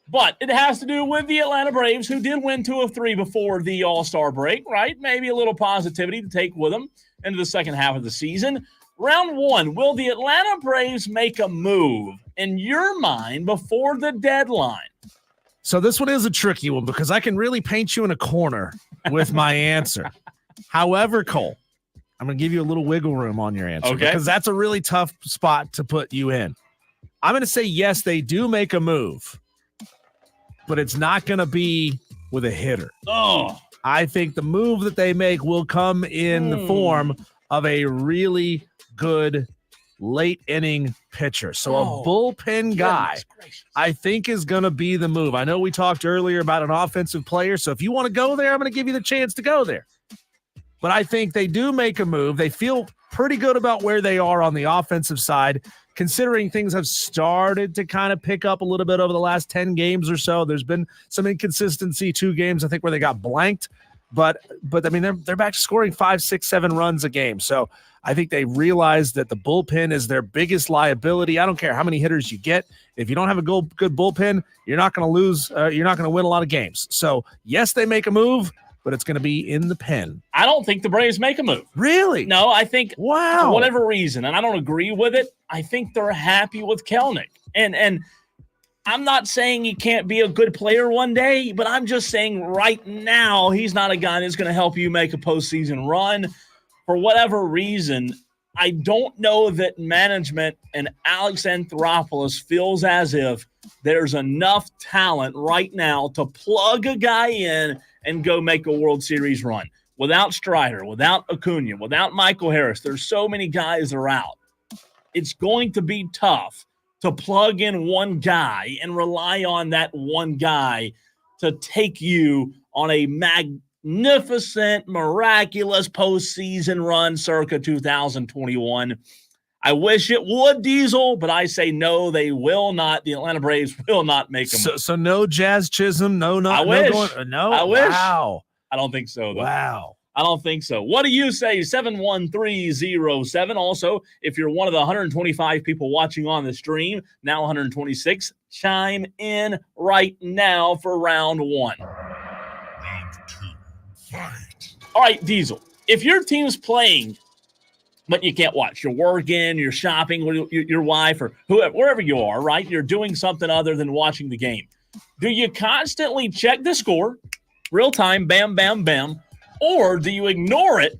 Speaker 1: but it has to do with the Atlanta Braves, who did win 2 of 3 before the All-Star break, right? Maybe a little positivity to take with them into the second half of the season. Round 1, will the Atlanta Braves make a move in your mind before the deadline?
Speaker 2: So this one is a tricky one because I can really paint you in a corner with my answer. However, Cole, I'm going to give you a little wiggle room on your answer because that's a really tough spot to put you in. I'm going to say, yes, they do make a move, but it's not going to be with a hitter.
Speaker 1: Oh,
Speaker 2: I think the move that they make will come in the form of a really good late inning pitcher. So a bullpen guy, I think, is going to be the move. I know we talked earlier about an offensive player, so if you want to go there, I'm going to give you the chance to go there. But I think they do make a move. They feel pretty good about where they are on the offensive side, considering things have started to kind of pick up a little bit over the last 10 games or so. There's been some inconsistency, 2 games, I think, where they got blanked. But I mean, they're back to scoring 5, 6, 7 runs a game. So I think they realize that the bullpen is their biggest liability. I don't care how many hitters you get. If you don't have a good bullpen, you're not going to lose. You're not going to win a lot of games. So, yes, they make a move, but it's going to be in the pen.
Speaker 1: I don't think the Braves make a move.
Speaker 2: Really?
Speaker 1: No, I think
Speaker 2: wow.
Speaker 1: For whatever reason, and I don't agree with it, I think they're happy with Kelnick. And I'm not saying he can't be a good player one day, but I'm just saying right now he's not a guy that's going to help you make a postseason run. For whatever reason, I don't know that management and Alex Anthopoulos feels as if there's enough talent right now to plug a guy in and go make a World Series run. Without Strider, without Acuna, without Michael Harris, there's so many guys that are out. It's going to be tough to plug in one guy and rely on that one guy to take you on a magnificent, miraculous postseason run circa 2021. I wish it would, Diesel, but I say no, they will not. The Atlanta Braves will not make a move.
Speaker 2: So no Jazz Chisholm, no.
Speaker 1: I wish.
Speaker 2: No,
Speaker 1: I wish.
Speaker 2: Wow.
Speaker 1: I don't think so, though.
Speaker 2: Wow.
Speaker 1: I don't think so. What do you say? 71307. Also, if you're one of the 125 people watching on the stream, now 126, chime in right now for round 1.
Speaker 14: Round 2, fight.
Speaker 1: All right, Diesel. If your team's playing, but you can't watch, you're working, you're shopping with your wife or whoever, wherever you are, right? You're doing something other than watching the game. Do you constantly check the score, real time, bam, bam, bam, or do you ignore it,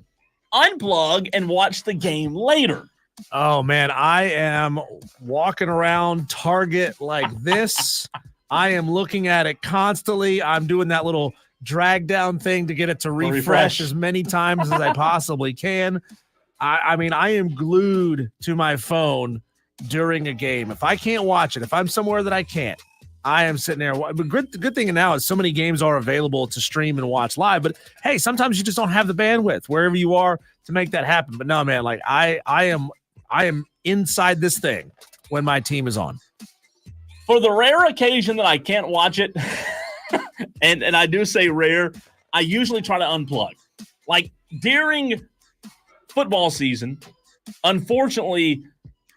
Speaker 1: unplug, and watch the game later?
Speaker 2: Oh, man, I am walking around Target like this. I am looking at it constantly. I'm doing that little drag down thing to get it to refresh as many times as I possibly can. I mean, I am glued to my phone during a game. If I can't watch it, if I'm somewhere that I can't, I am sitting there. But good thing now is so many games are available to stream and watch live. But hey, sometimes you just don't have the bandwidth wherever you are to make that happen. But no, man, like I am inside this thing when my team is on.
Speaker 1: For the rare occasion that I can't watch it, and I do say rare, I usually try to unplug. Like during football season, unfortunately,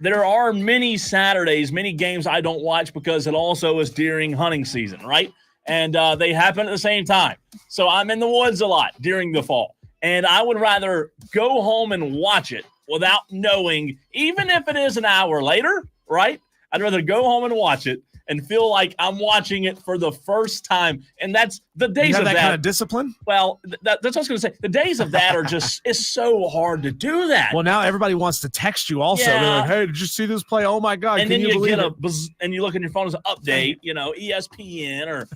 Speaker 1: there are many Saturdays, many games I don't watch because it also is during hunting season, right? And they happen at the same time. So I'm in the woods a lot during the fall. And I would rather go home and watch it without knowing, even if it is an hour later, right? I'd rather go home and watch it and feel like I'm watching it for the first time. And that's the days
Speaker 2: You have
Speaker 1: of
Speaker 2: that
Speaker 1: that
Speaker 2: kind of discipline?
Speaker 1: Well, that's what I was going to say. The days of that are just, it's so hard to do that.
Speaker 2: Well, now everybody wants to text you also.
Speaker 1: Yeah.
Speaker 2: They're like, hey, did you see this play? Oh, my God.
Speaker 1: And
Speaker 2: Can
Speaker 1: then you
Speaker 2: believe
Speaker 1: get
Speaker 2: it?
Speaker 1: and you look in your phone as an update, ESPN, or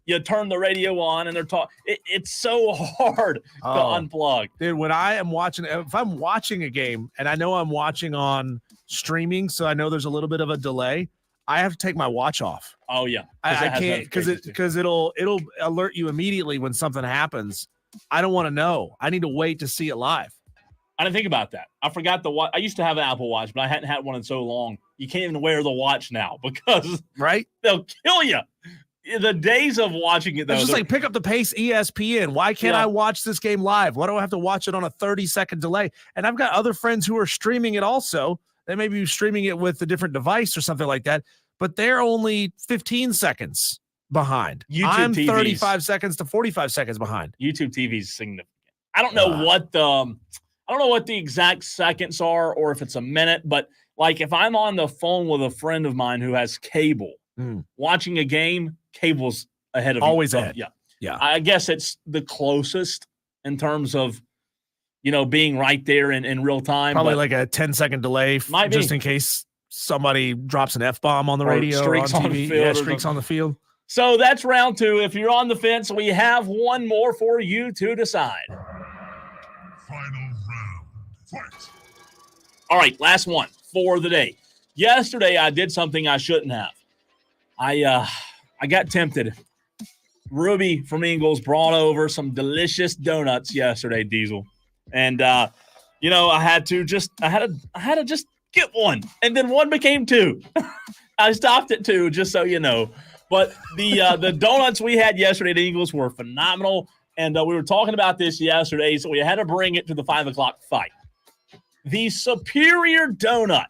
Speaker 1: you turn the radio on and they're talking. It's so hard to unplug.
Speaker 2: Dude, when I am watching, if I'm watching a game and I know I'm watching on streaming, so I know there's a little bit of a delay, I have to take my watch off.
Speaker 1: Oh yeah,
Speaker 2: I can't because it'll alert you immediately when something happens. I don't want to know. I need to wait to see it live.
Speaker 1: I didn't think about that. I forgot the watch. I used to have an Apple Watch, but I hadn't had one in so long. You can't even wear the watch now because they'll kill you. The days of watching it, though.
Speaker 2: It's just like pick up the pace, ESPN. Why can't I watch this game live? Why do I have to watch it on a 30-second delay? And I've got other friends who are streaming it also. They may be streaming it with a different device or something like that, but they're only 15 seconds behind. I'm 35 seconds to 45 seconds behind.
Speaker 1: YouTube TV is significant. I don't know what the exact seconds are or if it's a minute, but like if I'm on the phone with a friend of mine who has cable, watching a game, cable's ahead of
Speaker 2: always
Speaker 1: you.
Speaker 2: ahead. Yeah.
Speaker 1: I guess it's the closest in terms of being right there in real time.
Speaker 2: Probably like a 10-second delay just in case somebody drops an F-bomb on the radio or on TV. Streaks on the field.
Speaker 1: So that's round 2. If you're on the fence, we have one more for you to decide.
Speaker 14: Final round. Fight.
Speaker 1: All right, last one for the day. Yesterday, I did something I shouldn't have. I got tempted. Ruby from Ingles brought over some delicious donuts yesterday, Diesel. And I had to just get one. And then one became 2. I stopped at 2, just so you know. But the donuts we had yesterday at Ingles were phenomenal. And we were talking about this yesterday, so we had to bring it to the 5 o'clock fight. The superior donut,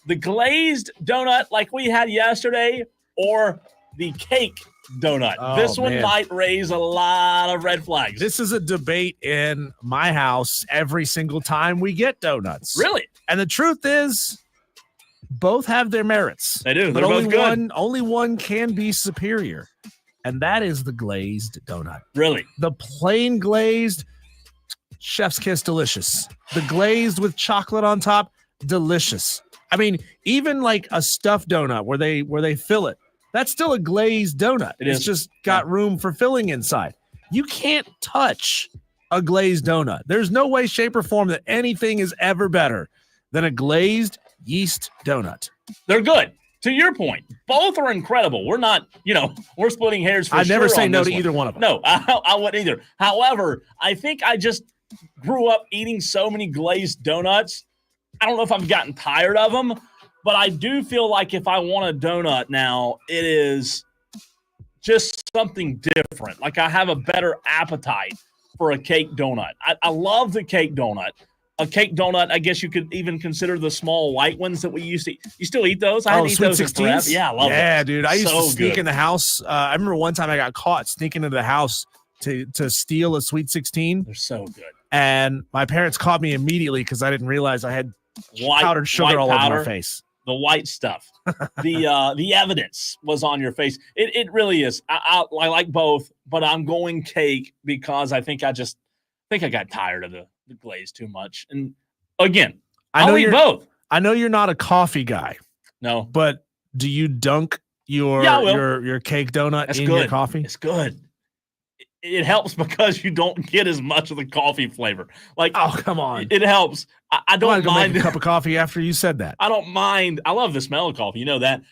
Speaker 1: the glazed donut like we had yesterday, or the cake donut. This one might raise a lot of red flags.
Speaker 2: This is a debate in my house every single time we get donuts.
Speaker 1: Really?
Speaker 2: And the truth is, both have their merits.
Speaker 1: They do.
Speaker 2: But
Speaker 1: They're both good.
Speaker 2: Only one can be superior, and that is the glazed donut.
Speaker 1: Really?
Speaker 2: The plain glazed, chef's kiss, delicious. The glazed with chocolate on top, delicious. I mean, even like a stuffed donut where they fill it, that's still a glazed donut. It's just got room for filling inside. You can't touch a glazed donut. There's no way, shape, or form that anything is ever better than a glazed yeast donut.
Speaker 1: They're good. To your point, both are incredible. We're not, we're splitting hairs for
Speaker 2: I'd
Speaker 1: sure
Speaker 2: never say
Speaker 1: on
Speaker 2: no
Speaker 1: this
Speaker 2: to
Speaker 1: one.
Speaker 2: either one of them.
Speaker 1: No, I wouldn't either. However, I think I just grew up eating so many glazed donuts. I don't know if I've gotten tired of them, but I do feel like if I want a donut now, it is just something different. Like I have a better appetite for a cake donut. I love the cake donut. A cake donut, I guess you could even consider the small white ones that we used to eat. You still eat those? I hadn't eaten those in forever. Yeah, I love them.
Speaker 2: Yeah, dude. I used to sneak
Speaker 1: good.
Speaker 2: in the house. I remember one time I got caught sneaking into the house to steal a Sweet 16.
Speaker 1: They're so good.
Speaker 2: And my parents caught me immediately because I didn't realize I had powdered sugar all over my face.
Speaker 1: The white stuff. The evidence was on your face. It really is. I like both, but I'm going cake because I think I got tired of the glaze too much. And again, I'll eat both.
Speaker 2: I know you're not a coffee guy.
Speaker 1: No.
Speaker 2: But do you dunk your cake donut in your coffee?
Speaker 1: It's good. It helps because you don't get as much of the coffee flavor. Like,
Speaker 2: oh, come on.
Speaker 1: It helps. I don't mind
Speaker 2: make a cup of coffee after you said that.
Speaker 1: I don't mind. I love the smell of coffee. You know that.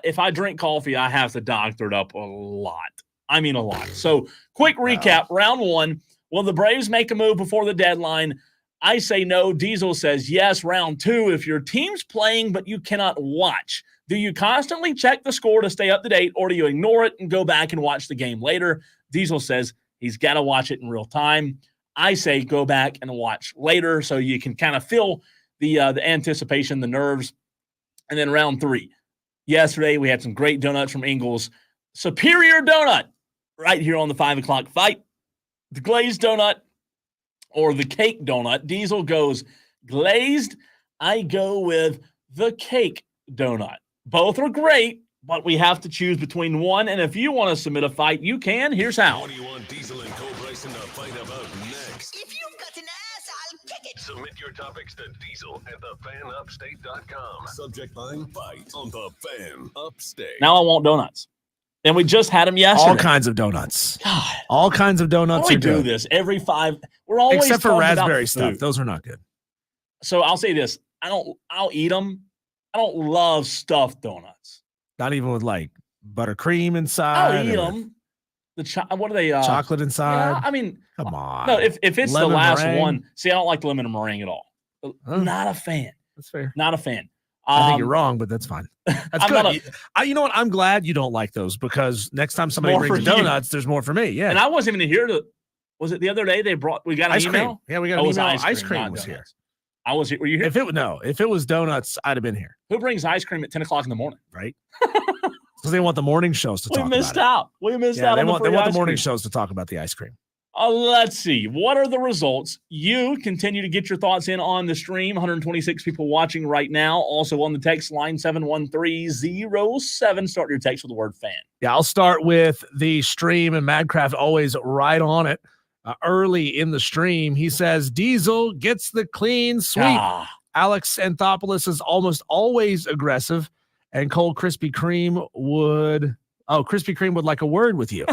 Speaker 1: If I drink coffee, I have to doctor it up a lot. I mean, a lot. So quick recap. Round 1. Will the Braves make a move before the deadline? I say no. Diesel says yes. Round 2. If your team's playing, but you cannot watch Do you constantly check the score to stay up to date, or do you ignore it and go back and watch the game later? Diesel says he's got to watch it in real time. I say go back and watch later so you can kind of feel the anticipation, the nerves. And then round 3. Yesterday, we had some great donuts from Ingles. Superior donut right here on the 5 o'clock fight. The glazed donut or the cake donut. Diesel goes glazed. I go with the cake donut. Both are great, but we have to choose between one. And if you want to submit a fight, you can. Here's how.
Speaker 14: What do you want Diesel and Cole Bryson to fight about next?
Speaker 12: If you've got an ass, I'll kick it.
Speaker 14: Submit your topics to Diesel at thefanupstate.com. Subject line fight on the Fan Upstate.
Speaker 1: Now I want donuts. And we just had them yesterday.
Speaker 2: All kinds of donuts.
Speaker 1: God.
Speaker 2: All kinds of donuts
Speaker 1: We
Speaker 2: are
Speaker 1: do
Speaker 2: good.
Speaker 1: this every 5. We're always
Speaker 2: Except for
Speaker 1: talking about
Speaker 2: raspberry
Speaker 1: food.
Speaker 2: stuff. Those are not good.
Speaker 1: So I'll say this. I'll eat them. I don't love stuffed donuts.
Speaker 2: Not even with like buttercream inside.
Speaker 1: I'll eat
Speaker 2: or
Speaker 1: them. What are they?
Speaker 2: chocolate inside.
Speaker 1: Yeah, I mean,
Speaker 2: come on.
Speaker 1: no. If it's
Speaker 2: Lemon
Speaker 1: the last
Speaker 2: meringue.
Speaker 1: one, see, I don't like the lemon meringue at all. Not a fan.
Speaker 2: That's fair.
Speaker 1: Not a fan.
Speaker 2: I think you're wrong, but that's fine. That's
Speaker 1: I'm
Speaker 2: good.
Speaker 1: not
Speaker 2: You know what? I'm glad you don't like those because next time somebody
Speaker 1: More
Speaker 2: brings
Speaker 1: for you.
Speaker 2: donuts, there's more for me. Yeah.
Speaker 1: And I wasn't even here to. Was it the other day we got an
Speaker 2: ice
Speaker 1: email?
Speaker 2: cream. Yeah, we got
Speaker 1: Oh,
Speaker 2: an
Speaker 1: it was
Speaker 2: email.
Speaker 1: ice
Speaker 2: Ice
Speaker 1: cream,
Speaker 2: cream
Speaker 1: not
Speaker 2: was
Speaker 1: donuts.
Speaker 2: here.
Speaker 1: I was here. Were you here?
Speaker 2: If it was donuts, I'd have been here.
Speaker 1: Who brings ice cream at 10 o'clock in the morning?
Speaker 2: Right. Because they want the morning shows to
Speaker 1: We
Speaker 2: talk
Speaker 1: missed
Speaker 2: about
Speaker 1: out. We missed
Speaker 2: it. Yeah,
Speaker 1: out
Speaker 2: they
Speaker 1: on
Speaker 2: want
Speaker 1: the
Speaker 2: the
Speaker 1: ice
Speaker 2: morning
Speaker 1: cream.
Speaker 2: shows to talk about the ice cream.
Speaker 1: Let's see. What are the results? You continue to get your thoughts in on the stream. 126 people watching right now. Also on the text line 71307. Start your text with the word fan.
Speaker 2: Yeah, I'll start with the stream, and Madcraft always right on it. Early in the stream, he says Diesel gets the clean sweep. Alex Anthopoulos is almost always aggressive, and Cole Krispy Kreme would like a word with you.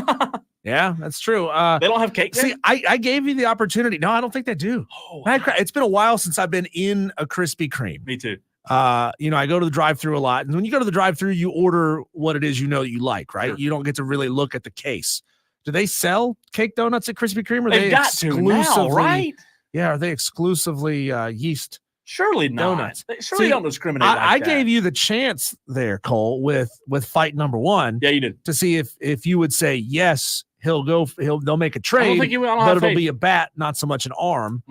Speaker 2: Yeah, that's true.
Speaker 1: They don't have cake there?
Speaker 2: See, I gave you the opportunity. No, I don't think they do.
Speaker 1: Oh,
Speaker 2: Madcraft, it's been a while since I've been in a Krispy Kreme.
Speaker 1: Me too.
Speaker 2: I go to the drive-thru a lot, and when you go to the drive-thru, you order what it is that you like, right?
Speaker 1: Sure.
Speaker 2: You don't get to really look at the case. Do they sell cake donuts at Krispy Kreme? Or
Speaker 1: They've got to now, right?
Speaker 2: Yeah, are they exclusively yeast?
Speaker 1: Surely not.
Speaker 2: Donuts.
Speaker 1: They surely don't discriminate.
Speaker 2: I
Speaker 1: that.
Speaker 2: gave you the chance there, Cole, with fight number 1.
Speaker 1: Yeah, you did.
Speaker 2: To see if you would say yes, they'll make a trade,
Speaker 1: think you will. I don't
Speaker 2: but
Speaker 1: have
Speaker 2: it'll
Speaker 1: faith.
Speaker 2: be a bat, not so much an arm.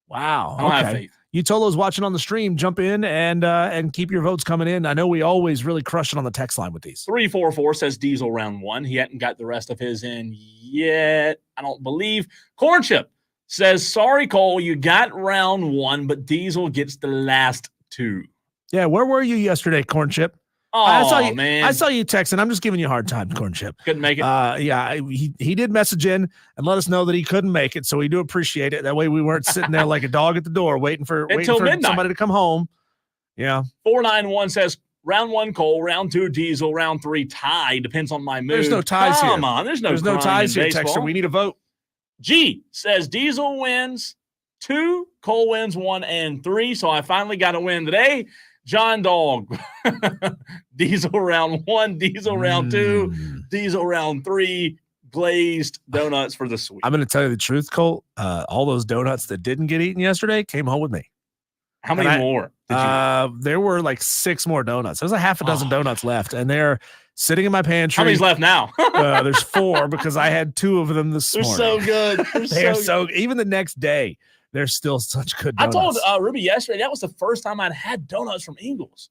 Speaker 2: Wow.
Speaker 1: I don't have
Speaker 2: okay.
Speaker 1: faith.
Speaker 2: You told those watching on the stream, jump in and keep your votes coming in. I know we always really crush it on the text line with these.
Speaker 1: 344 says Diesel round 1. He hadn't got the rest of his in yet, I don't believe. Corn Chip says, sorry, Cole, you got round 1, but Diesel gets the last 2.
Speaker 2: Yeah, where were you yesterday, Corn Chip?
Speaker 1: Oh,
Speaker 2: man. I saw you texting. I'm just giving you a hard time, Corn Chip.
Speaker 1: Couldn't make it.
Speaker 2: He did message in and let us know that he couldn't make it, so we do appreciate it. That way we weren't sitting there like a dog at the door waiting for
Speaker 1: midnight.
Speaker 2: Somebody to come home. Yeah.
Speaker 1: 491 says, round 1, Cole, round 2, Diesel, round 3, tie. Depends on my mood.
Speaker 2: There's no ties here.
Speaker 1: Come on, there's no
Speaker 2: ties here,
Speaker 1: baseball.
Speaker 2: Texter. We need a vote.
Speaker 1: G says Diesel wins 2, Cole wins 1 and 3. So I finally got a win today. John Dog, Diesel round 1, Diesel round 2, Diesel round 3, glazed donuts for the sweet.
Speaker 2: I'm going to tell you the truth, Cole. All those donuts that didn't get eaten yesterday came home with me.
Speaker 1: How many more?
Speaker 2: There were like 6 more donuts. There's a half a dozen donuts left, and they're sitting in my pantry.
Speaker 1: How many's left now?
Speaker 2: There's 4 because I had 2 of them this morning.
Speaker 1: They're so good.
Speaker 2: They're so even the next day. They're still such good donuts.
Speaker 1: I told Ruby yesterday that was the first time I'd had donuts from Ingles.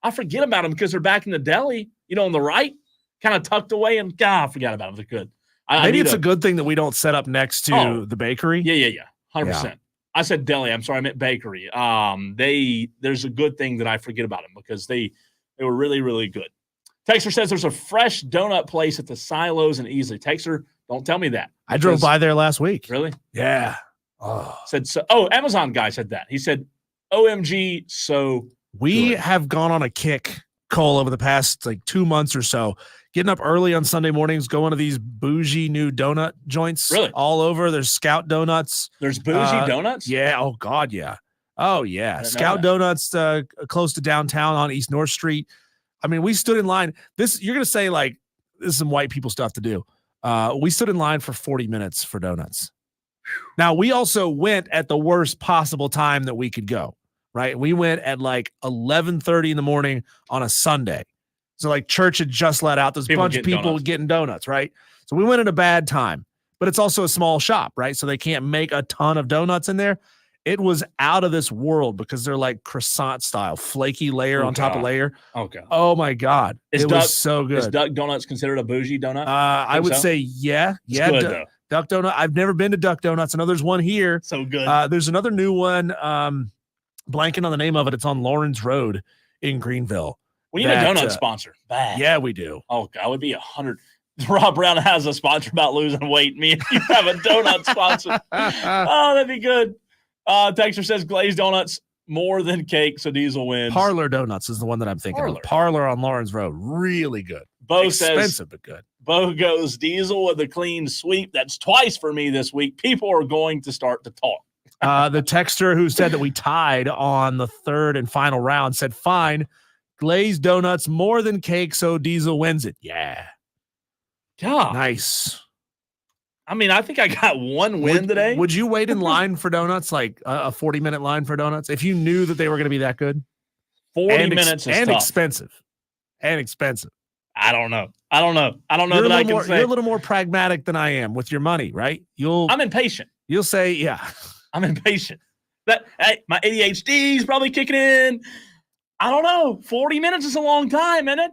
Speaker 1: I forget about them because they're back in the deli, on the right, kind of tucked away, and I forgot about them. They're good.
Speaker 2: Maybe it's a good thing that we don't set up next to the bakery.
Speaker 1: Yeah. 100%. I said deli. I'm sorry, I meant bakery. There's a good thing that I forget about them because they were really, really good. Texter says there's a fresh donut place at the Silos in Easley. Texter, don't tell me that.
Speaker 2: I drove by there last week.
Speaker 1: Really?
Speaker 2: Yeah.
Speaker 1: Said so. Oh, Amazon guy said that. He said, "OMG, so
Speaker 2: we
Speaker 1: good."
Speaker 2: have gone on a kick, Cole, over the past 2 months or so, getting up early on Sunday mornings, going to these bougie new donut joints.
Speaker 1: Really?
Speaker 2: All over. There's Scout Donuts.
Speaker 1: There's bougie donuts.
Speaker 2: Yeah. Oh God. Yeah. Oh yeah.
Speaker 1: didn't know
Speaker 2: Scout
Speaker 1: that.
Speaker 2: Donuts close to downtown on East North Street. I mean, we stood in line. You're gonna say this is some white people stuff to do. We stood in line for 40 minutes for donuts. Now, we also went at the worst possible time that we could go. right? We went at like 11:30 in the morning on a Sunday. So like church had just let out. There's a bunch of people getting donuts, right? So we went at a bad time, but it's also a small shop, right? So they can't make a ton of donuts in there. It was out of this world because they're like croissant style, flaky layer on top of layer.
Speaker 1: Okay.
Speaker 2: Oh my God. Was so good.
Speaker 1: Is Duck Donuts considered a bougie donut?
Speaker 2: I would say, yeah.
Speaker 1: It's
Speaker 2: yeah.
Speaker 1: good, though.
Speaker 2: Duck Donut. I've never been to Duck Donuts. I know there's one here.
Speaker 1: So good.
Speaker 2: There's another new one. Blanking on the name of it. It's on Lawrence Road in Greenville.
Speaker 1: We need a donut sponsor. Bad.
Speaker 2: Yeah, we do.
Speaker 1: Oh, God, I would be 100. Rob Brown has a sponsor about losing weight. Me and you have a donut sponsor. Oh, that'd be good. Texter says glazed donuts more than cake, so Diesel wins.
Speaker 2: Parlor Donuts is the one that I'm thinking of. Parlor on Lawrence Road. Really good.
Speaker 1: Bo
Speaker 2: Expensive,
Speaker 1: says,
Speaker 2: but good.
Speaker 1: Bo goes Diesel with a clean sweep. That's twice for me this week. People are going to start to talk.
Speaker 2: The texter who said that we tied on the third and final round said, fine, glazed donuts more than cake, so Diesel wins it. Yeah.
Speaker 1: Yeah.
Speaker 2: Nice.
Speaker 1: I mean, I think I got one win today.
Speaker 2: Would you wait in line for donuts, like a 40-minute line for donuts, if you knew that they were going to be that good?
Speaker 1: 40 minutes is
Speaker 2: and
Speaker 1: tough.
Speaker 2: expensive.
Speaker 1: I don't know that I can say.
Speaker 2: You're a little more pragmatic than I am with your money, right?
Speaker 1: I'm impatient.
Speaker 2: You'll say, yeah.
Speaker 1: I'm impatient. Hey, my ADHD is probably kicking in. I don't know. 40 minutes is a long time, isn't it?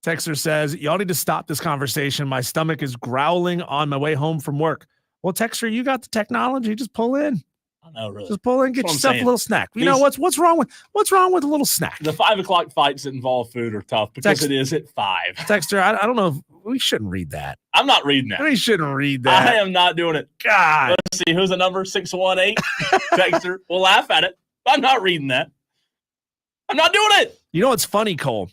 Speaker 2: Texter says, y'all need to stop this conversation. My stomach is growling on my way home from work. Well, Texter, you got the technology. Just pull in.
Speaker 1: I know, really.
Speaker 2: Just pull in, get yourself a little snack. You know what's wrong with a little snack?
Speaker 1: The 5 o'clock fights that involve food are tough because it is at 5.
Speaker 2: Texter, I don't know if we shouldn't read that.
Speaker 1: I'm not reading that.
Speaker 2: We shouldn't read that.
Speaker 1: I am not doing it.
Speaker 2: God.
Speaker 1: Let's see. Who's the number? 618. Texter. We'll laugh at it. I'm not reading that. I'm not doing it.
Speaker 2: You know what's funny, Cole,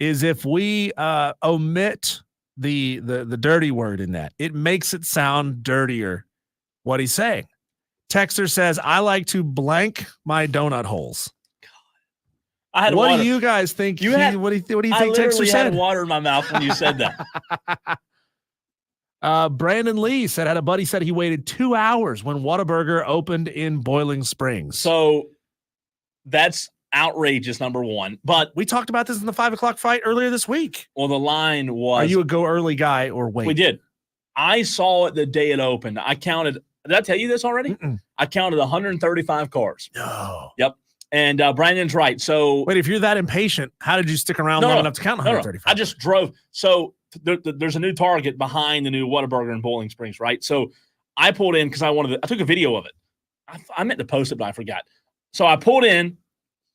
Speaker 2: is if we omit the dirty word in that, it makes it sound dirtier what he's saying. Texter says, I like to blank my donut holes.
Speaker 1: I had
Speaker 2: what
Speaker 1: water.
Speaker 2: do you guys think? What do you think
Speaker 1: I
Speaker 2: Texter said?
Speaker 1: had water in my mouth when you said that.
Speaker 2: Brandon Lee said, had a buddy said he waited 2 hours when Whataburger opened in Boiling Springs.
Speaker 1: So that's outrageous, number one. But
Speaker 2: we talked about this in the 5 o'clock fight earlier this week.
Speaker 1: Well, the line was.
Speaker 2: Are you a go early guy or wait?
Speaker 1: We did. I saw it the day it opened. I counted. Did I tell you this already? I counted 135 cars.
Speaker 2: No.
Speaker 1: Yep. And Brandon's right. So
Speaker 2: wait, if you're that impatient, how did you stick around long enough to count 135?
Speaker 1: I just drove. So there's a new Target behind the new Whataburger in Boiling Springs, right? So I pulled in because I took a video of it. I meant to post it, but I forgot. So I pulled in,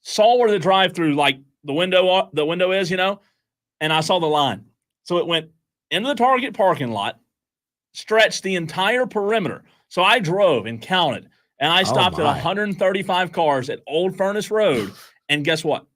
Speaker 1: saw where the drive-through, like the window is, and I saw the line. So it went into the Target parking lot, stretched the entire perimeter. So I drove and counted, and I stopped at 135 cars at Old Furnace Road. And guess what?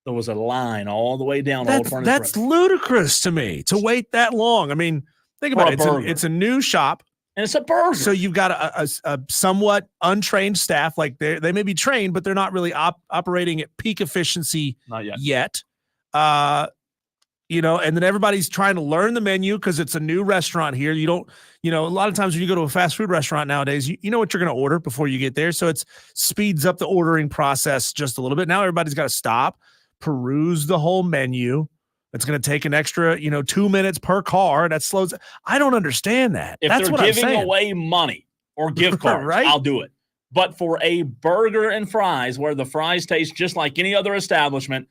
Speaker 1: There was a line all the way down Old Furnace Road.
Speaker 2: That's ludicrous to me to wait that long. I mean, think about it. It's a new shop.
Speaker 1: And it's a burger. So
Speaker 2: you've got a somewhat untrained staff. Like they may be trained, but they're not really operating at peak efficiency
Speaker 1: not
Speaker 2: yet. And then everybody's trying to learn the menu because it's a new restaurant here. You don't, a lot of times when you go to a fast food restaurant nowadays, you know what you're going to order before you get there. So it speeds up the ordering process just a little bit. Now everybody's got to stop, peruse the whole menu. It's going to take an extra, 2 minutes per car. That slows. I don't understand that.
Speaker 1: If
Speaker 2: That's
Speaker 1: they're
Speaker 2: what I'm
Speaker 1: giving
Speaker 2: saying.
Speaker 1: away money or gift cards,
Speaker 2: right?
Speaker 1: I'll do it. But for a burger and fries where the fries taste just like any other establishment,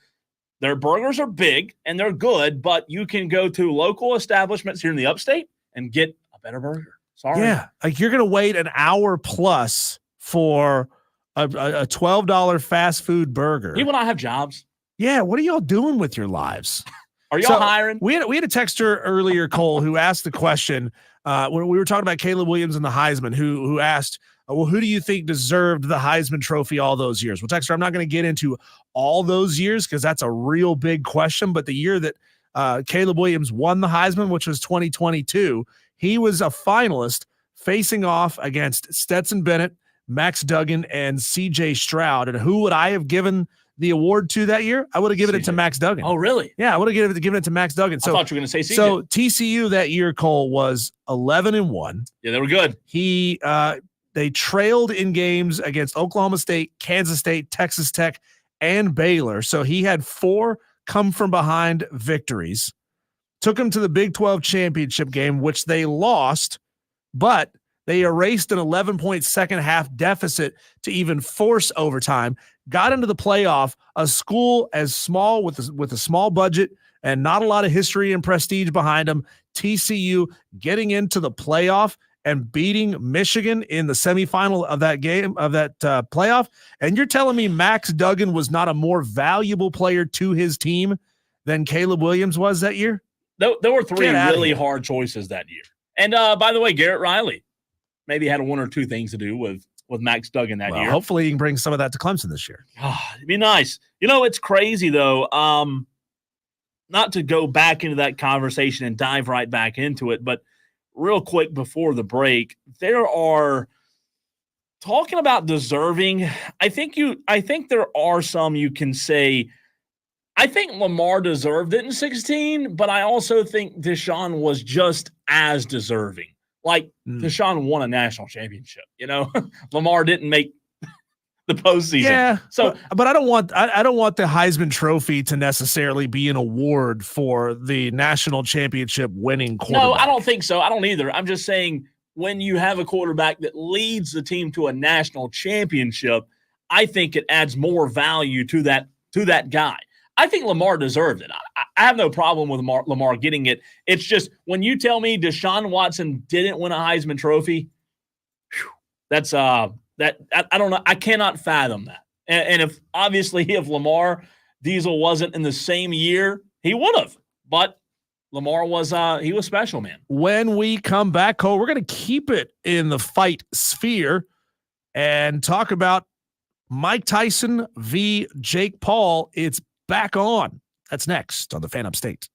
Speaker 1: their burgers are big and they're good, but you can go to local establishments here in the upstate and get a better burger. Sorry.
Speaker 2: Yeah. Like you're going to wait an hour plus for a $12 fast food burger.
Speaker 1: People not have jobs.
Speaker 2: Yeah. What are y'all doing with your lives?
Speaker 1: Are y'all hiring?
Speaker 2: We had a texter earlier, Cole, who asked the question when we were talking about Caleb Williams and the Heisman, who asked, well, who do you think deserved the Heisman Trophy all those years? Well, Texter, I'm not going to get into all those years because that's a real big question. But the year that Caleb Williams won the Heisman, which was 2022, he was a finalist facing off against Stetson Bennett, Max Duggan, and C.J. Stroud. And who would I have given the award to that year? I would have given it to Max Duggan.
Speaker 1: Oh, really?
Speaker 2: Yeah, I would have given it to Max Duggan. So
Speaker 1: I thought you were going to say C.J.
Speaker 2: So TCU that year, Cole, was 11-1.
Speaker 1: Yeah, they were good.
Speaker 2: They trailed in games against Oklahoma State, Kansas State, Texas Tech, and Baylor. So he had 4 come from behind victories. Took them to the Big 12 championship game, which they lost, but they erased an 11-point second half deficit to even force overtime. Got into the playoff, a school as small with a small budget and not a lot of history and prestige behind them. TCU getting into the playoff and beating Michigan in the semifinal of that game, of that playoff. And you're telling me Max Duggan was not a more valuable player to his team than Caleb Williams was that year?
Speaker 1: There were 3 really hard choices that year. And by the way, Garrett Riley maybe had 1 or 2 things to do with Max Duggan that year.
Speaker 2: Hopefully he can bring some of that to Clemson this year.
Speaker 1: It'd be nice. It's crazy, though. Not to go back into that conversation and dive right back into it, but real quick before the break, there are talking about deserving. I think there are some you can say, I think Lamar deserved it in 16, but I also think Deshaun was just as deserving. Like Deshaun won a national championship, Lamar didn't make the postseason.
Speaker 2: Yeah.
Speaker 1: So,
Speaker 2: but I don't want the Heisman Trophy to necessarily be an award for the national championship winning quarterback.
Speaker 1: No, I don't think so. I don't either. I'm just saying when you have a quarterback that leads the team to a national championship, I think it adds more value to that guy. I think Lamar deserved it. I have no problem with Lamar getting it. It's just when you tell me Deshaun Watson didn't win a Heisman Trophy, that's I don't know. I cannot fathom that. And if Lamar Diesel wasn't in the same year, he would have. But Lamar was he was special, man.
Speaker 2: When we come back, Cole, we're going to keep it in the fight sphere and talk about Mike Tyson v. Jake Paul. It's back on. That's next on the Fan Upstate.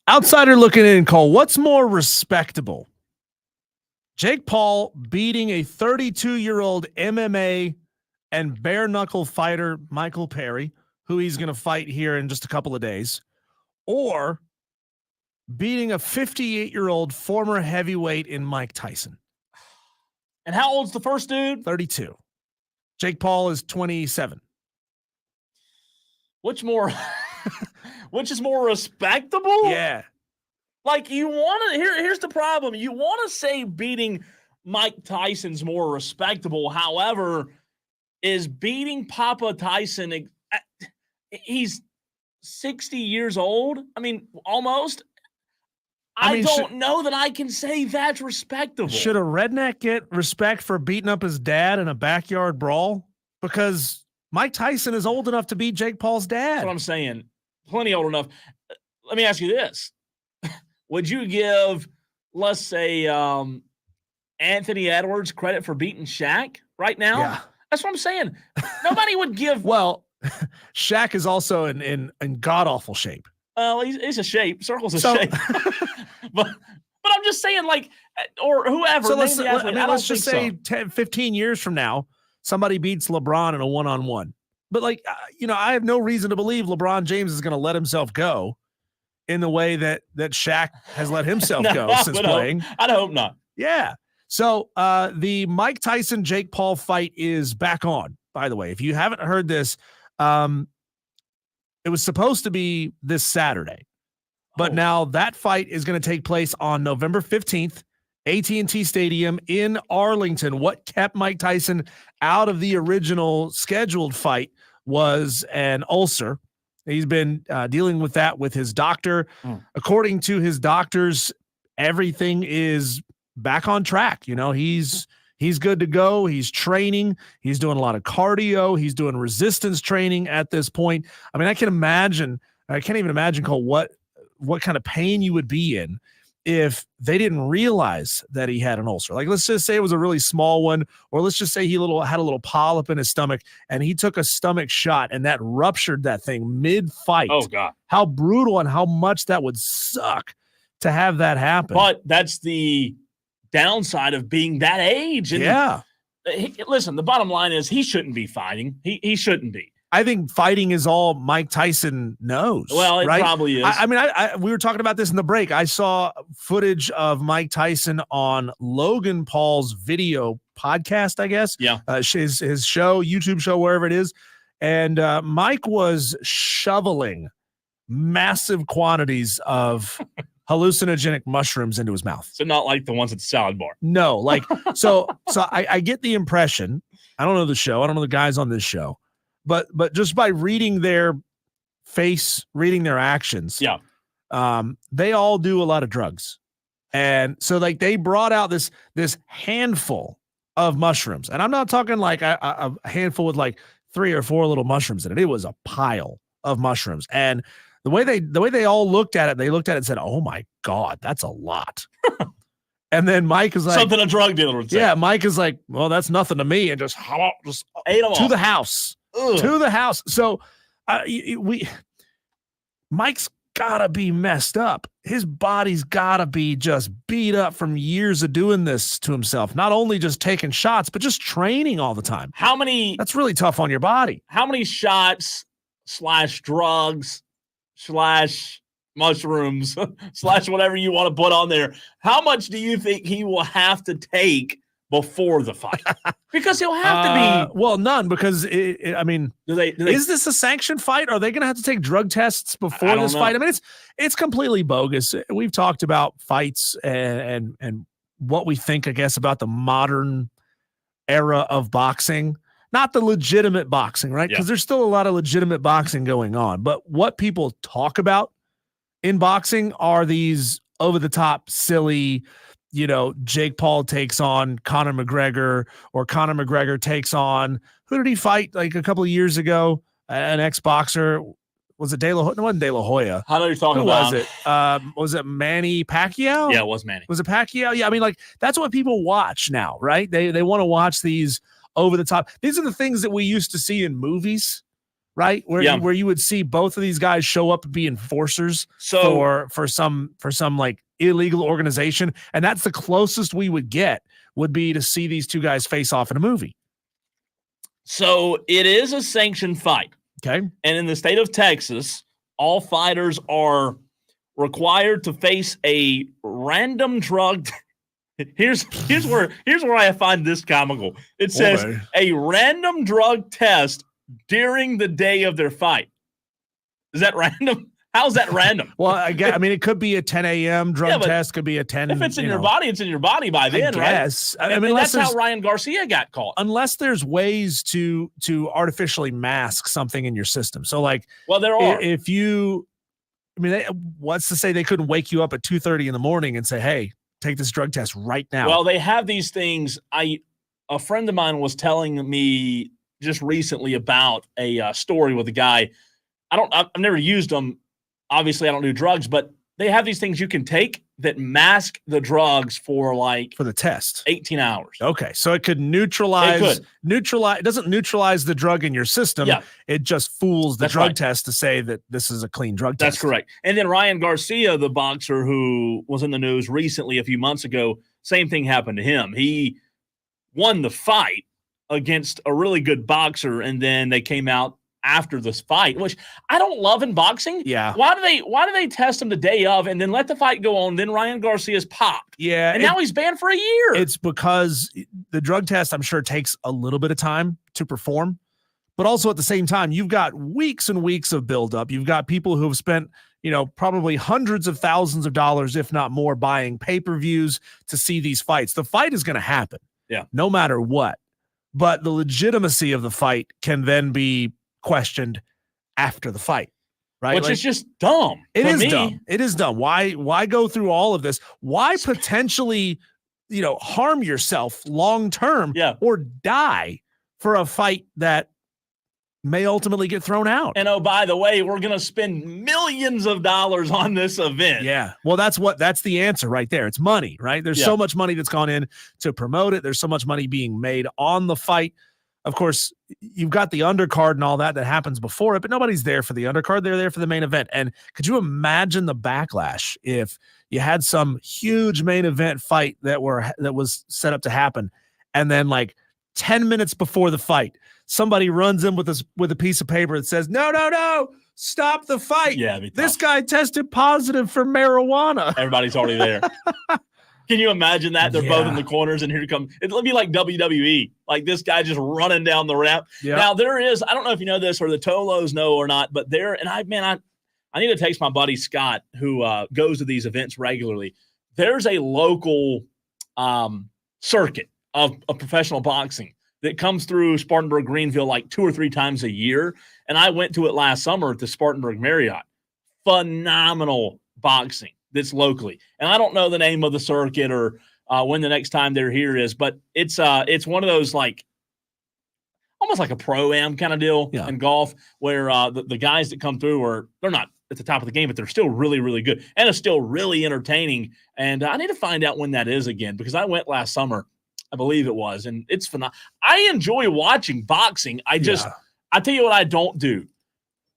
Speaker 2: Outsider looking in, Cole, what's more respectable? Jake Paul beating a 32-year-old MMA and bare knuckle fighter Michael Perry, who he's going to fight here in just a couple of days, or beating a 58-year-old former heavyweight in Mike Tyson.
Speaker 1: And how old's the first dude?
Speaker 2: 32. Jake Paul is 27.
Speaker 1: Which is more respectable?
Speaker 2: Yeah.
Speaker 1: Like you want to here's the problem. You want to say beating Mike Tyson's more respectable. However, is beating Papa Tyson, he's 60 years old? I mean, almost. I don't know that I can say that's respectable.
Speaker 2: Should a redneck get respect for beating up his dad in a backyard brawl? Because Mike Tyson is old enough to beat Jake Paul's dad.
Speaker 1: That's what I'm saying. Plenty old enough. Let me ask you this. Would you give, let's say, Anthony Edwards credit for beating Shaq right now?
Speaker 2: Yeah.
Speaker 1: That's what I'm saying. Nobody would give.
Speaker 2: Well, Shaq is also in god-awful shape.
Speaker 1: He's a shape. Circle's a shape. but I'm just saying, like, or whoever.
Speaker 2: So let's just say 10, 15 years from now, somebody beats LeBron in a one-on-one. But, like, I have no reason to believe LeBron James is going to let himself go in the way that Shaq has let himself go since playing.
Speaker 1: I'd hope not.
Speaker 2: Yeah. So the Mike Tyson Jake Paul fight is back on, by the way. If you haven't heard this, it was supposed to be this Saturday, but now that fight is going to take place on November 15th, AT&T Stadium in Arlington. What kept Mike Tyson out of the original scheduled fight was an ulcer. He's been dealing with that with his doctor. According to his doctors, everything is back on track. He's good to go. He's training. He's doing a lot of cardio. He's doing resistance training at this point. I mean, I can't even imagine, Cole, what kind of pain you would be in if they didn't realize that he had an ulcer. Like, let's just say it was a really small one, or let's just say he had a little polyp in his stomach and he took a stomach shot and that ruptured that thing mid-fight.
Speaker 1: Oh, God.
Speaker 2: How brutal and how much that would suck to have that happen.
Speaker 1: But that's the downside of being that age. And listen, the bottom line is he shouldn't be fighting. He shouldn't be.
Speaker 2: I think fighting is all Mike Tyson knows.
Speaker 1: Well, it
Speaker 2: right?
Speaker 1: probably is.
Speaker 2: I mean, we were talking about this in the break. I saw footage of Mike Tyson on Logan Paul's video podcast, I guess.
Speaker 1: Yeah.
Speaker 2: His show, YouTube show, wherever it is. And Mike was shoveling massive quantities of hallucinogenic mushrooms into his mouth.
Speaker 1: So not like the ones at the salad bar.
Speaker 2: No, like, so I get the impression, I don't know the show, I don't know the guys on this show, but just by reading their face, reading their actions, they all do a lot of drugs. And so, like, they brought out this handful of mushrooms. And I'm not talking like a handful with like 3 or 4 little mushrooms in it. It was a pile of mushrooms. And the way they all looked at it, they looked at it and said, "Oh my God, that's a lot." And then Mike is like,
Speaker 1: something a drug dealer would say.
Speaker 2: Yeah, Mike is like, "Well, that's nothing to me," and just
Speaker 1: ate them
Speaker 2: to
Speaker 1: all.
Speaker 2: the house. Ugh. To the house. So Mike's gotta be messed up. His body's gotta be just beat up from years of doing this to himself. Not only just taking shots, but just training all the time. That's really tough on your body.
Speaker 1: How many shots / drugs / mushrooms / whatever you want to put on there? How much do you think he will have to take before the fight? Because he'll have to be.
Speaker 2: Well, none, because I mean,
Speaker 1: do they,
Speaker 2: is this a sanctioned fight? Are they going to have to take drug tests before this fight? I mean, it's completely bogus. We've talked about fights and what we think, I guess, about the modern era of boxing. Not the legitimate boxing, right? Because there's still a lot of legitimate boxing going on. But what people talk about in boxing are these over-the-top, silly, Jake Paul takes on Conor McGregor, or Conor McGregor takes on, who did he fight like a couple of years ago? An ex-boxer. Was it De La Hoya? It wasn't De La Hoya.
Speaker 1: I know you're talking
Speaker 2: Who
Speaker 1: about.
Speaker 2: was it? Was it Manny Pacquiao?
Speaker 1: Yeah, it was Manny.
Speaker 2: Was it Pacquiao? Yeah, I mean, like, that's what people watch now, right? They want to watch these over the top. These are the things that we used to see in movies, right? Where
Speaker 1: Yeah.
Speaker 2: where you would see both of these guys show up and be enforcers
Speaker 1: So
Speaker 2: for some like illegal organization, and that's the closest we would get would be to see these two guys face off in a movie.
Speaker 1: So it is a sanctioned fight.
Speaker 2: Okay.
Speaker 1: And in the state of Texas, all fighters are required to face a random drug. Here's where I find this comical. It says a random drug test during the day of their fight. Is that random? How's that random?
Speaker 2: Well, I mean, it could be a 10 a.m. drug test, could be a 10.
Speaker 1: If it's in your body, it's in your body by then, right?
Speaker 2: Yes.
Speaker 1: I mean, that's how Ryan Garcia got caught.
Speaker 2: Unless there's ways to artificially mask something in your system. So, like,
Speaker 1: well, there are.
Speaker 2: If you, I mean, what's to say they couldn't wake you up at 2:30 in the morning and say, "Hey, take this drug test right now"?
Speaker 1: Well, they have these things. A friend of mine was telling me just recently about a story with a guy. I've never used them. Obviously, I don't do drugs, but they have these things you can take that mask the drugs for
Speaker 2: the test
Speaker 1: 18 hours.
Speaker 2: Okay, so it could neutralize. It doesn't neutralize the drug in your system.
Speaker 1: Yeah.
Speaker 2: It just fools the drug test to say that this is a clean drug test.
Speaker 1: That's correct. And then Ryan Garcia, the boxer who was in the news recently a few months ago, same thing happened to him. He won the fight against a really good boxer, and then they came out after this fight, which I don't love in boxing.
Speaker 2: Yeah.
Speaker 1: Why do they test him the day of and then let the fight go on? Then Ryan Garcia's popped.
Speaker 2: Yeah.
Speaker 1: And now he's banned for a year.
Speaker 2: It's because the drug test, I'm sure, takes a little bit of time to perform, but also at the same time, you've got weeks and weeks of buildup. You've got people who have spent, probably hundreds of thousands of dollars, if not more, buying pay-per-views to see these fights. The fight is going to happen.
Speaker 1: Yeah.
Speaker 2: No matter what. But the legitimacy of the fight can then be questioned after the fight, right?
Speaker 1: Which is just dumb.
Speaker 2: It is dumb. It is dumb. Why go through all of this? Why potentially, harm yourself long term or die for a fight that may ultimately get thrown out?
Speaker 1: And oh, by the way, we're going to spend millions of dollars on this event.
Speaker 2: Yeah. Well, that's the answer right there. It's money, right? There's so much money that's gone in to promote it. There's so much money being made on the fight. Of course, you've got the undercard and all that happens before it, but nobody's there for the undercard. They're there for the main event. And could you imagine the backlash if you had some huge main event fight that was set up to happen, and then 10 minutes before the fight, somebody runs in with a piece of paper that says, no, stop the fight.
Speaker 1: Yeah,
Speaker 2: this guy tested positive for marijuana.
Speaker 1: Everybody's already there. Can you imagine that? They're both in the corners, and here comes. It'll be like WWE, like this guy just running down the ramp.
Speaker 2: Yeah.
Speaker 1: Now there is. I don't know if you know this or the Tolos know or not, but there. And I need to text my buddy Scott, who goes to these events regularly. There's a local circuit of professional boxing that comes through Spartanburg, Greenville, like 2 or 3 times a year. And I went to it last summer at the Spartanburg Marriott. Phenomenal boxing that's locally. And I don't know the name of the circuit or when the next time they're here is, but it's one of those almost like a pro-am kind of deal in golf where the guys that come through they're not at the top of the game, but they're still really, really good. And it's still really entertaining. And I need to find out when that is again, because I went last summer, I believe it was, and it's phenomenal. I enjoy watching boxing. I tell you what I don't do.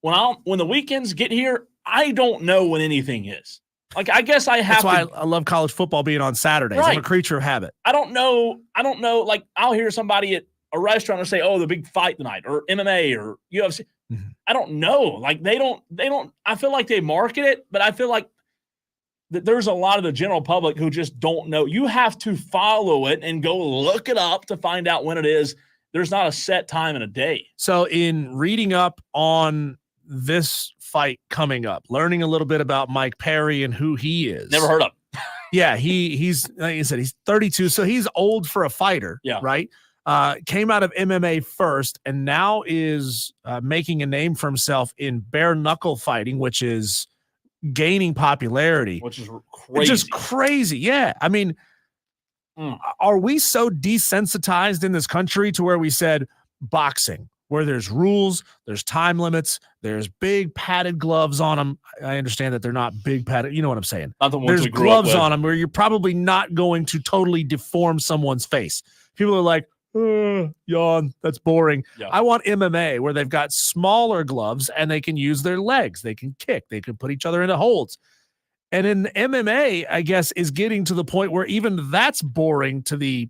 Speaker 1: When the weekends get here, I don't know when anything is. I guess I have.
Speaker 2: That's why I love college football being on Saturdays.
Speaker 1: Right.
Speaker 2: I'm a creature of habit.
Speaker 1: I don't know. I'll hear somebody at a restaurant say, "Oh, the big fight tonight," or MMA or UFC.
Speaker 2: Mm-hmm.
Speaker 1: I don't know. They don't. I feel like they market it, but I feel like there's a lot of the general public who just don't know. You have to follow it and go look it up to find out when it is. There's not a set time in a day.
Speaker 2: So in reading up on this fight coming up, learning a little bit about Mike Perry and who he is.
Speaker 1: Never heard of him.
Speaker 2: Yeah, he's like you said, he's 32, so he's old for a fighter.
Speaker 1: Yeah,
Speaker 2: right. Came out of MMA first, and now is making a name for himself in bare knuckle fighting, which is gaining popularity,
Speaker 1: which is crazy.
Speaker 2: It's just crazy. Yeah, I mean, are we so desensitized in this country to where we said boxing, where there's rules, there's time limits, there's big padded gloves on them. I understand that they're not big padded. You know what I'm saying? There's gloves on them where you're probably not going to totally deform someone's face. People are like, yawn. That's boring.
Speaker 1: Yeah.
Speaker 2: I want MMA where they've got smaller gloves and they can use their legs. They can kick. They can put each other into holds. And in MMA, I guess, is getting to the point where even that's boring to the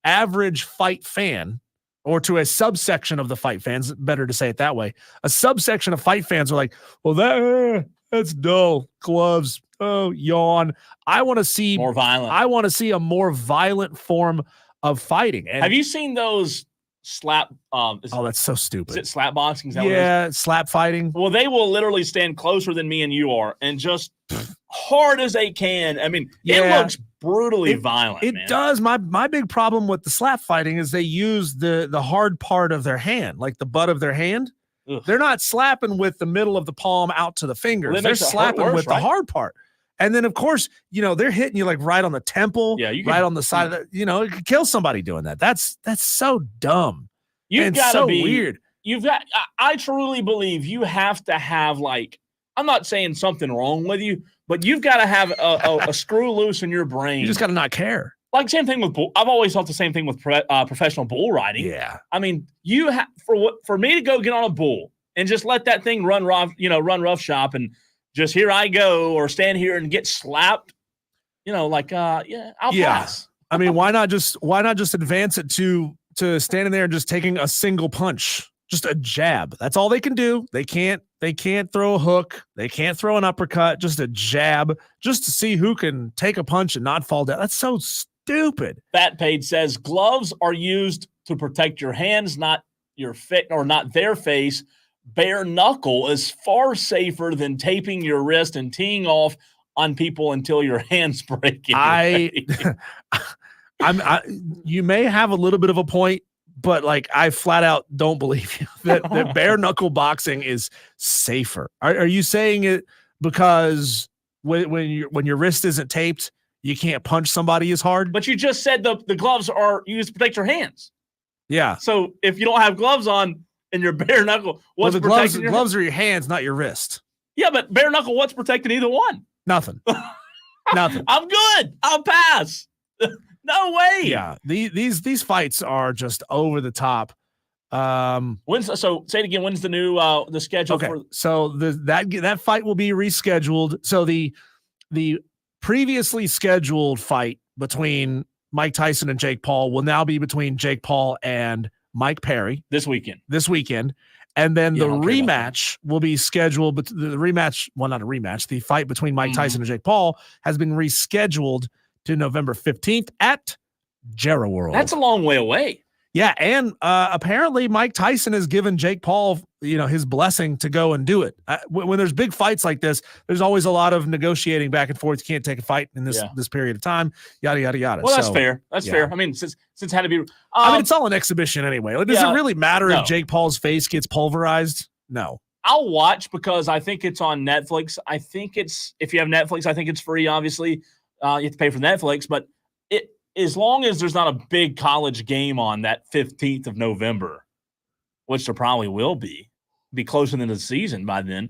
Speaker 2: average fight fan, or to a subsection of the fight fans. Better to say it that way. A subsection of fight fans are like, well, that's dull. Gloves. Oh, yawn. I want to see
Speaker 1: more violent.
Speaker 2: I want to see a more violent form of fighting. And
Speaker 1: have you seen those slap?
Speaker 2: That's so stupid.
Speaker 1: Is it slap boxing? Is that
Speaker 2: yeah, slap fighting.
Speaker 1: Well, they will literally stand closer than me and you are, and just hard as they can. I mean, it looks brutally violent.
Speaker 2: It does. My big problem with the slap fighting is they use the hard part of their hand, like the butt of their hand.
Speaker 1: Ugh.
Speaker 2: They're not slapping with the middle of the palm out to the fingers.
Speaker 1: Well,
Speaker 2: they're slapping
Speaker 1: worse,
Speaker 2: with the hard part. And then, of course, they're hitting you like right on the temple, right on the side of the, it could kill somebody doing that. That's so dumb.
Speaker 1: You've got to
Speaker 2: so
Speaker 1: be
Speaker 2: weird.
Speaker 1: I truly believe you have to have, like, I'm not saying something wrong with you, but you've got to have a screw loose in your brain.
Speaker 2: You just got to not care.
Speaker 1: Like, same thing with bull. I've always thought the same thing with professional bull riding.
Speaker 2: Yeah.
Speaker 1: I mean, for me to go get on a bull and just let that thing run roughshop and just here I go, or stand here and get slapped, I'll pass.
Speaker 2: I mean, why not just advance it to standing there and just taking a single punch, just a jab. That's all they can do. They can't throw a hook. They can't throw an uppercut, just a jab, just to see who can take a punch and not fall down. That's so stupid.
Speaker 1: Fat Page says gloves are used to protect your hands, not your not their face. Bare knuckle is far safer than taping your wrist and teeing off on people until your hands break.
Speaker 2: You may have a little bit of a point, but like I flat out don't believe you that bare knuckle boxing is safer. Are you saying it because when your wrist isn't taped, you can't punch somebody as hard?
Speaker 1: But you just said the gloves are used to protect your hands.
Speaker 2: Yeah.
Speaker 1: So if you don't have gloves on and your bare knuckle, what's
Speaker 2: the
Speaker 1: protecting your
Speaker 2: gloves are your hands, not your wrist.
Speaker 1: Yeah, but bare knuckle, what's protecting either one?
Speaker 2: Nothing. Nothing.
Speaker 1: I'm good. I'll pass. No way.
Speaker 2: Yeah. These fights are just over the top.
Speaker 1: So say it again. When's the new the schedule?
Speaker 2: Okay.
Speaker 1: For
Speaker 2: So that fight will be rescheduled. So the previously scheduled fight between Mike Tyson and Jake Paul will now be between Jake Paul and Mike Perry
Speaker 1: this weekend.
Speaker 2: And then the rematch will be scheduled, but the rematch, well, not a rematch, the fight between Mike Tyson and Jake Paul has been rescheduled to November 15th at Jarrah World.
Speaker 1: That's a long way away.
Speaker 2: Yeah, and apparently Mike Tyson has given Jake Paul, his blessing to go and do it. When there's big fights like this, there's always a lot of negotiating back and forth. You can't take a fight in this period of time. Yada yada yada.
Speaker 1: Well, that's fair. That's fair. I mean, since it had to be.
Speaker 2: It's all an exhibition anyway. Like, does it really matter if Jake Paul's face gets pulverized? No.
Speaker 1: I'll watch because I think it's on Netflix. I think if you have Netflix, I think it's free. Obviously, you have to pay for Netflix, but as long as there's not a big college game on that 15th of November, which there probably will be closer than the season by then.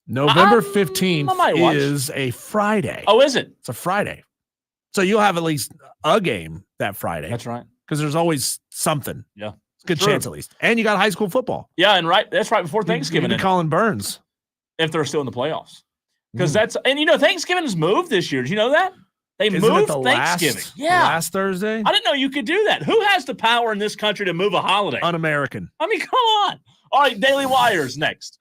Speaker 2: November 15th is a Friday.
Speaker 1: Oh, is it?
Speaker 2: It's a Friday. So you'll have at least a game that Friday.
Speaker 1: That's right.
Speaker 2: Because there's always something.
Speaker 1: Yeah.
Speaker 2: Good chance at least. And you got high school football.
Speaker 1: Yeah, and that's right before Thanksgiving.
Speaker 2: You Colin Burns.
Speaker 1: If they're still in the playoffs. Because Thanksgiving has moved this year. Did you know that? They moved Thanksgiving.
Speaker 2: Last Thursday?
Speaker 1: I didn't know you could do that. Who has the power in this country to move a holiday?
Speaker 2: Un-American.
Speaker 1: I mean, come on. All right, Daily Wire's next.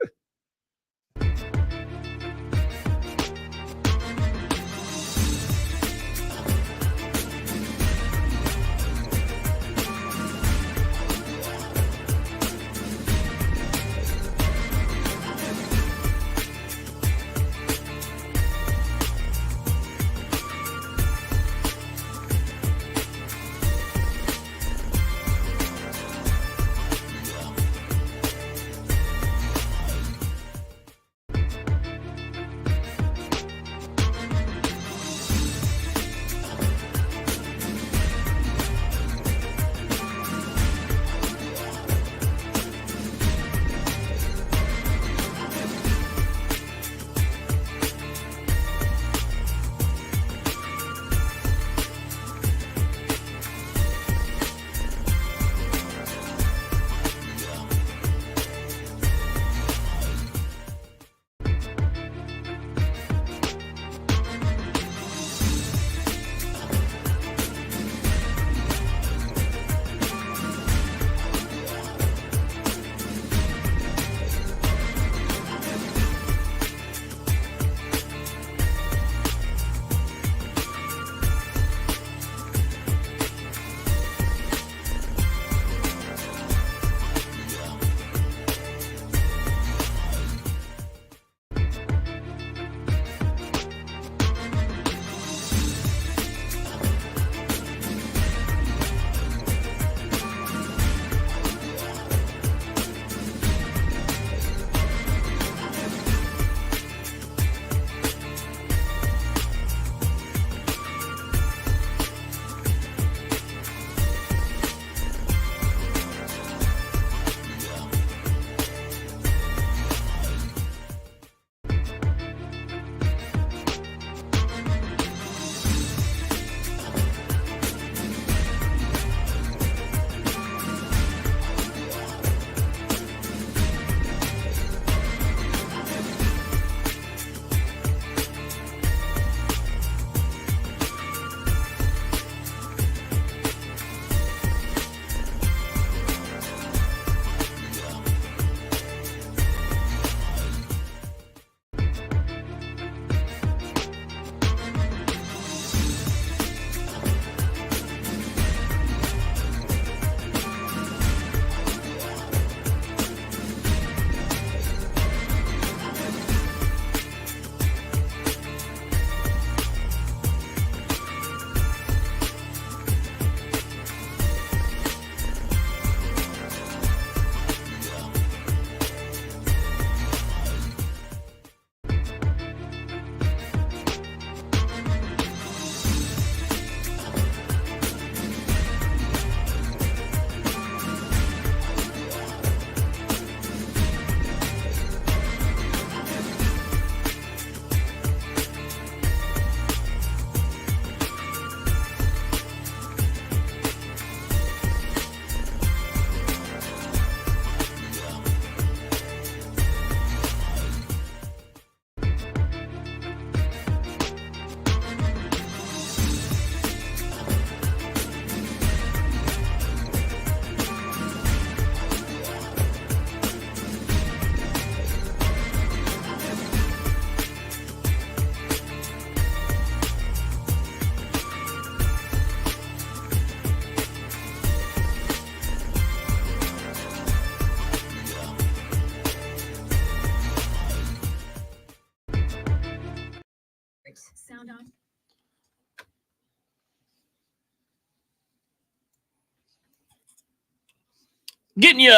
Speaker 1: getting you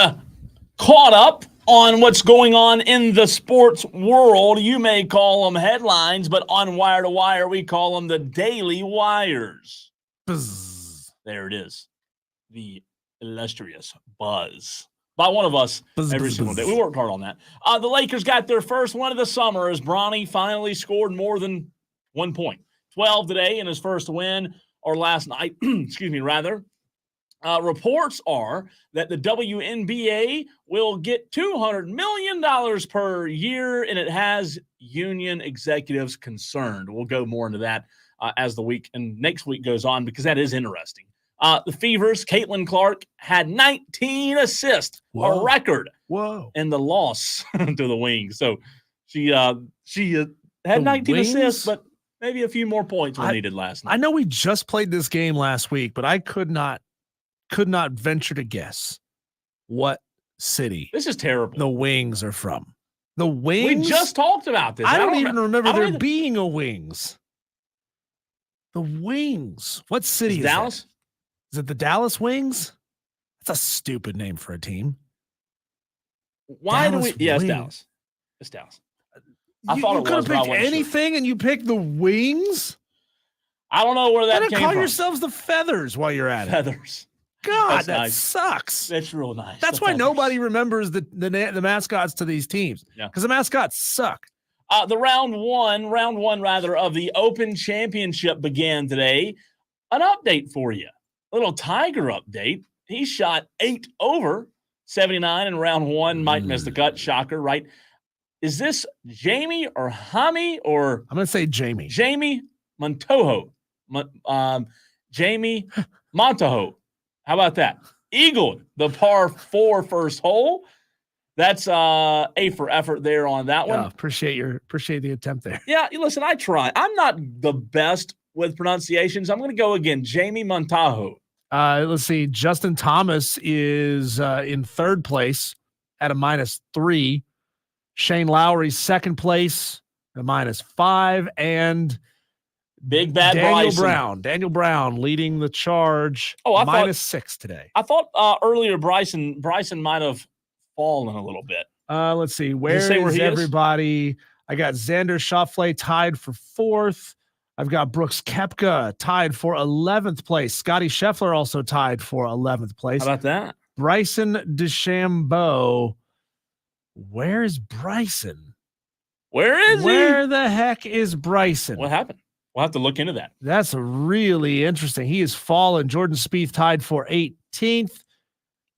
Speaker 1: caught up on what's going on in the sports world. You may call them headlines, but on Wire to Wire, we call them the Daily Wires.
Speaker 2: Buzz.
Speaker 1: There it is. The illustrious buzz. By one of us every single day. We worked hard on that. The Lakers got their first win of the summer as Bronny finally scored more than 1 point. 12 today in his first win, or last night, excuse me, rather. Reports are that the WNBA will get $200 million per year, and it has union executives concerned. We'll go more into that as the week and next week goes on, because that is interesting. The Fevers, Caitlin Clark, had 19 assists, a record.
Speaker 2: Whoa!
Speaker 1: In the loss to the Wings. So she had 19 assists, but maybe a few more points were needed last night.
Speaker 2: I know we just played this game last week, but I could not venture to guess what city
Speaker 1: this is terrible
Speaker 2: the Wings are from. The Wings?
Speaker 1: We just talked about this.
Speaker 2: I don't even remember there being a Wings. The Wings. What city is
Speaker 1: Dallas?
Speaker 2: That? Is it the Dallas Wings? That's a stupid name for a team.
Speaker 1: Why
Speaker 2: Dallas
Speaker 1: do we? Yeah, it's
Speaker 2: Wings.
Speaker 1: Dallas. It's Dallas. I thought
Speaker 2: you
Speaker 1: it
Speaker 2: could
Speaker 1: was,
Speaker 2: have
Speaker 1: but I
Speaker 2: picked
Speaker 1: wasn't
Speaker 2: anything, and you picked the Wings.
Speaker 1: I don't know where that came
Speaker 2: call
Speaker 1: from.
Speaker 2: yourselves the Feathers while you're at it.
Speaker 1: Feathers.
Speaker 2: God,
Speaker 1: That's
Speaker 2: that
Speaker 1: nice.
Speaker 2: sucks.
Speaker 1: That's real nice.
Speaker 2: That's
Speaker 1: The
Speaker 2: why
Speaker 1: Feathers.
Speaker 2: nobody remembers the mascots to these teams.
Speaker 1: Yeah.
Speaker 2: Because the mascots suck.
Speaker 1: The round one of the Open Championship began today. An update for you. A little Tiger update. He shot 8 over 79 in round one. Might miss the cut. Shocker, right? Is this Jamie or Hami or?
Speaker 2: I'm going to say Jamie.
Speaker 1: Jamie Montojo. Jamie Montojo. How about that? Eagled the par 4 first hole. That's A for effort there on that one.
Speaker 2: Appreciate the attempt there.
Speaker 1: Yeah, listen, I try. I'm not the best with pronunciations. I'm going to go again. Jamie Montajo.
Speaker 2: Let's see. Justin Thomas is in third place at a -3. Shane Lowry second place at a -5, and
Speaker 1: Big Bad
Speaker 2: Daniel Brown leading the charge.
Speaker 1: Oh, I thought
Speaker 2: -6 today.
Speaker 1: I thought earlier Bryson might have fallen a little bit.
Speaker 2: Let's see. Where
Speaker 1: say where
Speaker 2: is
Speaker 1: he is?
Speaker 2: everybody? I got Xander Schauffele tied for 4th. I've got Brooks Koepka tied for 11th place. Scotty Scheffler also tied for 11th place.
Speaker 1: How about that?
Speaker 2: Bryson DeChambeau. Where's Bryson?
Speaker 1: Where is he?
Speaker 2: Where the heck is Bryson?
Speaker 1: What happened? We'll have to look into that.
Speaker 2: That's really interesting. He has fallen. Jordan Spieth tied for 18th.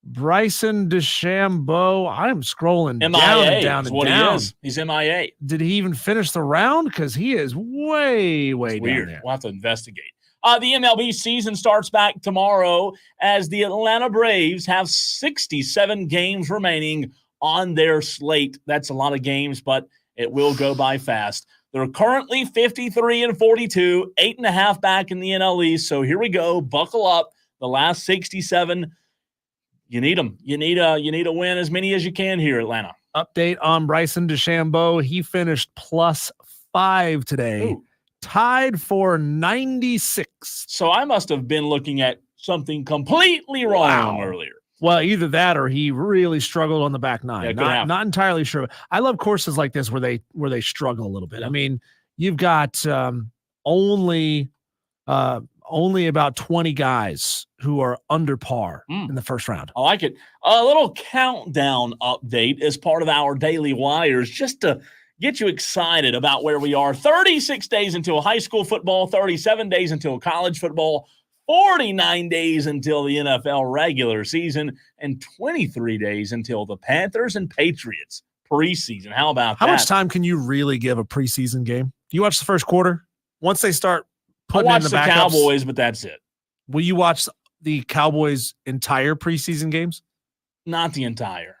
Speaker 2: Bryson DeChambeau. I'm scrolling
Speaker 1: MIA
Speaker 2: down and down
Speaker 1: is
Speaker 2: and
Speaker 1: what
Speaker 2: down.
Speaker 1: he is. He's MIA.
Speaker 2: Did he even finish the round? Because he is way
Speaker 1: It's
Speaker 2: down
Speaker 1: weird.
Speaker 2: there.
Speaker 1: We'll have to investigate. The MLB season starts back tomorrow as the Atlanta Braves have 67 games remaining on their slate. That's a lot of games, but it will go by fast. They're currently 53-42, 8.5 back in the NL East. So here we go. Buckle up. The last 67. You need them. You need a win as many as you can here, Atlanta.
Speaker 2: Update on Bryson DeChambeau. He finished +5 today.
Speaker 1: Ooh.
Speaker 2: Tied for 96.
Speaker 1: So I must have been looking at something completely wrong earlier.
Speaker 2: Well, either that or he really struggled on the back nine.
Speaker 1: Yeah, could happen.
Speaker 2: Not entirely sure. I love courses like this where they struggle a little bit. I mean, you've got only about 20 guys who are under par in the first round.
Speaker 1: I like it. A little countdown update as part of our Daily Wires, just to get you excited about where we are. 36 days until high school football, 37 days until college football, 49 days until the NFL regular season, and 23 days until the Panthers and Patriots preseason. How about that?
Speaker 2: How much time can you really give a preseason game? Do you watch the first quarter? Once they start
Speaker 1: I
Speaker 2: putting
Speaker 1: watch
Speaker 2: in
Speaker 1: the
Speaker 2: the backups,
Speaker 1: Cowboys, but that's it.
Speaker 2: will you watch the Cowboys' entire preseason games?
Speaker 1: Not the entire.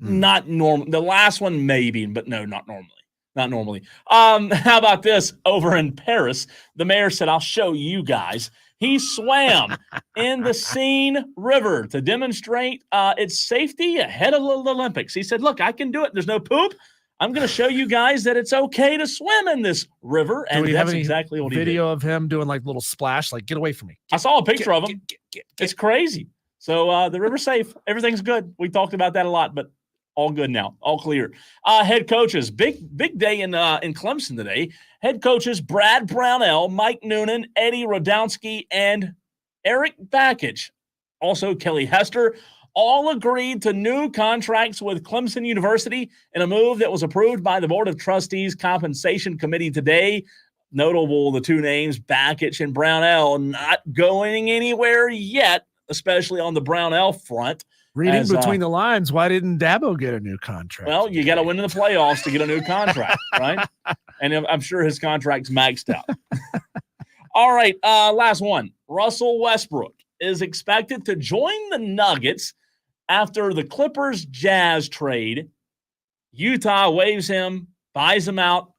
Speaker 1: Not normal. The last one maybe, but no, not normally. Not normally. How about this? Over in Paris, the mayor said, I'll show you guys. He swam in the Seine River to demonstrate its safety ahead of the Olympics. He said, look, I can do it. There's no poop. I'm going to show you guys that it's okay to swim in this river.
Speaker 2: Do
Speaker 1: And
Speaker 2: we have
Speaker 1: that's
Speaker 2: any
Speaker 1: exactly what he did.
Speaker 2: video of him doing like little splash, like get away from me?
Speaker 1: I saw a picture of him. It's crazy. So the river's safe. Everything's good. We talked about that a lot, but all good now. All clear. Head coaches, big day in Clemson today. Head coaches Brad Brownell, Mike Noonan, Eddie Radowski, and Eric Bakich. Also Kelly Hester all agreed to new contracts with Clemson University in a move that was approved by the Board of Trustees Compensation Committee today. Notable, the two names, Bakich and Brownell, not going anywhere yet, especially on the Brownell front.
Speaker 2: Reading between the lines, why didn't Dabo get a new contract?
Speaker 1: Well, you got to win in the playoffs to get a new contract, right? And I'm sure his contract's maxed out. All right, last one. Russell Westbrook is expected to join the Nuggets after the Clippers-Jazz trade. Utah waives him, buys him out.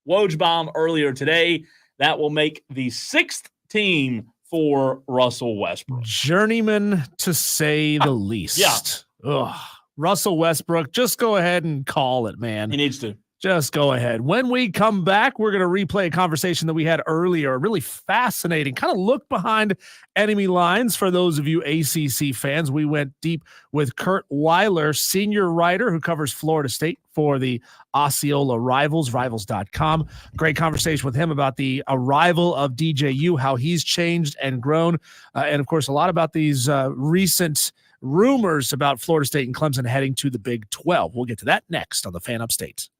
Speaker 1: Wojbaum earlier today. That will make the 6th team for Russell Westbrook.
Speaker 2: Journeyman, to say the least.
Speaker 1: Yeah.
Speaker 2: Ugh. Russell Westbrook, just go ahead and call it, man.
Speaker 1: He needs to.
Speaker 2: Just go ahead. When we come back, we're going to replay a conversation that we had earlier. Really fascinating. Kind of look behind enemy lines for those of you ACC fans. We went deep with Kurt Weiler, senior writer who covers Florida State for the Osceola Rivals, rivals.com. Great conversation with him about the arrival of DJU, how he's changed and grown. And, of course, a lot about these recent rumors about Florida State and Clemson heading to the Big 12. We'll get to that next on the Fan Upstate.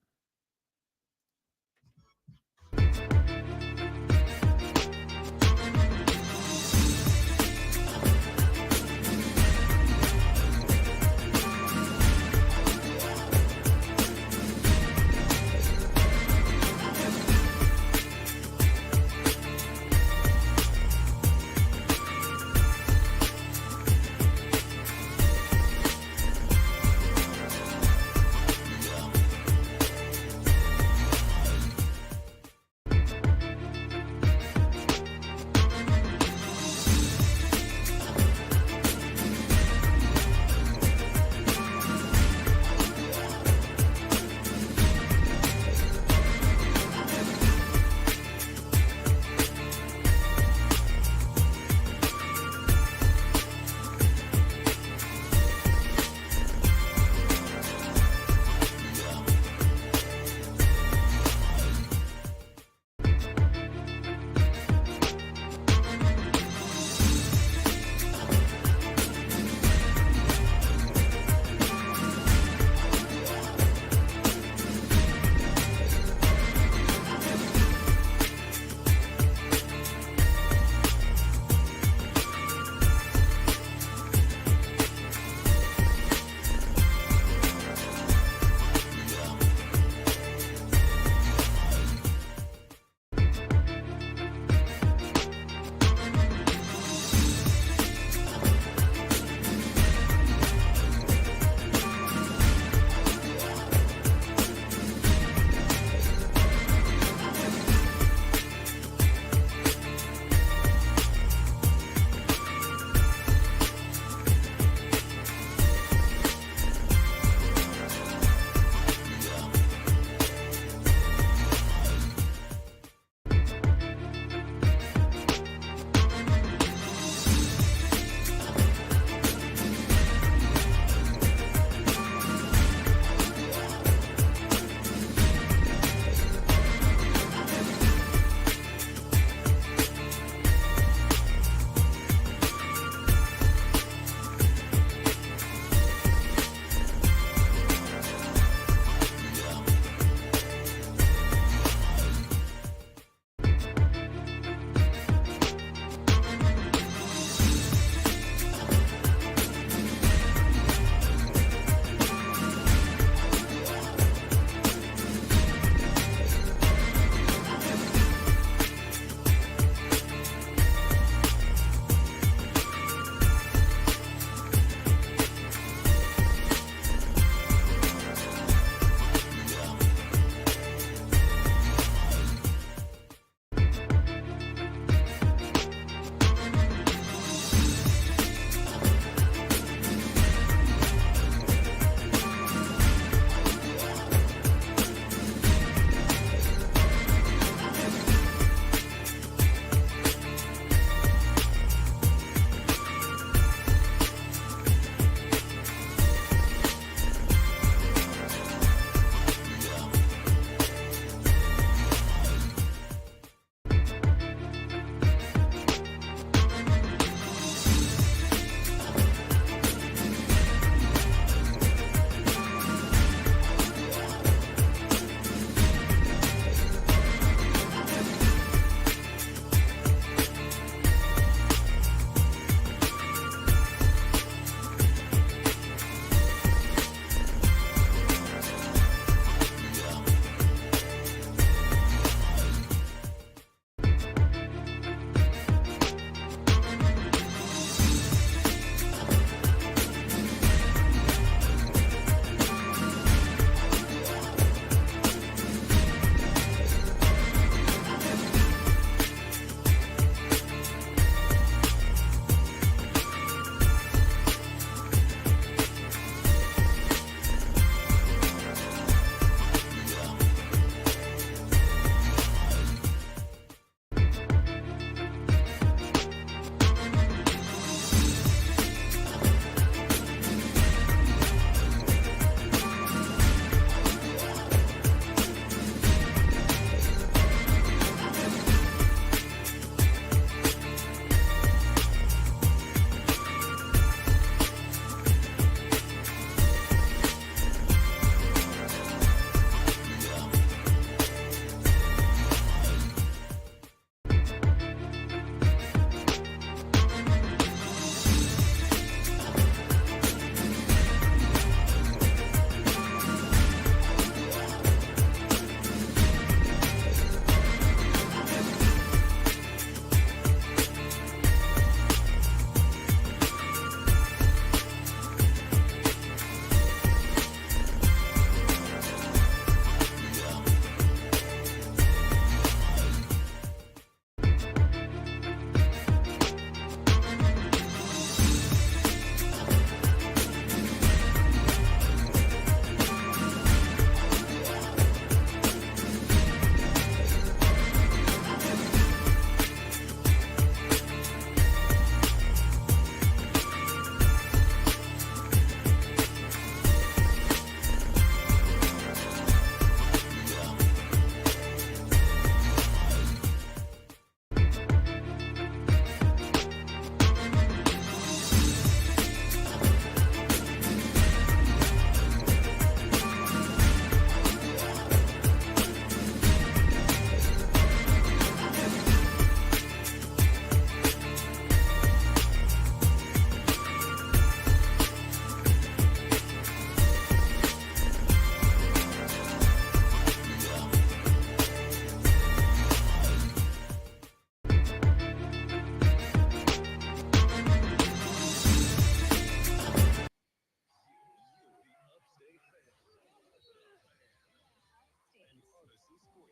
Speaker 1: Let's go.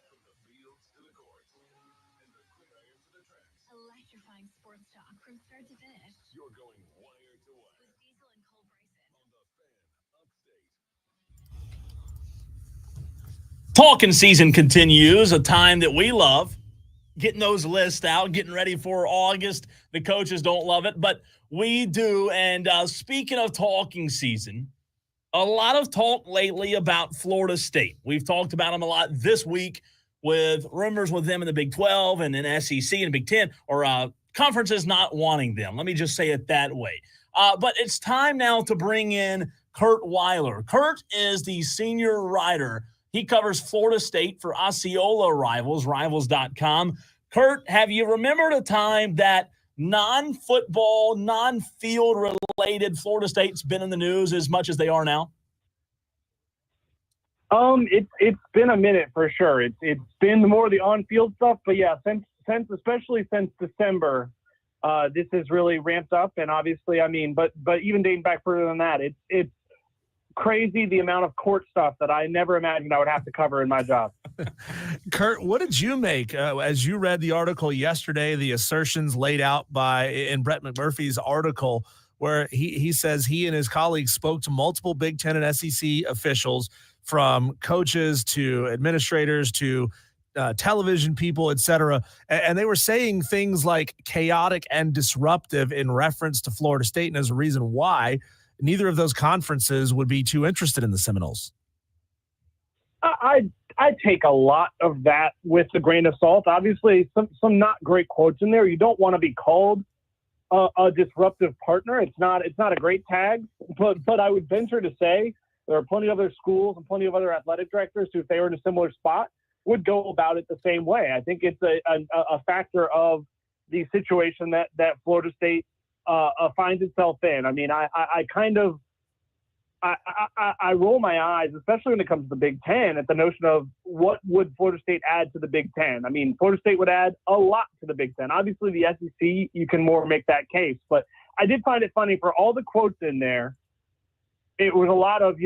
Speaker 14: From the fields to the courts and the gridiron to the tracks.
Speaker 15: Electrifying sports talk from start to finish.
Speaker 14: You're going wire to wire.
Speaker 15: With Diesel and Cole Bryson.
Speaker 14: On the Fan Upstate.
Speaker 1: Talking season continues, a time that we love. Getting those lists out, getting ready for August. The coaches don't love it, but we do. And speaking of talking season, a lot of talk lately about Florida State. We've talked about them a lot this week with rumors with them in the Big 12 and in SEC and Big 10, or conferences not wanting them. Let me just say it that way. But it's time now to bring in Kurt Weiler. Kurt is the senior writer. He covers Florida State for Osceola Rivals, rivals.com. Kurt, have you remembered a time that non-football, non-field related Florida State's been in the news as much as they are now?
Speaker 13: It's been a minute for sure. It's been more of the on-field stuff, but yeah, especially since December, this has really ramped up. And obviously, I mean, but even dating back further than that, it's crazy the amount of court stuff that I never imagined I would have to cover in my job.
Speaker 2: Kurt, what did you make as you read the article yesterday, the assertions laid out in Brett McMurphy's article, where he says he and his colleagues spoke to multiple Big Ten and SEC officials, from coaches to administrators to television people, et cetera. And they were saying things like chaotic and disruptive in reference to Florida State, and as a reason why neither of those conferences would be too interested in the Seminoles.
Speaker 13: I take a lot of that with a grain of salt. Obviously, some not great quotes in there. You don't want to be called a disruptive partner. It's not a great tag, but I would venture to say there are plenty of other schools and plenty of other athletic directors who, if they were in a similar spot, would go about it the same way. I think it's a factor of the situation that Florida State finds itself in. I mean, I roll my eyes, especially when it comes to the Big Ten, at the notion of what would Florida State add to the Big Ten. I mean, Florida State would add a lot to the Big Ten. Obviously, the SEC, you can more make that case. But I did find it funny for all the quotes in there. It was a lot of,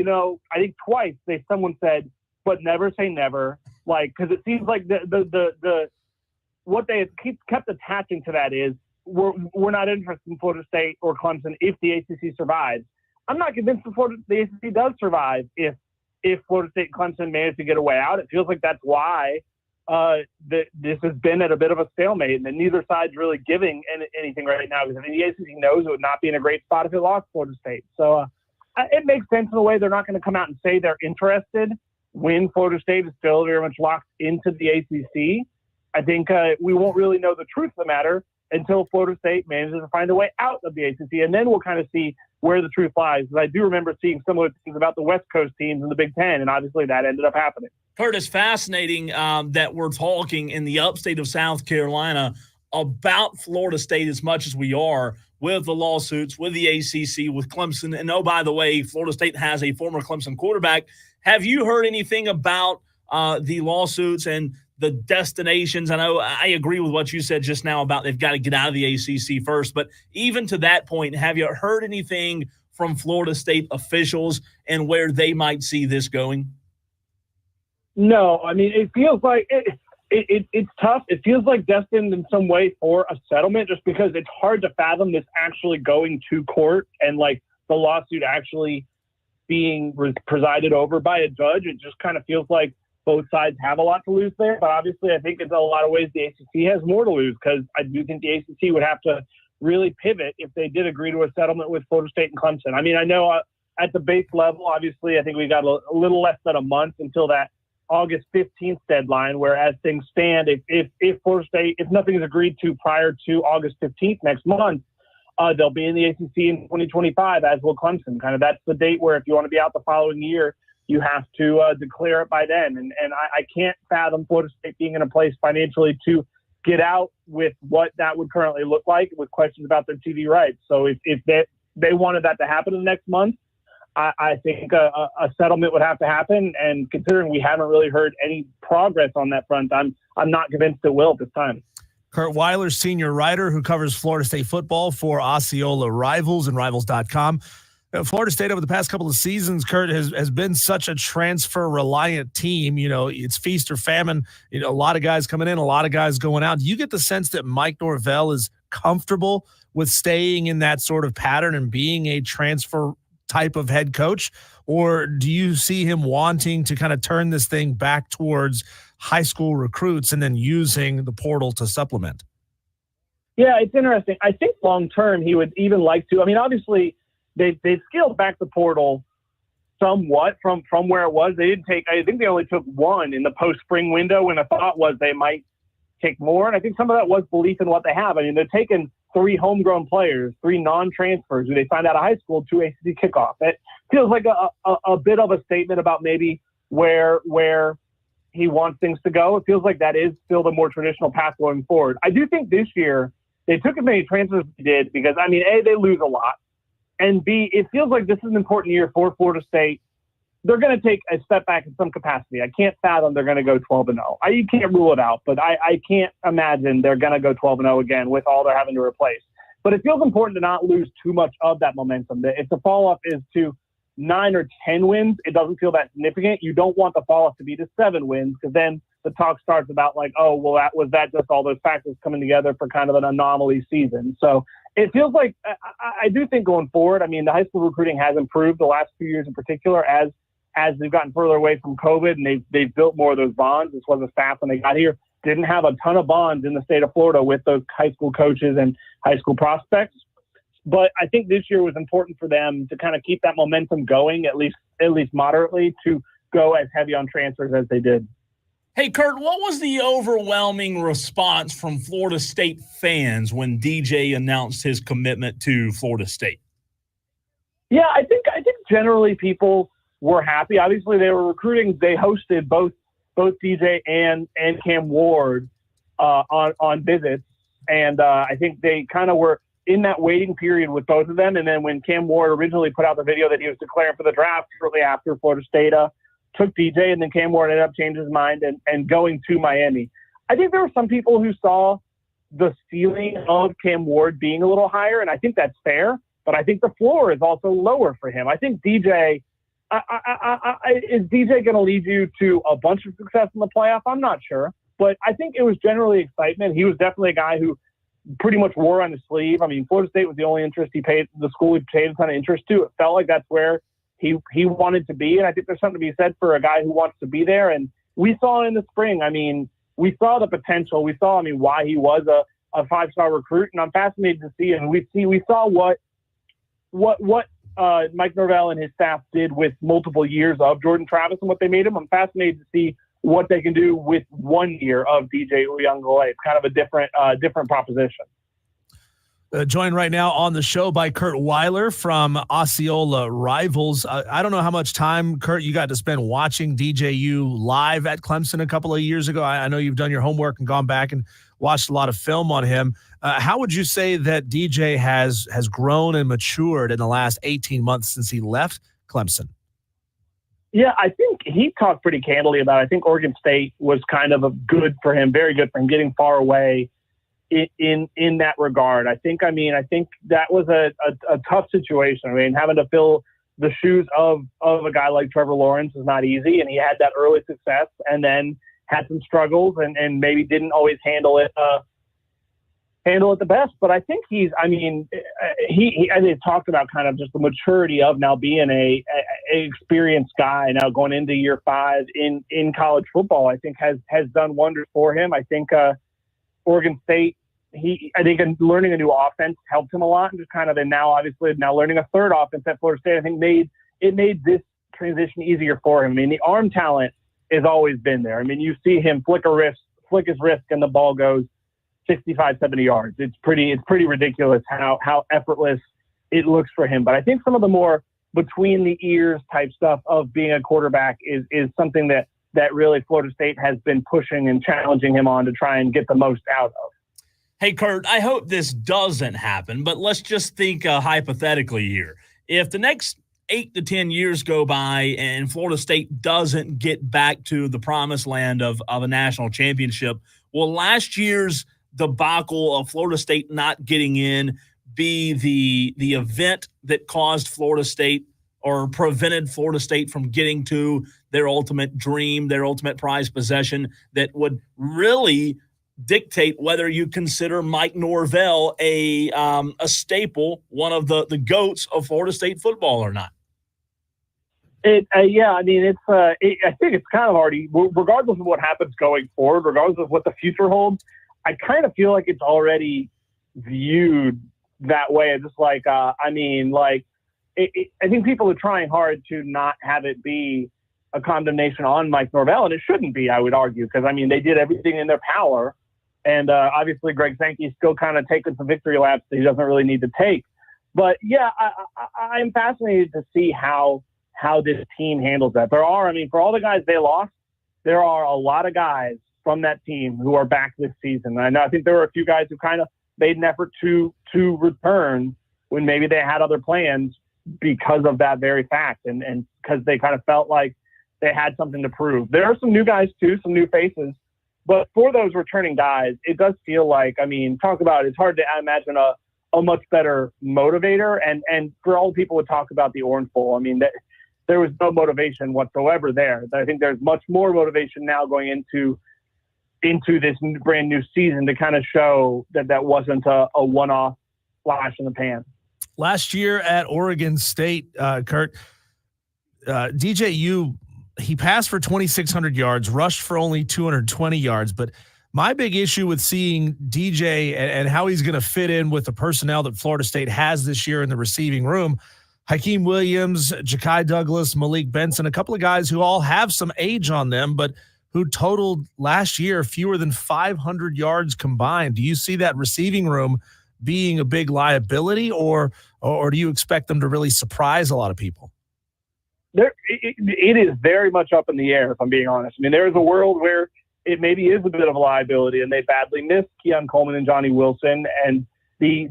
Speaker 13: I think twice someone said, but never say never. Like, because it seems like the what they kept attaching to that is we're not interested in Florida State or Clemson if the ACC survives. I'm not convinced the ACC does survive if Florida State and Clemson manage to get a way out. It feels like that's why this has been at a bit of a stalemate, and neither side's really giving anything right now, because I think the ACC knows it would not be in a great spot if it lost Florida State. So it makes sense in a way. They're not going to come out and say they're interested when Florida State is still very much locked into the ACC. I think we won't really know the truth of the matter until Florida State manages to find a way out of the ACC, and then we'll kind of see where the truth lies. Because I do remember seeing similar things about the West Coast teams in the Big Ten, and obviously that ended up happening.
Speaker 1: Kurt, it's fascinating that we're talking in the upstate of South Carolina about Florida State as much as we are, with the lawsuits, with the ACC, with Clemson. And, oh, by the way, Florida State has a former Clemson quarterback. Have you heard anything about the lawsuits and the destinations? I know I agree with what you said just now about they've got to get out of the ACC first. But even to that point, have you heard anything from Florida State officials and where they might see this going?
Speaker 13: No, I mean, it feels like it's tough. It feels like destined in some way for a settlement, just because it's hard to fathom this actually going to court and like the lawsuit actually being presided over by a judge. It just kind of feels like both sides have a lot to lose there. But obviously, I think in a lot of ways the ACC has more to lose, because I do think the ACC would have to really pivot if they did agree to a settlement with Florida State and Clemson. I mean, I know at the base level, obviously, I think we got a little less than a month until that August 15th deadline, where as things stand, if Florida State, if nothing is agreed to prior to August 15th next month, they'll be in the ACC in 2025, as will Clemson. Kind of that's the date where if you want to be out the following year, you have to declare it by then. And I can't fathom Florida State being in a place financially to get out with what that would currently look like, with questions about their TV rights. So if they wanted that to happen in the next month, I think a settlement would have to happen. And considering we haven't really heard any progress on that front, I'm not convinced it will at this time.
Speaker 2: Kurt Weiler, senior writer who covers Florida State football for Osceola Rivals and Rivals.com. Florida State over the past couple of seasons, Kurt, has been such a transfer-reliant team. You know, it's feast or famine. You know, a lot of guys coming in, a lot of guys going out. Do you get the sense that Mike Norvell is comfortable with staying in that sort of pattern and being a transfer type of head coach? Or do you see him wanting to kind of turn this thing back towards high school recruits and then using the portal to supplement?
Speaker 13: Yeah, it's interesting. I think long-term he would even like to. I mean, obviously – They've scaled back the portal somewhat from where it was. They didn't take. I think they only took one in the post-spring window when the thought was they might take more. And I think some of that was belief in what they have. I mean, they're taking 3 homegrown players, 3 non-transfers who they signed out of high school to ACC kickoff. It feels like a bit of a statement about maybe where he wants things to go. It feels like that is still the more traditional path going forward. I do think this year they took as many transfers as they did because, I mean, A, they lose a lot. And B, it feels like this is an important year for Florida State. They're going to take a step back in some capacity. I can't fathom they're going to go 12-0. You can't rule it out, but I can't imagine they're going to go 12-0 again with all they're having to replace. But it feels important to not lose too much of that momentum. If the fall-off is to 9 or 10 wins, it doesn't feel that significant. You don't want the fall-off to be to 7 wins because then the talk starts about like, oh, well, was that just all those factors coming together for kind of an anomaly season? So it feels like I do think going forward, I mean, the high school recruiting has improved the last few years in particular as they've gotten further away from COVID and they've built more of those bonds. This was a staff when they got here didn't have a ton of bonds in the state of Florida with those high school coaches and high school prospects. But I think this year was important for them to kind of keep that momentum going, at least moderately, to go as heavy on transfers as they did.
Speaker 1: Hey, Kurt, what was the overwhelming response from Florida State fans when DJ announced his commitment to Florida State?
Speaker 13: Yeah, I think generally people were happy. Obviously, they were recruiting. They hosted both DJ and Cam Ward on visits, and I think they kind of were in that waiting period with both of them. And then when Cam Ward originally put out the video that he was declaring for the draft shortly after, Florida State took DJ, and then Cam Ward ended up changing his mind and going to Miami. I think there were some people who saw the ceiling of Cam Ward being a little higher, and I think that's fair, but I think the floor is also lower for him. I think DJ is DJ going to lead you to a bunch of success in the playoff? I'm not sure, but I think it was generally excitement. He was definitely a guy who pretty much wore on his sleeve. I mean, Florida State was the only interest the school he paid a ton of interest to. It felt like that's where he wanted to be, and I think there's something to be said for a guy who wants to be there. And we saw in the spring, I mean, we saw the potential. We saw, why he was a 5-star recruit, and I'm fascinated to see. And we saw what Mike Norvell and his staff did with multiple years of Jordan Travis and what they made him. I'm fascinated to see what they can do with 1 year of DJ Uyunglele. It's kind of a different proposition.
Speaker 2: Joined right now on the show by Kurt Weiler from Osceola Rivals. I don't know how much time, Kurt, you got to spend watching DJU live at Clemson a couple of years ago. I know you've done your homework and gone back and watched a lot of film on him. How would you say that DJ has grown and matured in the last 18 months since he left Clemson?
Speaker 13: Yeah, I think he talked pretty candidly about it. I think Oregon State was kind of good for him, very good for him, getting far away in that regard. I think that was a tough situation. I mean, having to fill the shoes of a guy like Trevor Lawrence is not easy, and he had that early success and then had some struggles and maybe didn't always handle it the best. But I think he talked about kind of just the maturity of now being a experienced guy now going into year 5 in college football. I think has done wonders for him. I think Oregon State, learning a new offense helped him a lot, and just kind of, and now learning a third offense at Florida State, I think made this transition easier for him. I mean, the arm talent has always been there. I mean, you see him flick his wrist, and the ball goes 65, 70 yards. It's pretty ridiculous how effortless it looks for him. But I think some of the more between the ears type stuff of being a quarterback is something that really Florida State has been pushing and challenging him on to try and get the most out of.
Speaker 1: Hey, Kurt, I hope this doesn't happen, but let's just think hypothetically here. If the next 8 to 10 years go by and Florida State doesn't get back to the promised land of a national championship, will last year's debacle of Florida State not getting in be the event that caused Florida State or prevented Florida State from getting to their ultimate dream, their ultimate prized possession that would really dictate whether you consider Mike Norvell a staple, one of the GOATs of Florida State football or not?
Speaker 13: Yeah, I mean, I think it's kind of already, regardless of what happens going forward, regardless of what the future holds, I kind of feel like it's already viewed that way. It's just like, I think people are trying hard to not have it be a condemnation on Mike Norvell, and it shouldn't be, I would argue, because, I mean, they did everything in their power, and obviously Greg Sankey's still kind of taking some victory laps that he doesn't really need to take. But, yeah, I'm fascinated to see how this team handles that. There are, I mean, for all the guys they lost, there are a lot of guys from that team who are back this season. And I think there were a few guys who kind of made an effort to return when maybe they had other plans because of that very fact and because they kind of felt like they had something to prove. There are some new guys too, some new faces. But for those returning guys, it does feel like, I mean, talk about it, it's hard to imagine a much better motivator. And for all people would talk about the Orange Bowl, I mean, there was no motivation whatsoever there. I think there's much more motivation now going into this brand new season to kind of show that wasn't a one-off flash in the pan.
Speaker 2: Last year at Oregon State, Kurt, DJU, he passed for 2,600 yards, rushed for only 220 yards. But my big issue with seeing DJ and how he's going to fit in with the personnel that Florida State has this year in the receiving room, Hakeem Williams, Ja'Kai Douglas, Malik Benson, a couple of guys who all have some age on them, but who totaled last year fewer than 500 yards combined. Do you see that receiving room being a big liability, or do you expect them to really surprise a lot of people?
Speaker 13: It is very much up in the air, if I'm being honest. I mean, there is a world where it maybe is a bit of a liability, and they badly missed Keon Coleman and Johnny Wilson, and the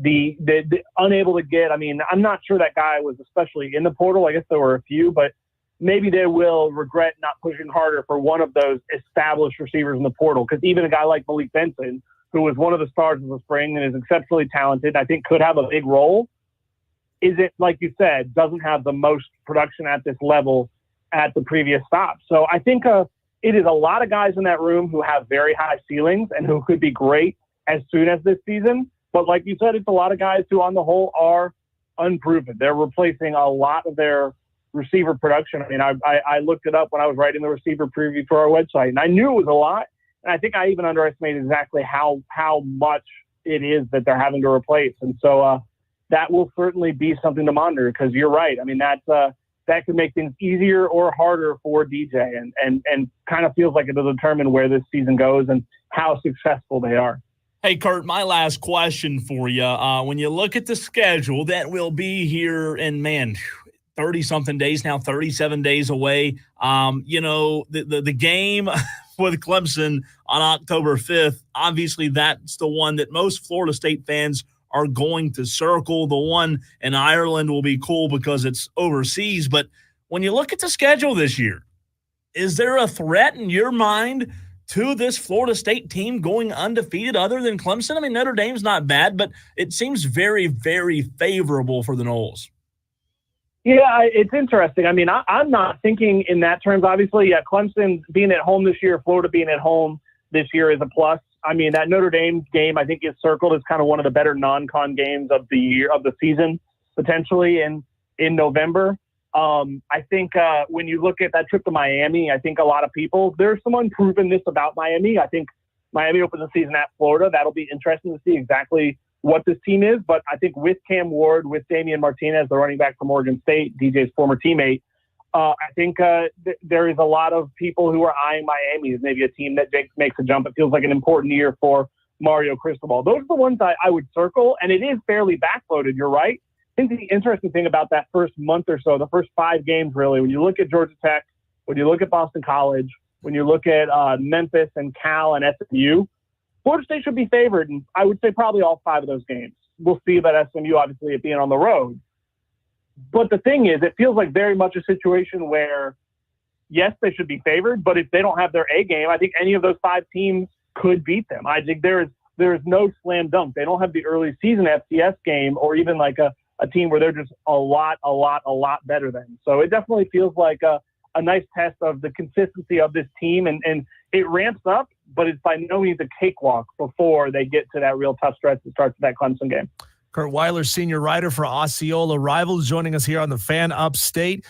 Speaker 13: unable to get. I mean, I'm not sure that guy was especially in the portal. I guess there were a few, but maybe they will regret not pushing harder for one of those established receivers in the portal. Because even a guy like Malik Benson, who was one of the stars of the spring and is exceptionally talented, I think could have a big role, isn't, like you said, doesn't have the most production at this level at the previous stop. So I think it is a lot of guys in that room who have very high ceilings and who could be great as soon as this season. But like you said, it's a lot of guys who on the whole are unproven. They're replacing a lot of their receiver production. I mean, I looked it up when I was writing the receiver preview for our website, and I knew it was a lot. And I think I even underestimated exactly how much it is that they're having to replace. And so that will certainly be something to monitor, because you're right. I mean, that could make things easier or harder for DJ, and kind of feels like it'll determine where this season goes and how successful they are.
Speaker 1: Hey, Kurt, my last question for you. When you look at the schedule that will be here in, 30-something days now, 37 days away, the game with Clemson on October 5th, obviously that's the one that most Florida State fans are going to circle. The one in Ireland will be cool because it's overseas. But when you look at the schedule this year, is there a threat in your mind to this Florida State team going undefeated other than Clemson? I mean, Notre Dame's not bad, but it seems very, very favorable for the Noles.
Speaker 13: Yeah, it's interesting. I mean, I'm not thinking in that terms. Obviously, yeah, Clemson being at home this year, Florida being at home this year is a plus. I mean, that Notre Dame game, I think, is circled as kind of one of the better non-con games of the year, of the season, potentially in November. I think when you look at that trip to Miami, I think a lot of people, there's some unprovenness about Miami. I think Miami opens the season at Florida. That'll be interesting to see exactly what this team is. But I think with Cam Ward, with Damian Martinez, the running back from Oregon State, DJ's former teammate, I think there is a lot of people who are eyeing Miami as maybe a team that makes a jump. It feels like an important year for Mario Cristobal. Those are the ones I would circle, and it is fairly backloaded. You're right. I think the interesting thing about that first month or so, the first 5 games really, when you look at Georgia Tech, when you look at Boston College, when you look at Memphis and Cal and SMU, Florida State should be favored, and I would say probably all 5 of those games. We'll see about SMU, obviously, it being on the road. But the thing is, it feels like very much a situation where, yes, they should be favored, but if they don't have their A game, I think any of those 5 teams could beat them. I think there's there's no slam dunk. They don't have the early season FCS game or even like a team where they're just a lot better than. So it definitely feels like a nice test of the consistency of this team, and it ramps up, but it's by no means a cakewalk before they get to that real tough stretch that starts with that Clemson game.
Speaker 2: Kurt Weiler, senior writer for Osceola Rivals, joining us here on the Fan Upstate.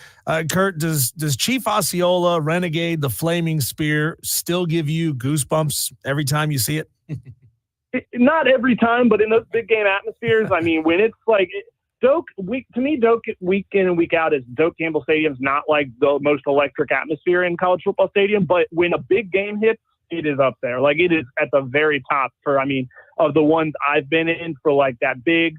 Speaker 2: Kurt, does Chief Osceola Renegade, the Flaming Spear, still give you goosebumps every time you see it?
Speaker 13: Not every time, but in those big game atmospheres, I mean, when it's like Doak week in and week out, is Doak Campbell Stadium's not like the most electric atmosphere in college football stadium, but when a big game hits, it is up there. Like, it is at the very top of the ones I've been in for like that big,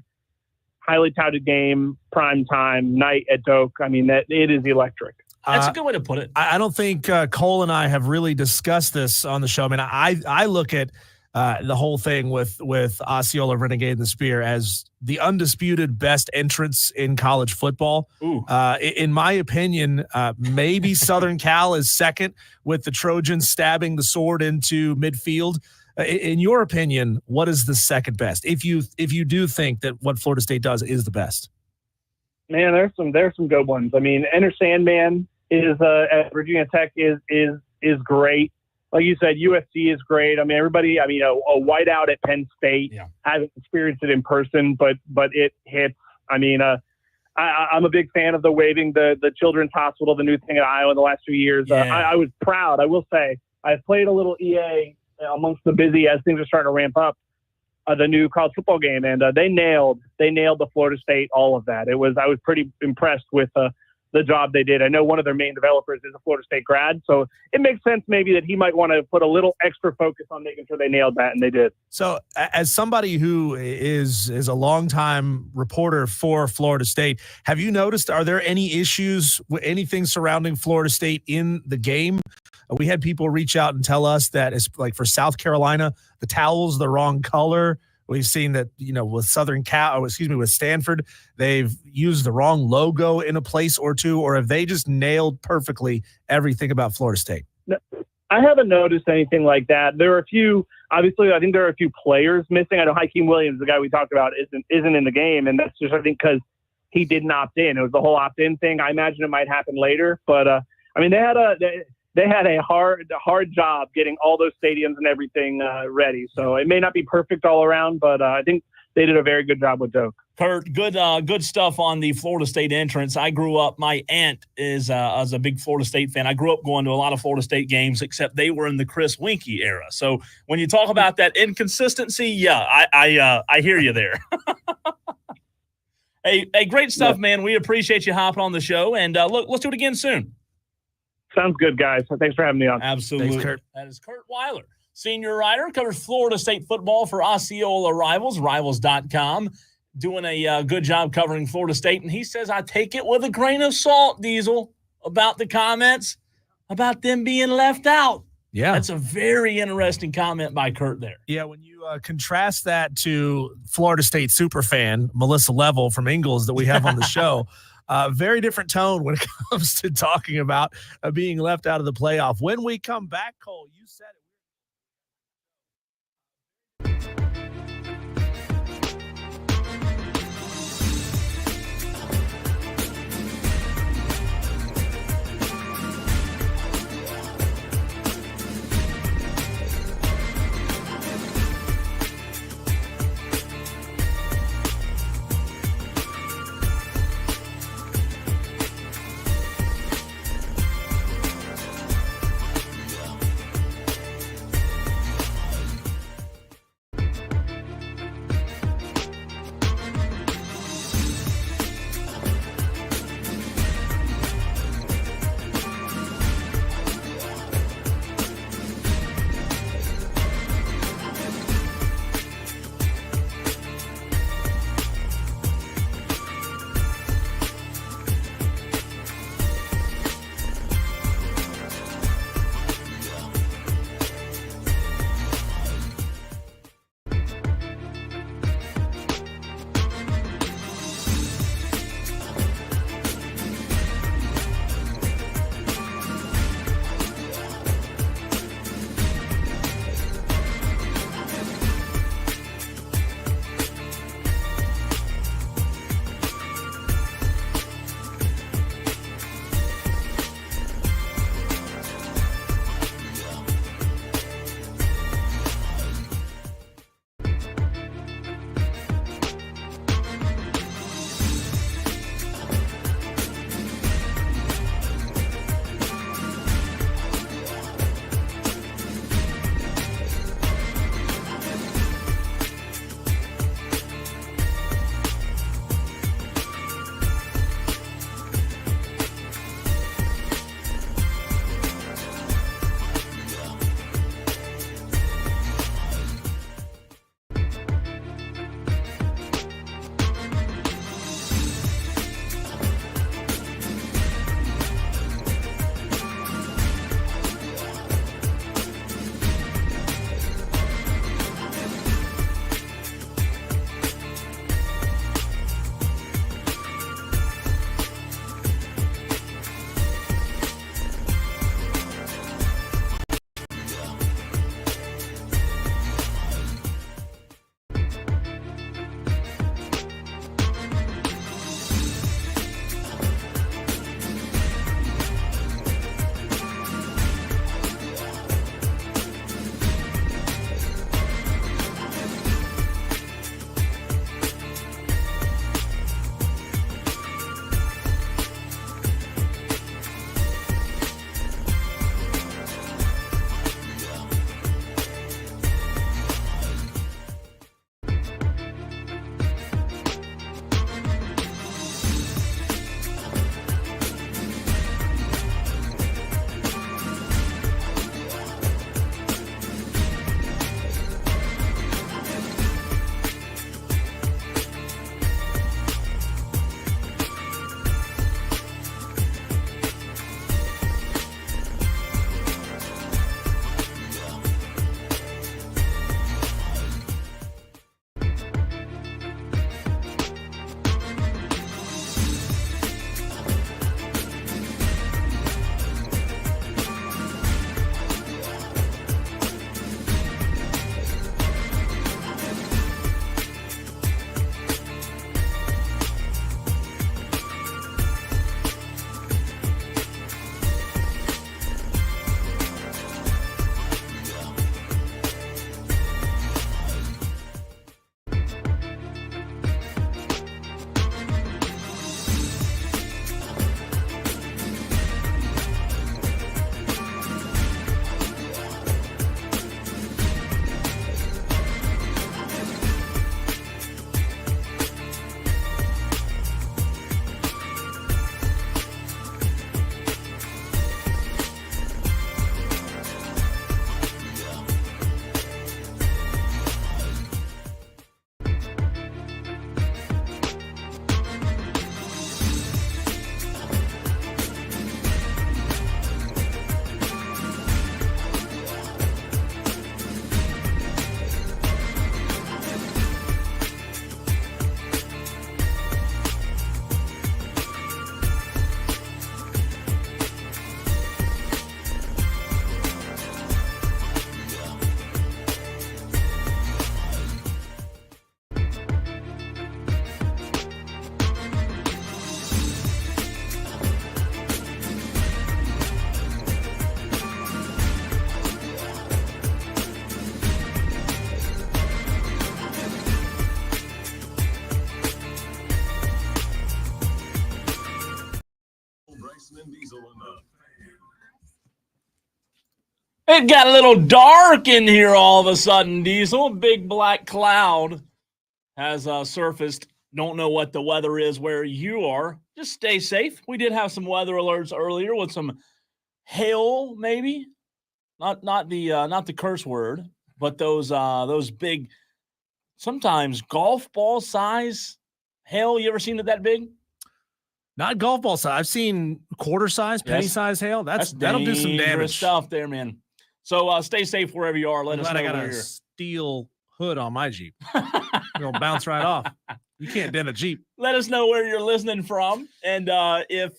Speaker 13: highly touted game, prime time night at Doak. I mean, that it is electric.
Speaker 1: That's a good way to put it.
Speaker 2: I don't think Cole and I have really discussed this on the show. I mean, I look at the whole thing with Osceola Renegade and the Spear as the undisputed best entrance in college football. In my opinion, maybe Southern Cal is second with the Trojans stabbing the sword into midfield. In your opinion, what is the second best? If you do think that what Florida State does is the best,
Speaker 13: man, there's some good ones. I mean, Enter Sandman is at Virginia Tech is great. Like you said, USC is great. I mean, everybody. I mean, a whiteout at Penn State. Yeah. I haven't experienced it in person, but it hits. I mean, I'm a big fan of the waving the Children's Hospital, the new thing at Iowa in the last few years.
Speaker 1: Yeah.
Speaker 13: I was proud. I will say, I played a little EA amongst the busy as things are starting to ramp up. The new college football game, and they nailed the Florida State, all of that. I was pretty impressed with the job they did. I know one of their main developers is a Florida State grad, so it makes sense maybe that he might want to put a little extra focus on making sure they nailed that, and they did.
Speaker 2: So as somebody who is a longtime reporter for Florida State, have you noticed, are there any issues with anything surrounding Florida State in the game? We had people reach out and tell us that it's like for South Carolina, the towel's the wrong color. We've seen that, with Stanford, they've used the wrong logo in a place or two, or have they just nailed perfectly everything about Florida State?
Speaker 13: I haven't noticed anything like that. There are a few, obviously, I think there are a few players missing. I know Hakeem Williams, the guy we talked about, isn't in the game, and that's just, I think, because he didn't opt in. It was the whole opt-in thing. I imagine it might happen later, but I mean, they had a hard job getting all those stadiums and everything ready. So it may not be perfect all around, but I think they did a very good job with Doak.
Speaker 1: Kurt, good stuff on the Florida State entrance. I grew up, my aunt is a big Florida State fan. I grew up going to a lot of Florida State games, except they were in the Chris Winkie era. So when you talk about that inconsistency, yeah, I hear you there. Hey, great stuff, man. We appreciate you hopping on the show. And look, let's do it again soon.
Speaker 13: Sounds good, guys. Thanks for having me on.
Speaker 1: Absolutely.
Speaker 2: Thanks, Kurt.
Speaker 1: That is Kurt Weiler, senior writer, covers Florida State football for Osceola Rivals, rivals.com, doing a good job covering Florida State. And he says, I take it with a grain of salt, Diesel, about the comments about them being left out.
Speaker 2: Yeah.
Speaker 1: That's a very interesting comment by Kurt there.
Speaker 2: Yeah, when you contrast that to Florida State superfan Melissa Level from Ingalls that we have on the show, very different tone when it comes to talking about being left out of the playoff. When we come back, Cole, you said it.
Speaker 1: It got a little dark in here all of a sudden, Diesel. Big black cloud has surfaced. Don't know what the weather is where you are. Just stay safe. We did have some weather alerts earlier with some hail, maybe. Not the curse word, but those big, sometimes golf ball size hail. You ever seen it that big?
Speaker 2: Not golf ball size. I've seen quarter size, penny size hail. That'll do some damage
Speaker 1: stuff there, man. So stay safe wherever you are. Let us know
Speaker 2: I got
Speaker 1: where
Speaker 2: a
Speaker 1: you're.
Speaker 2: steel hood on my Jeep. You're gonna bounce right off. You can't dent a Jeep.
Speaker 1: Let us know where you're listening from, and if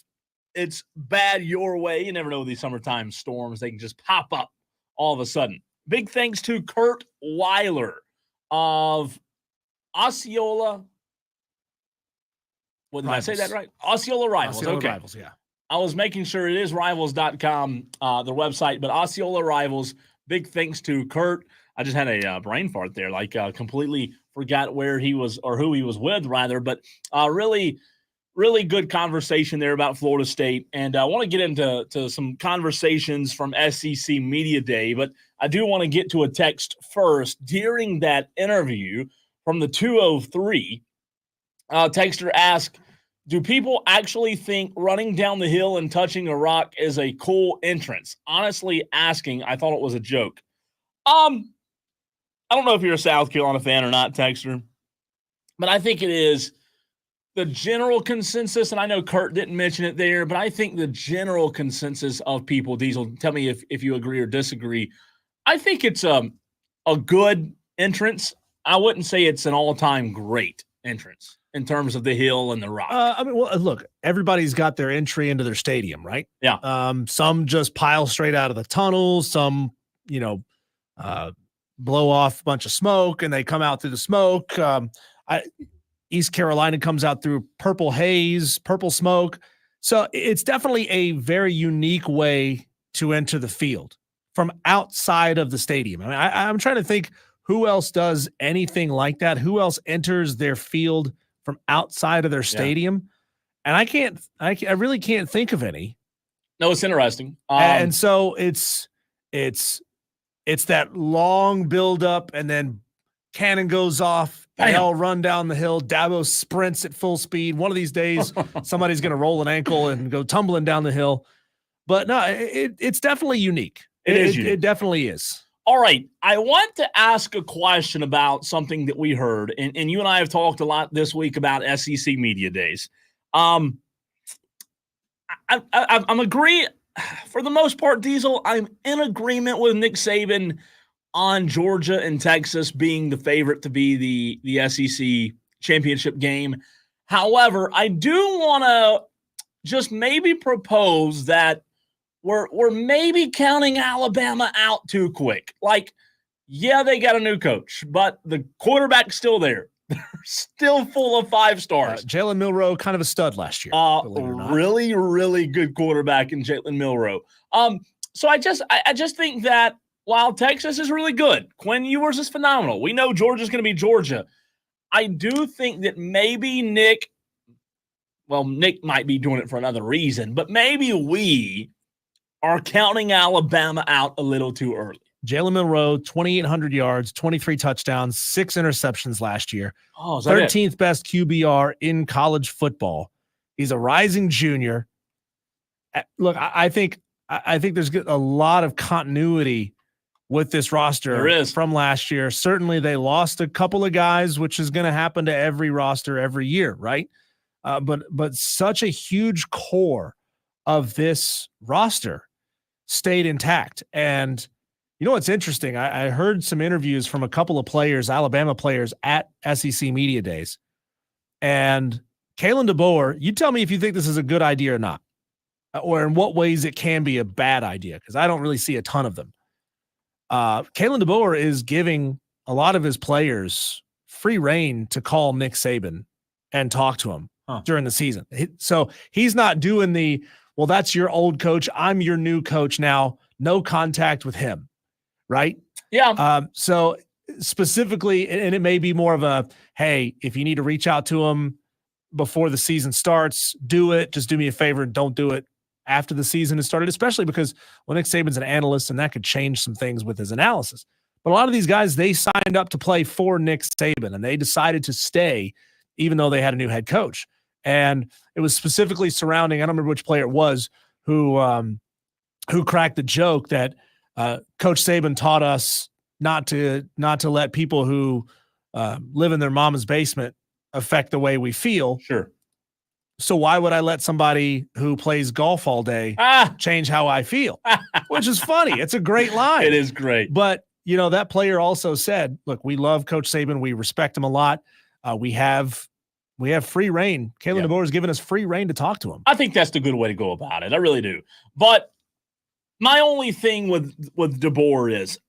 Speaker 1: it's bad your way, you never know these summertime storms. They can just pop up all of a sudden. Big thanks to Kurt Weiler of Osceola. What did
Speaker 2: Rivals.
Speaker 1: I say that right? Osceola Rivals.
Speaker 2: Osceola
Speaker 1: Okay.
Speaker 2: Rivals, yeah.
Speaker 1: I was making sure it is rivals.com, the website, but Osceola Rivals. Big thanks to Kurt. I just had a brain fart there, completely forgot where he was or who he was with, rather. But really, really good conversation there about Florida State. And I want to get into some conversations from SEC Media Day, but I do want to get to a text first. During that interview from the 203, texter asked, do people actually think running down the hill and touching a rock is a cool entrance? Honestly asking, I thought it was a joke. I don't know if you're a South Carolina fan or not, texter, but I think it is the general consensus, and I know Kurt didn't mention it there, but I think the general consensus of people, Diesel, tell me if you agree or disagree. I think it's a good entrance. I wouldn't say it's an all-time great entrance in terms of the hill and the rock.
Speaker 2: Look, everybody's got their entry into their stadium, right?
Speaker 1: Yeah.
Speaker 2: Some just pile straight out of the tunnel. Some, blow off a bunch of smoke and they come out through the smoke. East Carolina comes out through purple haze, purple smoke. So it's definitely a very unique way to enter the field from outside of the stadium. I mean, I'm trying to think who else does anything like that. Who else enters their field from outside of their stadium? And I really can't think of any.
Speaker 1: No, it's interesting.
Speaker 2: And so it's that long build up and then cannon goes off. They all run down the hill. Dabo sprints at full speed. One of these days, somebody's going to roll an ankle and go tumbling down the hill. But no, it's definitely unique.
Speaker 1: It is unique.
Speaker 2: It definitely is.
Speaker 1: All right. I want to ask a question about something that we heard, and you and I have talked a lot this week about SEC Media Days. I'm agree for the most part, Diesel. I'm in agreement with Nick Saban on Georgia and Texas being the favorite to be the SEC championship game. However, I do want to just maybe propose that we're maybe counting Alabama out too quick. Yeah, they got a new coach, but the quarterback's still there. They're still full of 5 stars.
Speaker 2: Jalen Milroe, kind of a stud last year.
Speaker 1: Really, really good quarterback in Jalen Milroe. So I just think that while Texas is really good, Quinn Ewers is phenomenal. We know Georgia's going to be Georgia. I do think that maybe Nick might be doing it for another reason, but maybe we are counting Alabama out a little too early.
Speaker 2: Jalen Milroe, 2,800 yards, 23 touchdowns, 6 interceptions last year.
Speaker 1: Oh, is that
Speaker 2: 13th best QBR in college football. He's a rising junior. Look, I think there's a lot of continuity with this roster
Speaker 1: there is.
Speaker 2: From last year. Certainly they lost a couple of guys, which is going to happen to every roster every year, right? But such a huge core of this roster stayed intact. And you know what's interesting? I heard some interviews from a couple of players, Alabama players, at SEC Media Days. And Kalen DeBoer, you tell me if you think this is a good idea or not, or in what ways it can be a bad idea, because I don't really see a ton of them. Kalen DeBoer is giving a lot of his players free reign to call Nick Saban and talk to him during the season. So he's not doing that's your old coach, I'm your new coach now, no contact with him, right?
Speaker 1: Yeah.
Speaker 2: So specifically, and it may be more of a, hey, if you need to reach out to him before the season starts, do it. Just do me a favor, don't do it after the season has started, especially because, well, Nick Saban's an analyst, and that could change some things with his analysis. But a lot of these guys, they signed up to play for Nick Saban, and they decided to stay even though they had a new head coach. And it was specifically surrounding, I don't remember which player it was, who cracked the joke that Coach Saban taught us not to let people who live in their mama's basement affect the way we feel.
Speaker 1: Sure.
Speaker 2: So why would I let somebody who plays golf all day change how I feel? Which is funny. It's a great line.
Speaker 1: It is great.
Speaker 2: But, that player also said, look, we love Coach Saban. We respect him a lot. We have free reign. Kalen DeBoer has given us free reign to talk to him.
Speaker 1: I think that's the good way to go about it. I really do. But my only thing with DeBoer is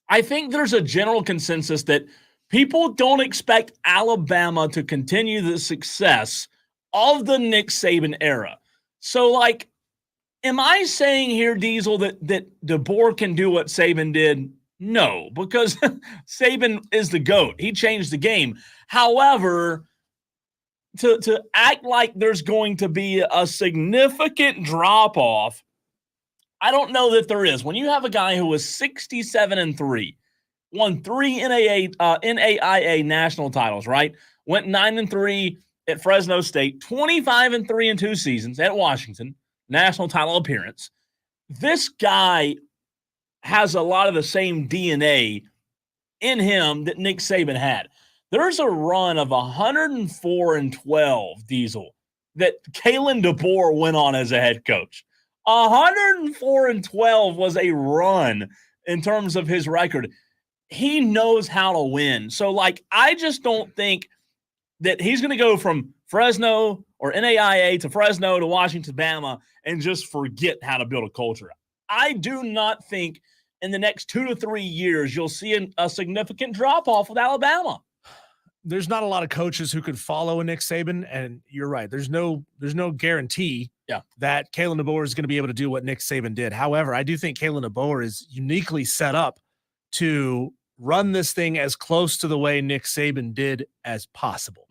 Speaker 1: I think there's a general consensus that people don't expect Alabama to continue the success of the Nick Saban era. So, am I saying here, Diesel, that DeBoer can do what Saban did? No, because Saban is the GOAT. He changed the game. However, to act like there's going to be a significant drop-off, I don't know that there is. When you have a guy who was 67-3, won 3 NAIA national titles, right? Went 9-3 at Fresno State, 25-3 in 2 seasons at Washington, national title appearance. This guy has a lot of the same DNA in him that Nick Saban had. There's a run of 104-12, Diesel, that Kalen DeBoer went on as a head coach. 104-12 was a run in terms of his record. He knows how to win. So, I just don't think that he's going to go from Fresno or NAIA to Fresno to Washington, Bama, and just forget how to build a culture. I do not think in the next 2 to 3 years you'll see a significant drop-off with Alabama.
Speaker 2: There's not a lot of coaches who could follow a Nick Saban, and you're right. There's no guarantee that Kalen DeBoer is going to be able to do what Nick Saban did. However, I do think Kalen DeBoer is uniquely set up to run this thing as close to the way Nick Saban did as possible,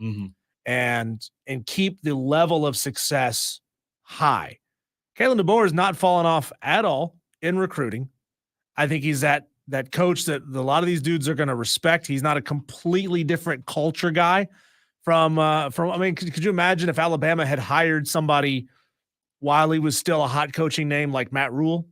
Speaker 2: and keep the level of success high. Kalen DeBoer is not fallen off at all in recruiting. I think he's that coach that a lot of these dudes are going to respect. He's not a completely different culture guy from I mean, could you imagine if Alabama had hired somebody while he was still a hot coaching name like Matt Rule?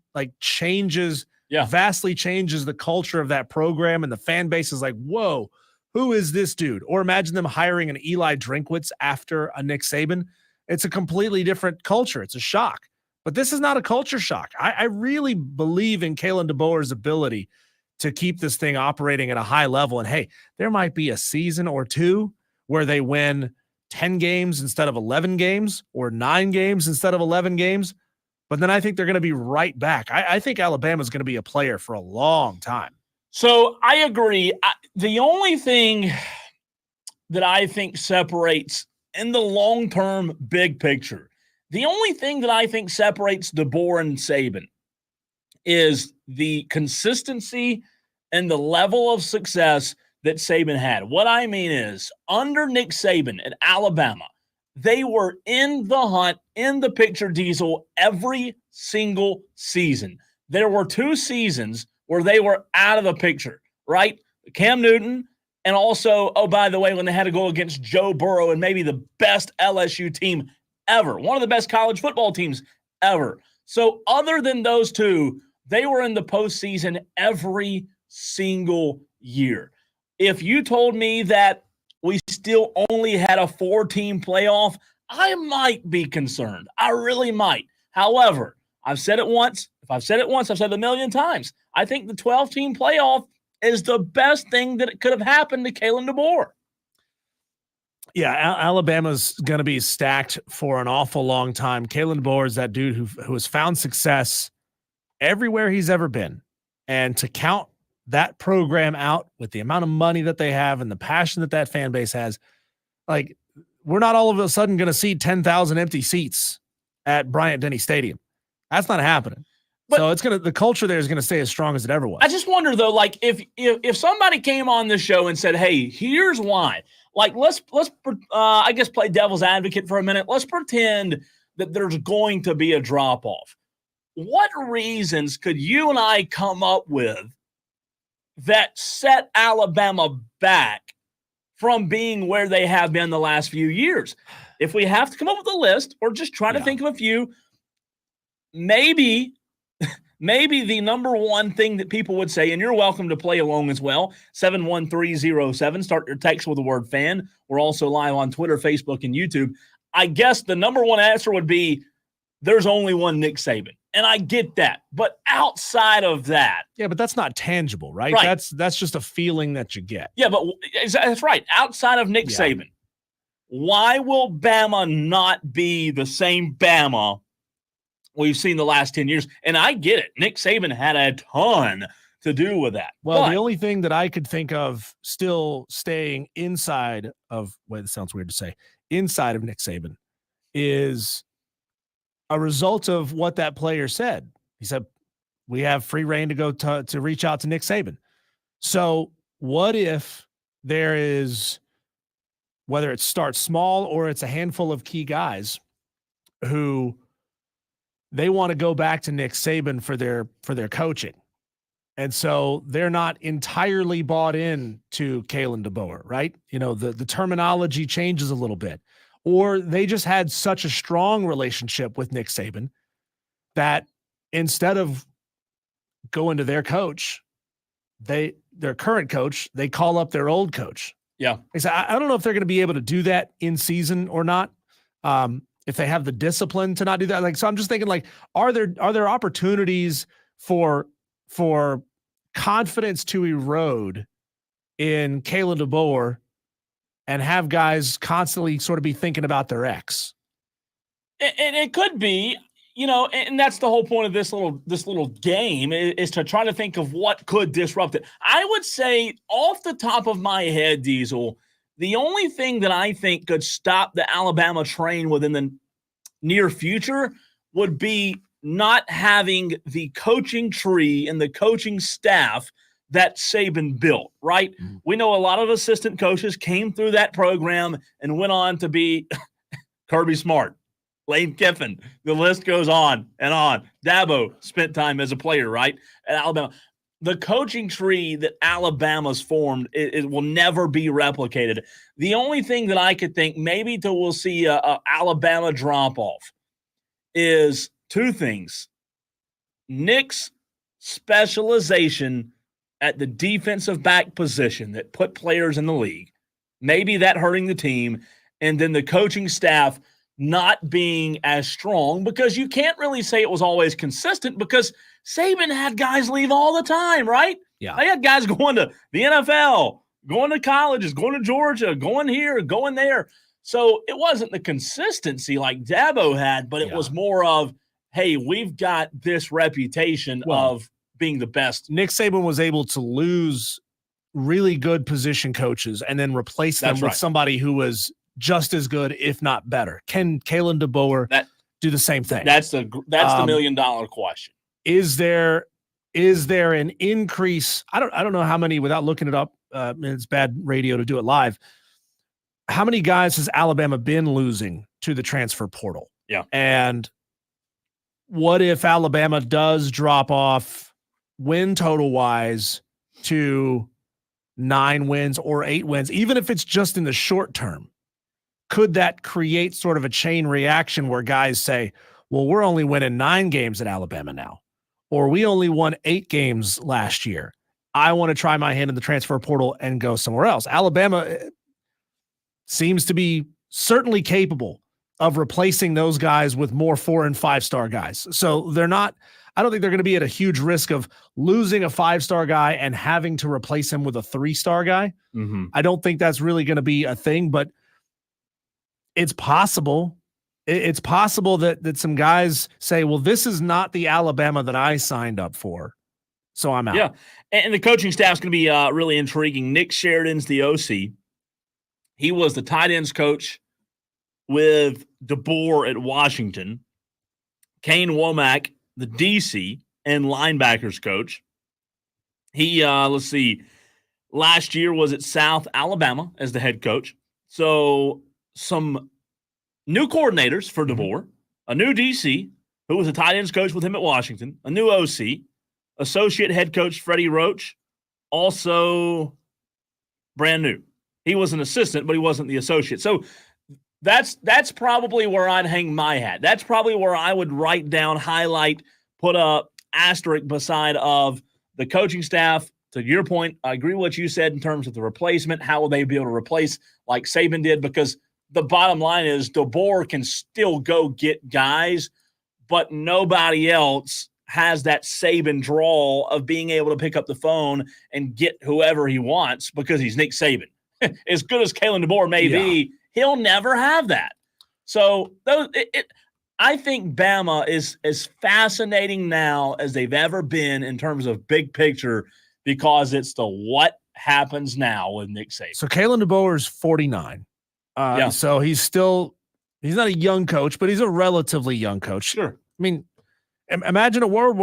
Speaker 2: Vastly changes the culture of that program, and the fan base is like, whoa, who is this dude? Or imagine them hiring an Eli Drinkwitz after a Nick Saban. It's a completely different culture. It's a shock. But this is not a culture shock. I really believe in Kalen DeBoer's ability to keep this thing operating at a high level. And, hey, there might be a season or two where they win 10 games instead of 11 games or 9 games instead of 11 games. But then I think they're going to be right back. I think Alabama's going to be a player for a long time.
Speaker 1: So I agree. The only thing that I think separates in the long-term big picture, the only thing that I think separates DeBoer and Saban is the consistency and the level of success that Saban had. What I mean is, under Nick Saban at Alabama, they were in the hunt, in the picture, Diesel, every single season. There were 2 seasons where they were out of the picture, right? Cam Newton, and also, oh, by the way, when they had to go against Joe Burrow and maybe the best LSU team ever, one of the best college football teams ever. So other than those 2, they were in the postseason every single year. If you told me that we still only had a 4-team playoff, I might be concerned. I really might. However, I've said it once. If I've said it once, I've said it a million times. I think the 12-team playoff is the best thing that could have happened to Kalen DeBoer.
Speaker 2: Yeah, Alabama's going to be stacked for an awful long time. Kalen DeBoer is that dude who has found success everywhere he's ever been. And to count that program out with the amount of money that they have and the passion that fan base has, we're not all of a sudden going to see 10,000 empty seats at Bryant-Denny Stadium. That's not happening. But so the culture there is going to stay as strong as it ever was.
Speaker 1: I just wonder though, if somebody came on this show and said, "Hey, here's why," let's I guess play devil's advocate for a minute. Let's pretend that there's going to be a drop-off. What reasons could you and I come up with that set Alabama back from being where they have been the last few years? If we have to come up with a list or just try to think of a few, maybe the number one thing that people would say, and you're welcome to play along as well, 71307, start your text with the word fan. We're also live on Twitter, Facebook, and YouTube. I guess the number one answer would be there's only one Nick Saban. And I get that. But outside of that.
Speaker 2: Yeah, but that's not tangible, right? That's just a feeling that you get.
Speaker 1: Yeah, but that's right. Outside of Nick Saban, why will Bama not be the same Bama we've seen the last 10 years? And I get it. Nick Saban had a ton to do with that.
Speaker 2: Well, the only thing that I could think of still staying inside of, wait, it sounds weird to say, inside of Nick Saban is a result of what that player said. He said, we have free reign to go to reach out to Nick Saban. So what if there is, whether it starts small or it's a handful of key guys who they want to go back to Nick Saban for their coaching. And so they're not entirely bought in to Kalen DeBoer, right? You know, the terminology changes a little bit. Or they just had such a strong relationship with Nick Saban that instead of going to their coach, their current coach, they call up their old coach.
Speaker 1: Yeah.
Speaker 2: I don't know if they're going to be able to do that in season or not. If they have the discipline to not do that. So I'm just thinking, are there opportunities for confidence to erode in Kalen DeBoer and have guys constantly sort of be thinking about their ex?
Speaker 1: And it could be, and that's the whole point of this little game is to try to think of what could disrupt it. I would say off the top of my head, Diesel, the only thing that I think could stop the Alabama train within the near future would be not having the coaching tree and the coaching staff that Saban built, right? Mm-hmm. We know a lot of assistant coaches came through that program and went on to be Kirby Smart, Lane Kiffin. The list goes on and on. Dabo spent time as a player, right, at Alabama. The coaching tree that Alabama's formed, it will never be replicated. The only thing that I could think maybe we'll see a Alabama drop-off is two things. Nick's specialization at the defensive back position that put players in the league, maybe that hurting the team, and then the coaching staff not being as strong, because you can't really say it was always consistent because Saban had guys leave all the time, right?
Speaker 2: Yeah.
Speaker 1: They had guys going to the NFL, going to colleges, going to Georgia, going here, going there. So it wasn't the consistency like Dabo had, but it was more of, hey, we've got this reputation of being the best.
Speaker 2: Nick Saban was able to lose really good position coaches and then replace them with somebody who was just as good, if not better. Can Kalen DeBoer do the same thing?
Speaker 1: That's the $1 million question.
Speaker 2: Is there an increase? I don't know how many, without looking it up. It's bad radio to do it live. How many guys has Alabama been losing to the transfer portal?
Speaker 1: Yeah.
Speaker 2: And what if Alabama does drop off win total wise to 9 wins or 8 wins, even if it's just in the short term? Could that create sort of a chain reaction where guys say, well, we're only winning 9 games at Alabama now, or we only won 8 games last year. I want to try my hand in the transfer portal and go somewhere else. Alabama seems to be certainly capable of replacing those guys with more 4- and 5-star guys. So I don't think they're going to be at a huge risk of losing a 5-star guy and having to replace him with a 3-star guy.
Speaker 1: Mm-hmm.
Speaker 2: I don't think that's really going to be a thing, but it's possible. It's possible that some guys say, well, this is not the Alabama that I signed up for, so I'm out.
Speaker 1: Yeah, and the coaching staff's going to be really intriguing. Nick Sheridan's the OC. He was the tight ends coach with DeBoer at Washington. Kane Womack, the DC and linebackers coach. He, last year was at South Alabama as the head coach. So some new coordinators for DeBoer, a new DC, who was a tight ends coach with him at Washington, a new OC, associate head coach Freddie Roach, also brand new. He was an assistant, but he wasn't the associate. So that's probably where I'd hang my hat. That's probably where I would write down, highlight, put a asterisk beside of the coaching staff. To your point, I agree with what you said in terms of the replacement. How will they be able to replace like Saban did? Because the bottom line is DeBoer can still go get guys, but nobody else has that Saban drawl of being able to pick up the phone and get whoever he wants because he's Nick Saban. As good as Kalen DeBoer may be, he'll never have that. So I think Bama is as fascinating now as they've ever been in terms of big picture because it's the what happens now with Nick Saban.
Speaker 2: So Kalen DeBoer is 49. So he's not a young coach, but he's a relatively young coach.
Speaker 1: Sure.
Speaker 2: I mean, imagine a world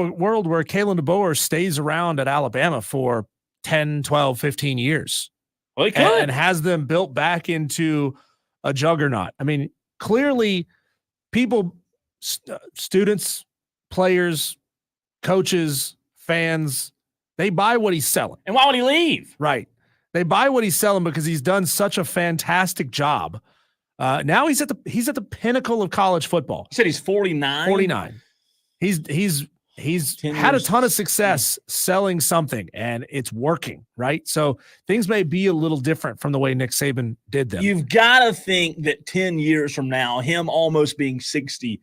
Speaker 2: where Kalen DeBoer stays around at Alabama for 10, 12, 15 years.
Speaker 1: Well, he could.
Speaker 2: And has them built back into a juggernaut. I mean, clearly people, students, players, coaches, fans, they buy what he's selling.
Speaker 1: And why would he leave?
Speaker 2: Right. They buy what he's selling because he's done such a fantastic job. Now he's at the pinnacle of college football.
Speaker 1: You said he's 49?
Speaker 2: 49. He's had a ton of success selling something, and it's working, right? So things may be a little different from the way Nick Saban did them.
Speaker 1: You've got to think that 10 years from now, him almost being 60,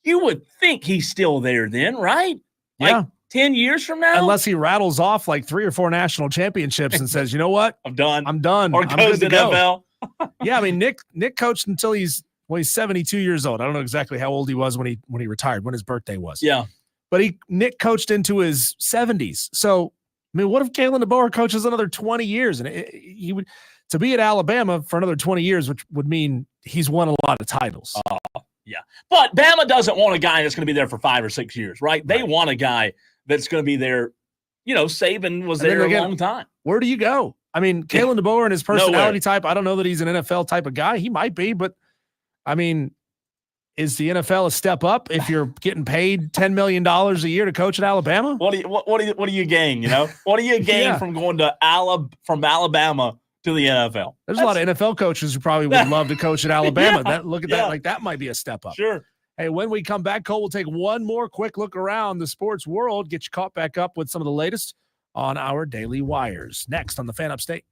Speaker 1: you would think he's still there then, right? Like 10 years from now?
Speaker 2: Unless he rattles off like 3 or 4 national championships and says, you know what?
Speaker 1: I'm done.
Speaker 2: Or
Speaker 1: goes to NFL.
Speaker 2: Yeah, I mean, Nick coached until he's 72 years old. I don't know exactly how old he was when he retired, when his birthday was.
Speaker 1: Yeah.
Speaker 2: But Nick coached into his 70s. So, I mean, what if Kalen DeBoer coaches another 20 years? And he would to be at Alabama for another 20 years, which would mean he's won a lot of titles.
Speaker 1: Yeah. But Bama doesn't want a guy that's going to be there for 5 or 6 years, right? They want a guy that's going to be there. You know, Saban was there a long time.
Speaker 2: Where do you go? I mean, Kalen DeBoer and his personality type, I don't know that he's an NFL type of guy. He might be, but I mean, is the NFL a step up if you're getting paid $10 million a year to coach at Alabama?
Speaker 1: What do you gain? You know, what do you gain from going to Alabama to the NFL?
Speaker 2: There's a lot of NFL coaches who probably would love to coach at Alabama. That like that might be a step up.
Speaker 1: Sure.
Speaker 2: Hey, when we come back, Cole, we'll take one more quick look around the sports world, get you caught back up with some of the latest on our Daily Wires. Next on the Fan Upstate.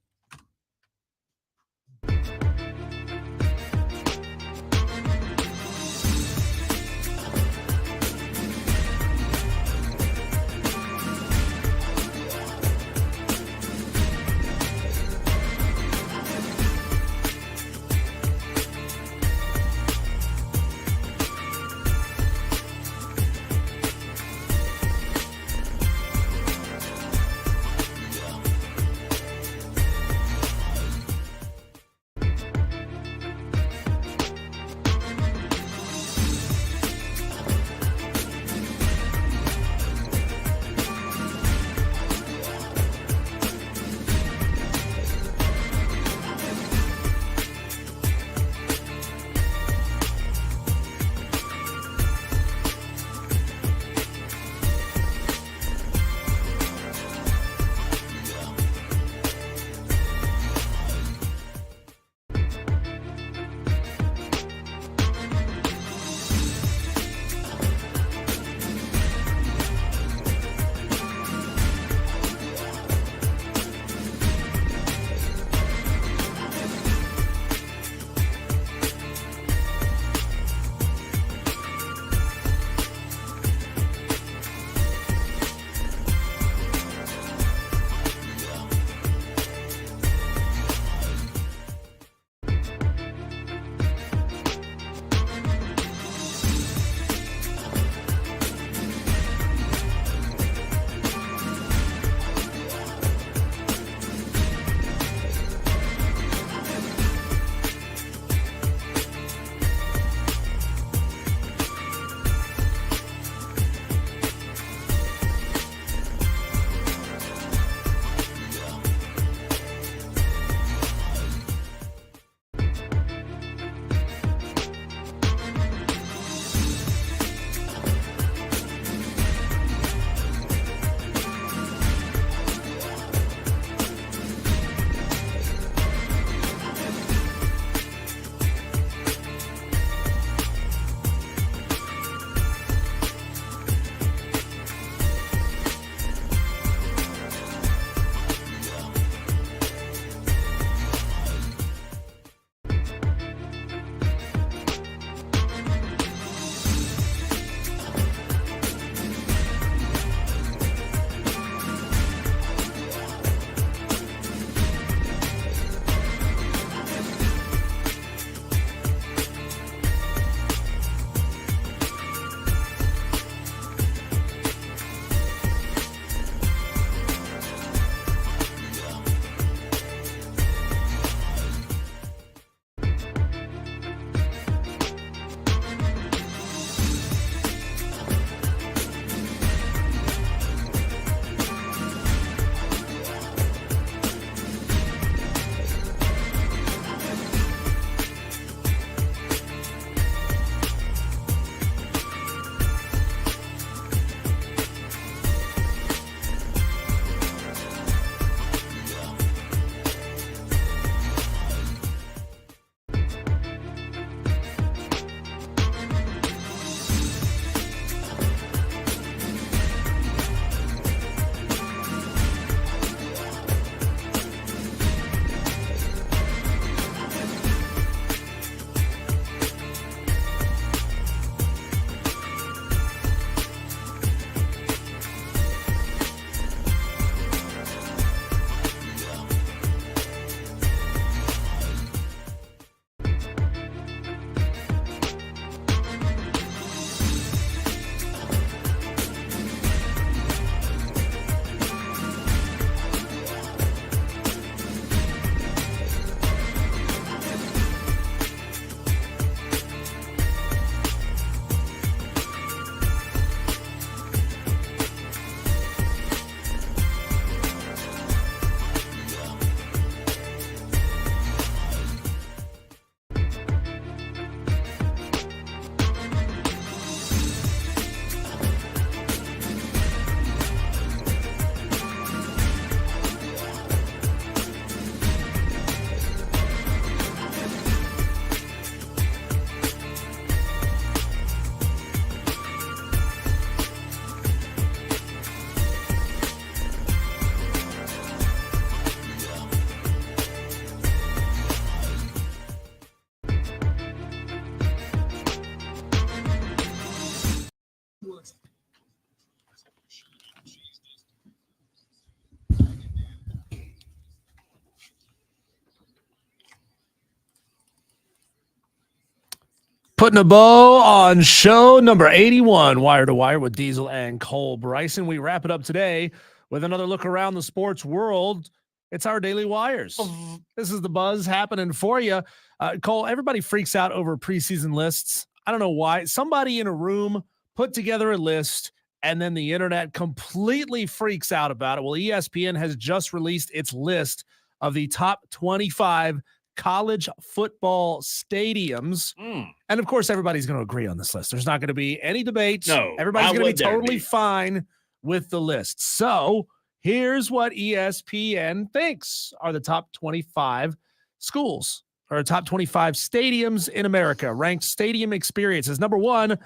Speaker 2: Putting a bow on show number 81, Wire to Wire with Diesel and Cole Bryson. We wrap it up today with another look around the sports world. It's our Daily Wires. This is the buzz happening for you. Cole, everybody freaks out over preseason lists. I don't know why. Somebody in a room put together a list, and then the internet completely freaks out about it. Well, ESPN has just released its list of the top 25 college football stadiums. And of course, everybody's going to agree on this list. There's not going to be any debate.
Speaker 1: No,
Speaker 2: everybody's going to be totally fine with the list. So here's what ESPN thinks are the top 25 schools or top 25 stadiums in America. Ranked stadium experiences. Number 1,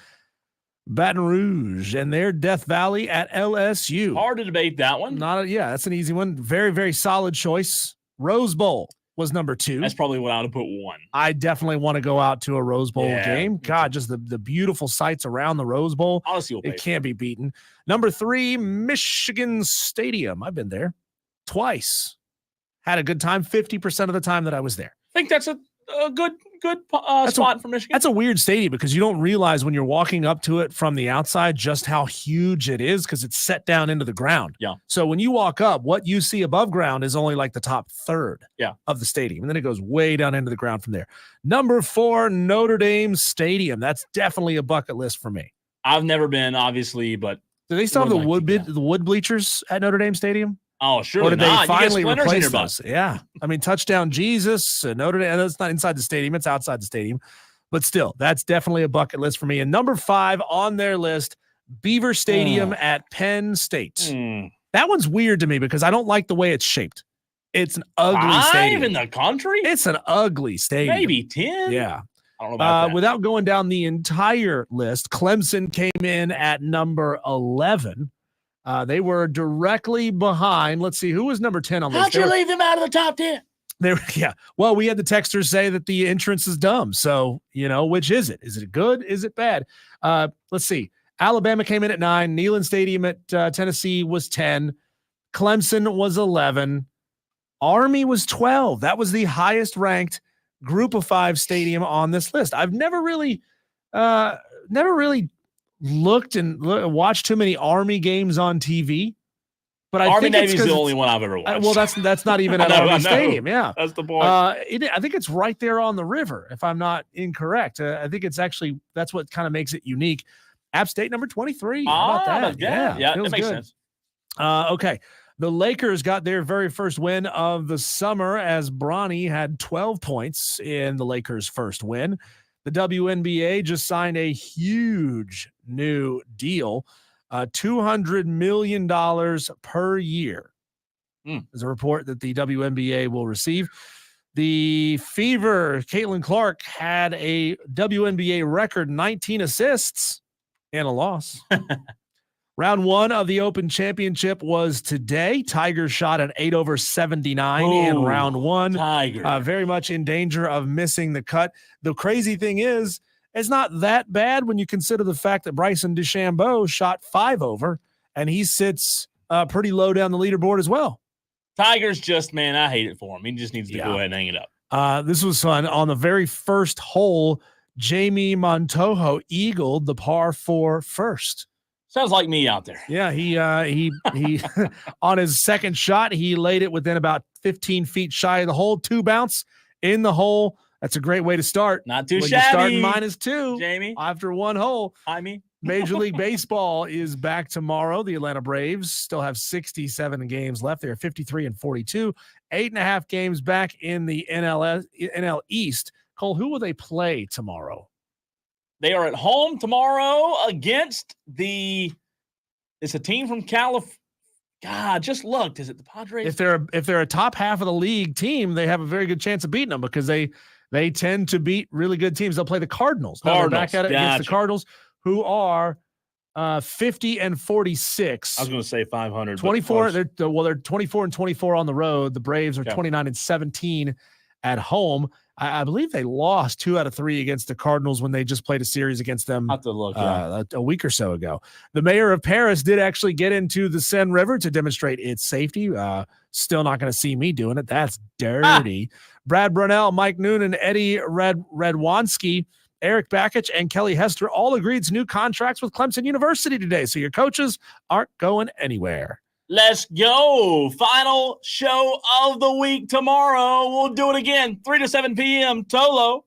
Speaker 2: Baton Rouge and their Death Valley at LSU.
Speaker 1: Hard to debate that one.
Speaker 2: That's an easy one. Very, very solid choice. Rose Bowl was number 2.
Speaker 1: That's probably what I would put 1.
Speaker 2: I definitely want to go out to a Rose Bowl game. God, just the beautiful sights around the Rose Bowl.
Speaker 1: Honestly,
Speaker 2: it can't be beaten. Number 3, Michigan Stadium. I've been there twice. Had a good time 50% of the time that I was there.
Speaker 1: I think that's a good spot for Michigan.
Speaker 2: That's a weird stadium because you don't realize when you're walking up to it from the outside just how huge it is because it's set down into the ground.
Speaker 1: Yeah.
Speaker 2: So when you walk up, what you see above ground is only like the top third of the stadium. And then it goes way down into the ground from there. Number 4, Notre Dame Stadium. That's definitely a bucket list for me.
Speaker 1: I've never been, obviously, but
Speaker 2: do they still have the wood bleachers at Notre Dame Stadium?
Speaker 1: Oh, sure.
Speaker 2: Or did they finally replace
Speaker 1: those?
Speaker 2: those? Yeah. I mean, Touchdown Jesus, Notre Dame. That's not inside the stadium. It's outside the stadium. But still, that's definitely a bucket list for me. And number 5 on their list, Beaver Stadium at Penn State. That one's weird to me because I don't like the way it's shaped. It's an ugly stadium.
Speaker 1: 5 in the country?
Speaker 2: It's an ugly stadium.
Speaker 1: Maybe 10?
Speaker 2: Yeah.
Speaker 1: I don't know about that.
Speaker 2: Without going down the entire list, Clemson came in at number 11. They were directly behind. Let's see, who was number 10 on the list?
Speaker 1: How'd you leave them out of the top 10?
Speaker 2: Well, we had the texters say that the entrance is dumb. So, which is it? Is it good? Is it bad? Let's see. Alabama came in at 9. Neyland Stadium at Tennessee was 10. Clemson was 11. Army was 12. That was the highest ranked group of 5 stadium on this list. I've never really looked and watched too many Army games on TV, but I
Speaker 1: Army
Speaker 2: think
Speaker 1: Navy's the only one I've ever watched.
Speaker 2: Well, that's not even at Army Stadium. Yeah,
Speaker 1: that's the point.
Speaker 2: I think it's right there on the river, if I'm not incorrect. I think it's actually that's what kind of makes it unique. App State number 23. How about that?
Speaker 1: Yeah,
Speaker 2: feels
Speaker 1: that makes
Speaker 2: good.
Speaker 1: sense.
Speaker 2: Okay. The Lakers got their very first win of the summer as Bronny had 12 points in the Lakers' first win. The WNBA just signed a huge new deal, $200 million per year. There's a report that the WNBA will receive. The Fever, Caitlin Clark, had a WNBA record 19 assists and a loss. Round 1 of the Open Championship was today. Tigers shot an 8 over 79 in round 1.
Speaker 1: Tiger.
Speaker 2: Very much in danger of missing the cut. The crazy thing is, it's not that bad when you consider the fact that Bryson DeChambeau shot 5 over, and he sits pretty low down the leaderboard as well.
Speaker 1: Tiger's just, man, I hate it for him. He just needs to go ahead and hang it up.
Speaker 2: This was fun. On the very first hole, Jamie Montojo eagled the par 4 first.
Speaker 1: Sounds like me out there.
Speaker 2: Yeah, he on his second shot, he laid it within about 15 feet shy of the hole, 2 bounce in the hole. That's a great way to start.
Speaker 1: Not too
Speaker 2: when
Speaker 1: shabby.
Speaker 2: You're starting -2,
Speaker 1: Jamie,
Speaker 2: after 1 hole.
Speaker 1: Hi, me.
Speaker 2: Major League Baseball is back tomorrow. The Atlanta Braves still have 67 games left. They're 53-42, 8.5 games back in the NL East. Cole, who will they play tomorrow?
Speaker 1: They are at home tomorrow against it's a team from California. God, just looked. Is it the Padres?
Speaker 2: If they're a top half of the league team, they have a very good chance of beating them because they tend to beat really good teams. They'll play the Cardinals. They're back at it against the Cardinals, who are 50-46.
Speaker 1: I was going to say 500.
Speaker 2: 24. They're 24-24 on the road. The Braves are 29-17 at home. I believe they lost 2 out of 3 against the Cardinals when they just played a series against them a week or so ago. The mayor of Paris did actually get into the Seine River to demonstrate its safety. Still not going to see me doing it. That's dirty. Brad Brunell, Mike Noonan, and Eddie Radwanski Eric Bakich, and Kelly Hester all agreed to new contracts with Clemson University today, so your coaches aren't going anywhere.
Speaker 1: Let's go. Final show of the week tomorrow. We'll do it again, 3 to 7 p.m. Tolo.